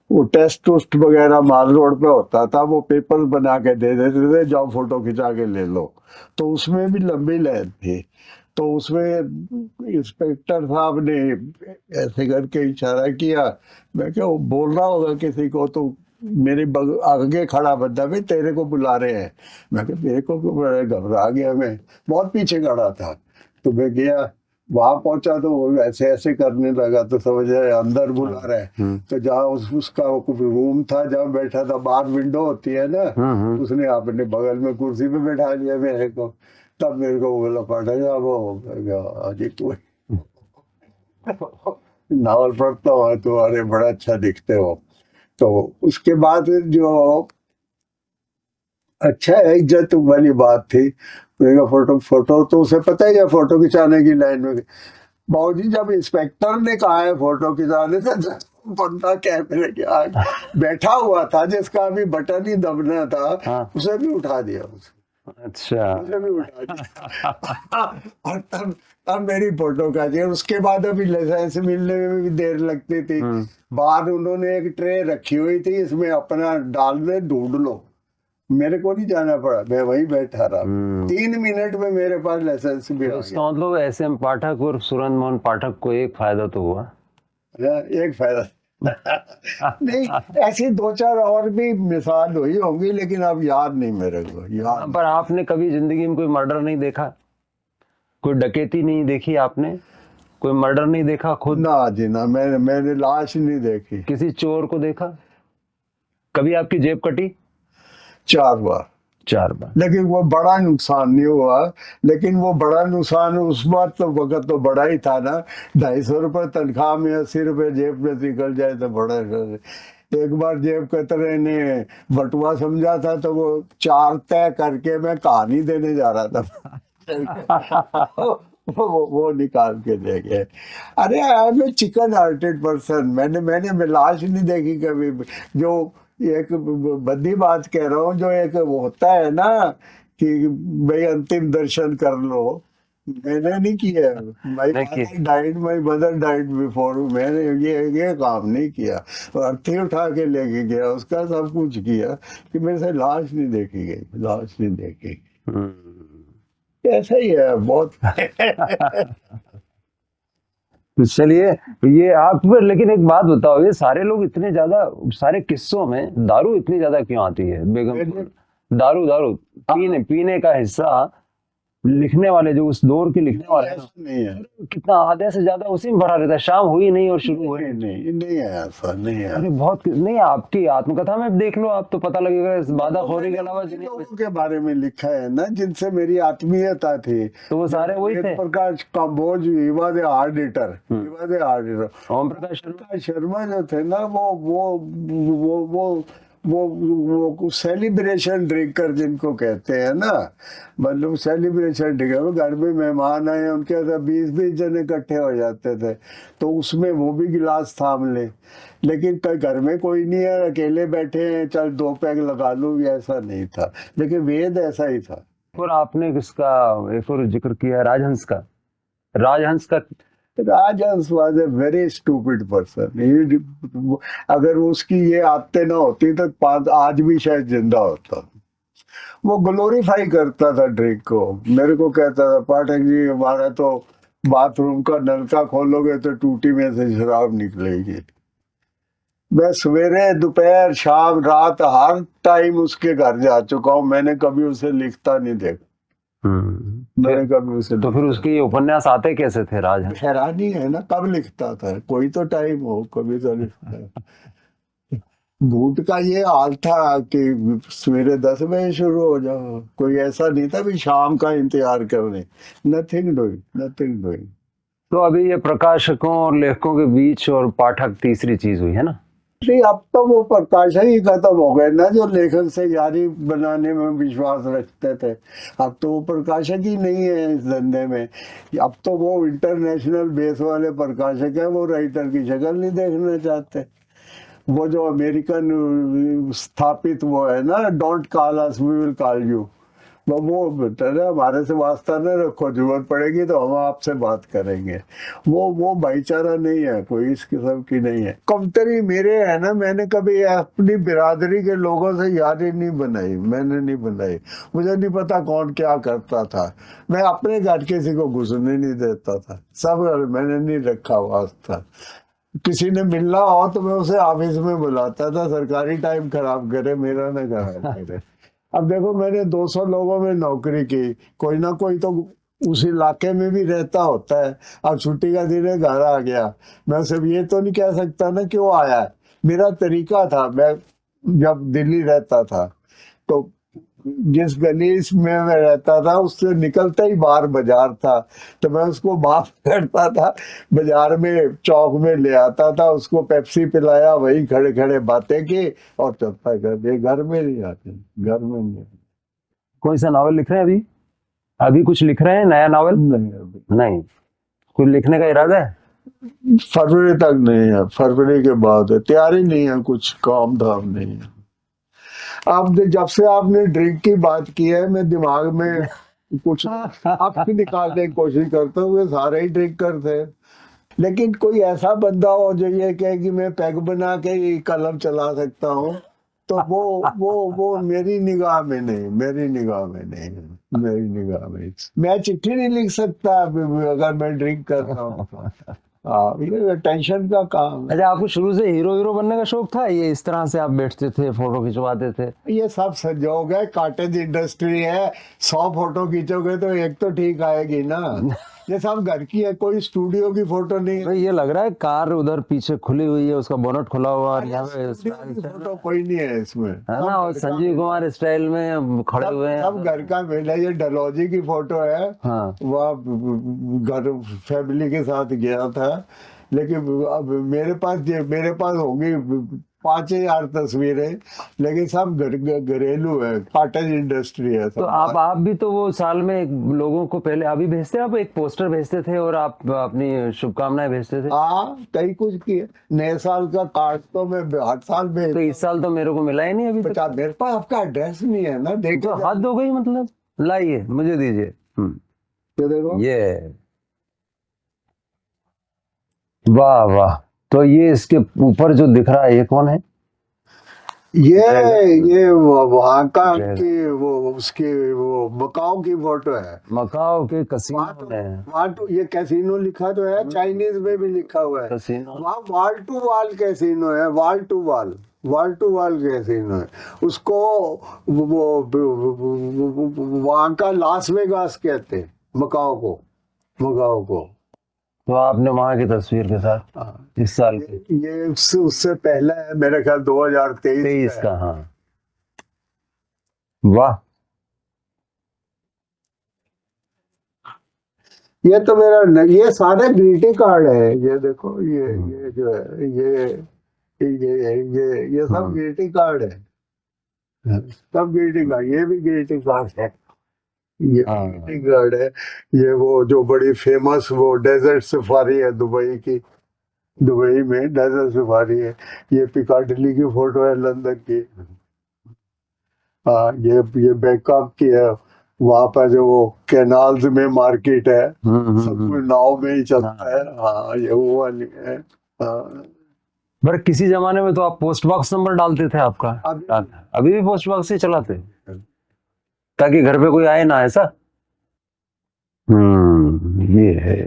वो टेस्ट टूस्ट वगैरह माल रोड पे होता था, वो पेपर बना के दे देते थे, जाओ फोटो खिंचा के ले लो। तो उसमें भी लंबी लाइन थी, तो उसमें इंस्पेक्टर साहब ने ऐसे करके इशारा किया। मैं क्या, वो बोल रहा होगा किसी को, तो मेरे आगे खड़ा बंदा, भी तेरे को बुला रहे हैं। मैं क्या, मेरे को क्यों बुला रहे? घबरा गया, मैं बहुत पीछे खड़ा था। तो मैं गया, वहां पहुंचा तो वो ऐसे ऐसे करने लगा, तो समझ रहे अंदर बुला रहे हैं। तो जहाँ उसका रूम था, जहाँ बैठा था, बाहर विंडो होती है ना, उसने अपने बगल में कुर्सी पे बैठा लिया मेरे को। तब मेरे को बोला, पाठक वो आज कोई नावल पढ़ता हुआ, तुम्हारे बड़ा अच्छा दिखते हो। तो उसके बाद जो अच्छा है, इज्जत वाली बात थी। फोटो तो उसे पता ही है, फोटो खिंचाने की लाइन में। बाबूजी, जब इंस्पेक्टर ने कहा है फोटो खिंचाने से, बंदा कैमरे के आगे बैठा हुआ था, जिसका अभी बटन ही दबना था, उसे भी उठा दिया। अच्छा, उसे भी उठा दिया। और तब मेरी फोटो का दिया। उसके बाद अभी लाइसेंस मिलने में भी देर लगती थी। बाहर उन्होंने एक ट्रे रखी हुई थी, इसमें अपना डाल दे, ढूंढ लो। मेरे को नहीं जाना पड़ा, मैं वहीं बैठा रहा। 3 मिनट में मेरे पास लाइसेंस भी आ गया। मतलब एसएम पाठक और सुरेंद्र मोहन पाठक को एक फायदा तो हुआ। एक फायदा नहीं, ऐसी 2-4 और भी मिसाल हुई होंगी, लेकिन अब याद नहीं मेरे को। याद पर आपने कभी जिंदगी में कोई मर्डर नहीं देखा, कोई डकैती नहीं देखी आपने? कोई मर्डर नहीं देखा खुद? ना जी ना, मैंने लाश नहीं देखी। किसी चोर को देखा? कभी आपकी जेब कटी? 4 बार। 4 बार। लेकिन वो बड़ा नुकसान नहीं हुआ। लेकिन वो बड़ा नुकसान उस बार तो वक्त तो बड़ा ही था ना, 250 रुपये तनख्वाह में 80 रुपये जेब में निकल जाए तो बड़ा। एक बार जेब कतरे ने बटुआ समझा था तो वो 4 तय करके मैं कहानी देने जा रहा था। वो निकाल के दे गए। अरे I am a chicken hearted person. मैंने लाश नहीं देखी कभी भी। जो एक बद्दी बात कह रहा हूँ, जो एक वो होता है ना कि भाई अंतिम दर्शन कर लो, मैंने नहीं किया। माई नहीं किया। Father died, my mother died before. मैंने ये काम नहीं किया। और अर्थी उठा के लेके गया, उसका सब कुछ किया कि मेरे से लाश नहीं देखी गई, लाश नहीं देखी। ऐसा ही है बहुत। तो चलिए, ये आप पर, लेकिन एक बात बताओ, ये सारे लोग इतने ज्यादा, सारे किस्सों में दारू इतनी ज्यादा क्यों आती है बेगम? दारू दारू पीने का हिस्सा लिखने वाले, जो उस दौर के लिखने वाले हैं ना, ऐसा नहीं है, कितना आधे से ज्यादा उसी में भरा रहता है। शाम हुई नहीं और शुरू हुई। नहीं है, ऐसा नहीं है। अरे बहुत नहीं, आपकी आत्मकथा में देख लो आप तो पता लगेगा इस बादाखोरी के अलावा जिन जिन्हें। लोगों के बारे में लिखा है ना, जिनसे मेरी आत्मीयता थी, तो वो सारे वही थे। प्रकाश काम्बोज, विवाद आर्डिटर, विवाद आर्डिटर, ओम प्रकाश शर्मा। प्रकाश शर्मा जो थे ना, वो सेलिब्रेशन ड्रिंकर जिनको कहते हैं ना, मतलब सेलिब्रेशन ड्रिंकर। घर में मेहमान आए, उनके साथ 20-20 जन इकट्ठे हो जाते थे, तो उसमें वो भी गिलास थाम ले। लेकिन कई घर में कोई नहीं है, अकेले बैठे हैं, चल 2 पैग लगा लूं, ऐसा नहीं था। लेकिन वेद ऐसा ही था। और आपने किसका एक और जिक्र किया, राजहंस का? राजहंस का Rajhans was a very stupid person. अगर उसकी ये आदतें ना होती तो आज भी शायद जिंदा होता। वो ग्लोरीफाई करता था ड्रिंक को। मेरे को कहता था, पाठक जी हमारा तो बाथरूम का नलका खोलोगे तो टूटी में से शराब निकलेगी। मैं सवेरे, दोपहर, शाम, रात हर टाइम उसके घर जा चुका हूँ। मैंने कभी उसे लिखता नहीं देखा। मैंने कभी उसे तो फिर उसके ये उपन्यास आते कैसे थे राजहंस? हैरानी है ना, कब लिखता था? कोई तो टाइम हो, कभी तो लिखता है। भूत का ये हाल था कि सवेरे 10 बजे शुरू हो जाओ, कोई ऐसा नहीं था भी शाम का इंतजार करने। Nothing doing, nothing doing. तो अभी ये प्रकाशकों और लेखकों के बीच और पाठक तीसरी चीज हुई है ना? नहीं, अब तो वो प्रकाशक ही खत्म हो गए ना, जो लेखक से यारी बनाने में विश्वास रखते थे। अब तो वो प्रकाशक ही नहीं है इस धंधे में। अब तो वो इंटरनेशनल बेस वाले प्रकाशक है, वो राइटर की शक्ल नहीं देखना चाहते। वो जो अमेरिकन स्थापित वो है ना, don't call us, we will call you, वो बेटर है, हमारे से वास्ता न रखो, जरूरत पड़ेगी तो हम आपसे बात करेंगे। वो भाईचारा नहीं है, कोई इस किस्म की नहीं है। कमतरी मेरे है ना, मैंने कभी अपनी बिरादरी के लोगों से यारी नहीं बनाई, मैंने नहीं बनाई। मुझे नहीं पता कौन क्या करता था। मैं अपने घर किसी को घुसने नहीं देता था, सब मैंने नहीं रखा वास्ता। किसी ने मिलना हो तो मैं उसे ऑफिस में बुलाता था, सरकारी टाइम खराब करे, मेरा ना खराब करे। अब देखो, मैंने 200 लोगों में नौकरी की, कोई ना कोई तो उस इलाके में भी रहता होता है। अब छुट्टी का दिन है, घर आ गया, मैं सिर्फ ये तो नहीं कह सकता ना कि वो आया है। मेरा तरीका था, मैं जब दिल्ली रहता था तो जिस गली में मैं रहता था उससे निकलता ही बाहर बाजार था, तो मैं उसको माफ करता था, बाजार में चौक में ले आता था, उसको पेप्सी पिलाया, वही खड़े खड़े बातें की और चलता कर दिया। घर में नहीं आते, घर में नहीं। कौन सा नावल लिख रहे हैं अभी? अभी कुछ लिख रहे हैं नया नावल? नहीं, अभी नहीं। कुछ लिखने का इरादा है? फरवरी तक नहीं है, फरवरी के बाद है, तैयारी नहीं है, कुछ काम धाम नहीं है। आप जब से आपने ड्रिंक की बात की है, मैं दिमाग में कुछ आपकी निकालने की कोशिश करता हूँ। सारे ही ड्रिंक करते हैं, लेकिन कोई ऐसा बंदा हो जो ये कहे कि मैं पैग बना के ही कलम चला सकता हूँ, तो वो मेरी निगाह में नहीं, मेरी निगाह में नहीं, मेरी निगाह में। मैं चिट्ठी नहीं लिख सकता अगर मैं ड्रिंक करता हूँ। ये टेंशन का काम है। अच्छा, आपको शुरू से हीरो हीरो बनने का शौक था, ये इस तरह से आप बैठते थे फोटो खिंचवाते थे? ये सब संजोग है, कॉटेज इंडस्ट्री है। 100 फोटो खींचोगे तो एक तो ठीक आएगी ना। ये सब घर की है, कोई स्टूडियो की फोटो नहीं है। भाई ये लग रहा है कार उधर पीछे खुली हुई है, उसका बोनट खुला हुआ, और यहाँ पे स्टूडियो की फोटो कोई नहीं है इसमें। है ना, और संजीव कुमार स्टाइल में खड़े हुए हैं। सब घर का मेल है। ये डलहौजी की फोटो है। हाँ, वह घर फैमिली के साथ गया था, लेकिन अब मेरे पास होंगी 5,000 तस्वीरें, लेकिन सब घरेलू है, कॉटेज इंडस्ट्री है तो सब। आप भी तो वो साल में लोगों को पहले अभी भेजते, आप एक पोस्टर भेजते थे और आप अपनी शुभकामनाएं भेजते थे। हाँ, कई कुछ किए। नए साल का कार्ड तो मैं हर साल तो इस साल तो मेरे को मिला ही नहीं अभी तक। बचा, मेरे पास आपका एड्रेस नहीं है ना। तो देखो हद हो गई, मतलब लाइए मुझे दीजिए। ये देखो। ये वाह वाह, तो ये इसके ऊपर जो दिख रहा है ये कौन है? ये वहाँ का ड्रैगन। की वो उसकी वो मकाओ की फोटो है। मकाओ के कसीनो में। वहाँ तो ये कैसीनो लिखा तो है, चाइनीज में भी लिखा हुआ है। कसीनो। वहाँ वॉल टू वॉल कैसीनो है, वॉल टू वॉल कैसीनो है उसको। वहाँ का लास वेगास कहते हैं मकाओ को। तो आपने वहां की तस्वीर के साथ हाँ, इस साल की ये उससे पहले है, मेरे ख्याल 2023 23 है। का। हाँ, वाह। ये तो ये सारे ग्रीटिंग कार्ड है। ये देखो, ये जो है ये सब हाँ। ग्रीटिंग कार्ड है। सब ग्रीटिंग कार्ड, ये भी ग्रीटिंग कार्ड है। ये हाँ। ग्रीटिंग कार्ड है। ये वो जो बड़ी फेमस वो डेजर्ट सफारी है दुबई की। दुबई में डेजर्ट सफारी है। ये पिकाडिली की फोटो है, लंदन की। हाँ, ये बैंकॉक की है। वहां पर जो वो कैनाल्स में मार्केट है, सब कुछ नाव में ही चलता है। हाँ, ये वो वाली है। हाँ, पर किसी जमाने में तो आप पोस्ट बॉक्स नंबर डालते थे आपका। अभी भी पोस्ट बॉक्स ही चलाते, ताकि घर पे कोई आए ना, ऐसा? ये है,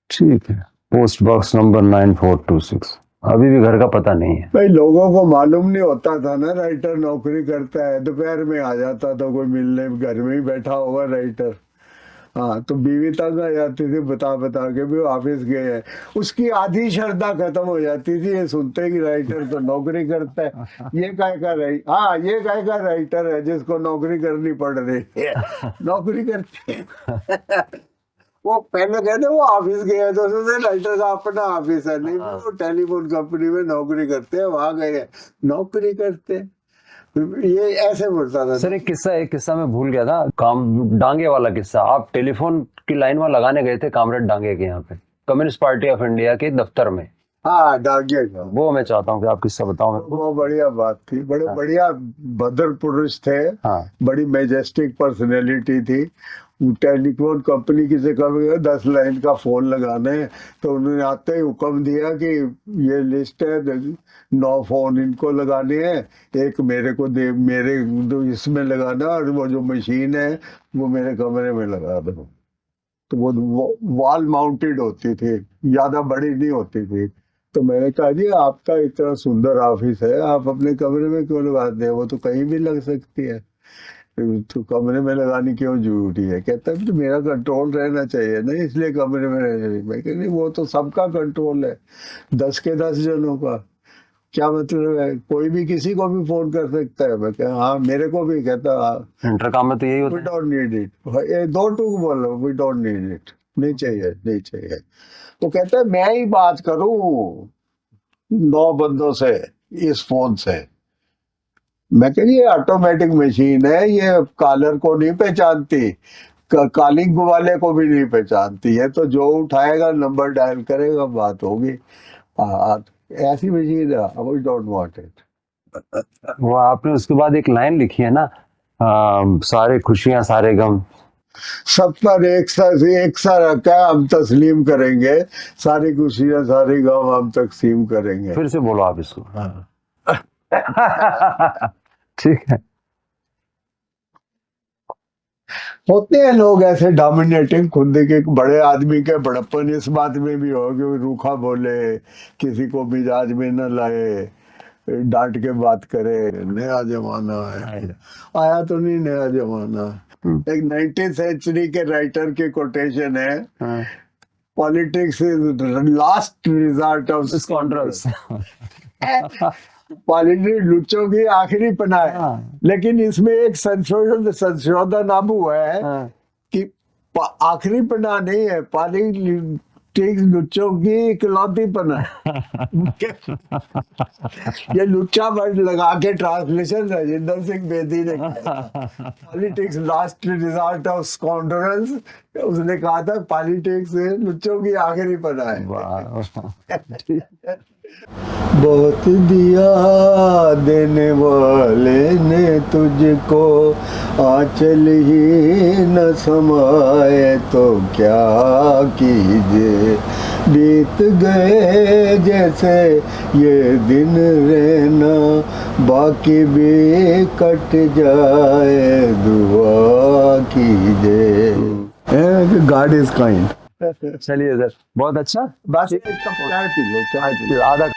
ठीक है। Post box number 9426। अभी भी घर का पता नहीं है। भाई लोगों को मालूम नहीं होता था ना, राइटर नौकरी करता है। दोपहर में आ जाता था कोई मिलने, घर में ही बैठा होगा राइटर। हाँ, तो बीवी तंग आ जाती थी बता के भी ऑफिस गए हैं। उसकी आधी श्रद्धा खत्म हो जाती थी, ये सुनते कि राइटर तो नौकरी करता है। ये काय का राइटर है जिसको नौकरी करनी पड़ रही है। नौकरी करते हैं। वो पहले कहते वो ऑफिस गए, तो उसने राइटर का अपना ऑफिस है। नहीं, वो टेलीफोन कंपनी में नौकरी करते हैं, वहां गए हैं, नौकरी करते हैं। ये ऐसे बोलता था। सर, एक किस्सा मैं भूल गया था, काम डांगे वाला किस्सा। आप टेलीफोन की लाइन में लगाने गए थे कामरेड डांगे के यहाँ पे, कम्युनिस्ट पार्टी ऑफ इंडिया के दफ्तर में। हाँ, डाकिया का। वो मैं चाहता हूँ कि आप किस्सा बताओ मेरे को। वो बढ़िया बात थी, बड़े बढ़िया भद्र पुरुष थे। हाँ। बड़ी मैजेस्टिक पर्सनैलिटी थी। टेलीफोन कंपनी की से कभी 10 लाइन का फोन लगाना है, तो उन्होंने आते ही हुक्म दिया कि ये लिस्ट है, 9 फोन इनको लगाने हैं, एक मेरे को दे, मेरे इसमें लगाना, और वो जो मशीन है वो मेरे कमरे में लगा दो। तो वो वॉल माउंटेड होती थी, ज्यादा बड़ी नहीं होती थी। तो मैंने कहा जी, आपका इतना सुंदर ऑफिस है, आप अपने कमरे में क्यों लगाते हैं? वो तो कहीं भी लग सकती है, तो कमरे में लगानी क्यों जरूरी है? कहता है मेरा कंट्रोल रहना चाहिए ना, इसलिए कमरे में रहना चाहिए। मैं कहती वो तो सबका कंट्रोल है, 10 के 10 जनों का। क्या मतलब है? कोई भी किसी को भी फोन कर सकता है। मैं कहा हाँ, मेरे को भी। कहता हाँ, इंटरकॉम में तो यही वी होता है। Don't need it. दो टूक बोलो, वी डोंट नीड इट, नहीं चाहिए, नहीं चाहिए। तो कहता है मैं ही बात करूं 9 बंदों से इस फोन से। मैं कह ये ऑटोमेटिक मशीन है, ये कॉलर को नहीं पहचानती, कॉलिंग वाले को भी नहीं पहचानती है। तो जो उठाएगा नंबर डायल करेगा, बात होगी। ऐसी मशीन है, वी डोंट वांट इट। वो आपने उसके बाद एक लाइन लिखी है ना, सारे खुशियां सारे गम। सब पर एक सा रखा है, हम तस्लीम करेंगे, सारी खुशियां सारी गम हम तकसीम करेंगे। फिर से बोलो आप इसको। हाँ। ठीक है। होते हैं लोग ऐसे डोमिनेटिंग, खुद के बड़े आदमी के बड़प्पन इस बात में भी हो कि वो रूखा बोले, किसी को मिजाज में न लाए, डांट के बात करे। नया जमाना है, आया तो नहीं नया जमाना। एक 19th सेंचुरी के राइटर की कोटेशन है, politics is last resort of scoundrels. Politics लुच्चों की आखिरी पनाह है। हाँ। लेकिन इसमें एक संशोधन अब हुआ है कि आखिरी पनाह नहीं है, पॉलिटिक्स लुच्चों की इकलौती पनाह है। ये लुच्चा वर्ड लगा के ट्रांसलेशन राजेंद्र सिंह बेदी ने politics last resort of scoundrels, उसने कहा था पॉलिटिक्स लुच्चों की आखिरी पनाह है। वाह। बहुत दिया देने वाले ने तुझको, आंचल ही न समाए तो क्या कीजिए। बीत गए जैसे ये दिन रहना, बाकी भी कट जाए दुआ कीजिए। God is kind. चलिए सर, बहुत अच्छा। बस एक कप चाय पी लो, चाय पी लो। आधा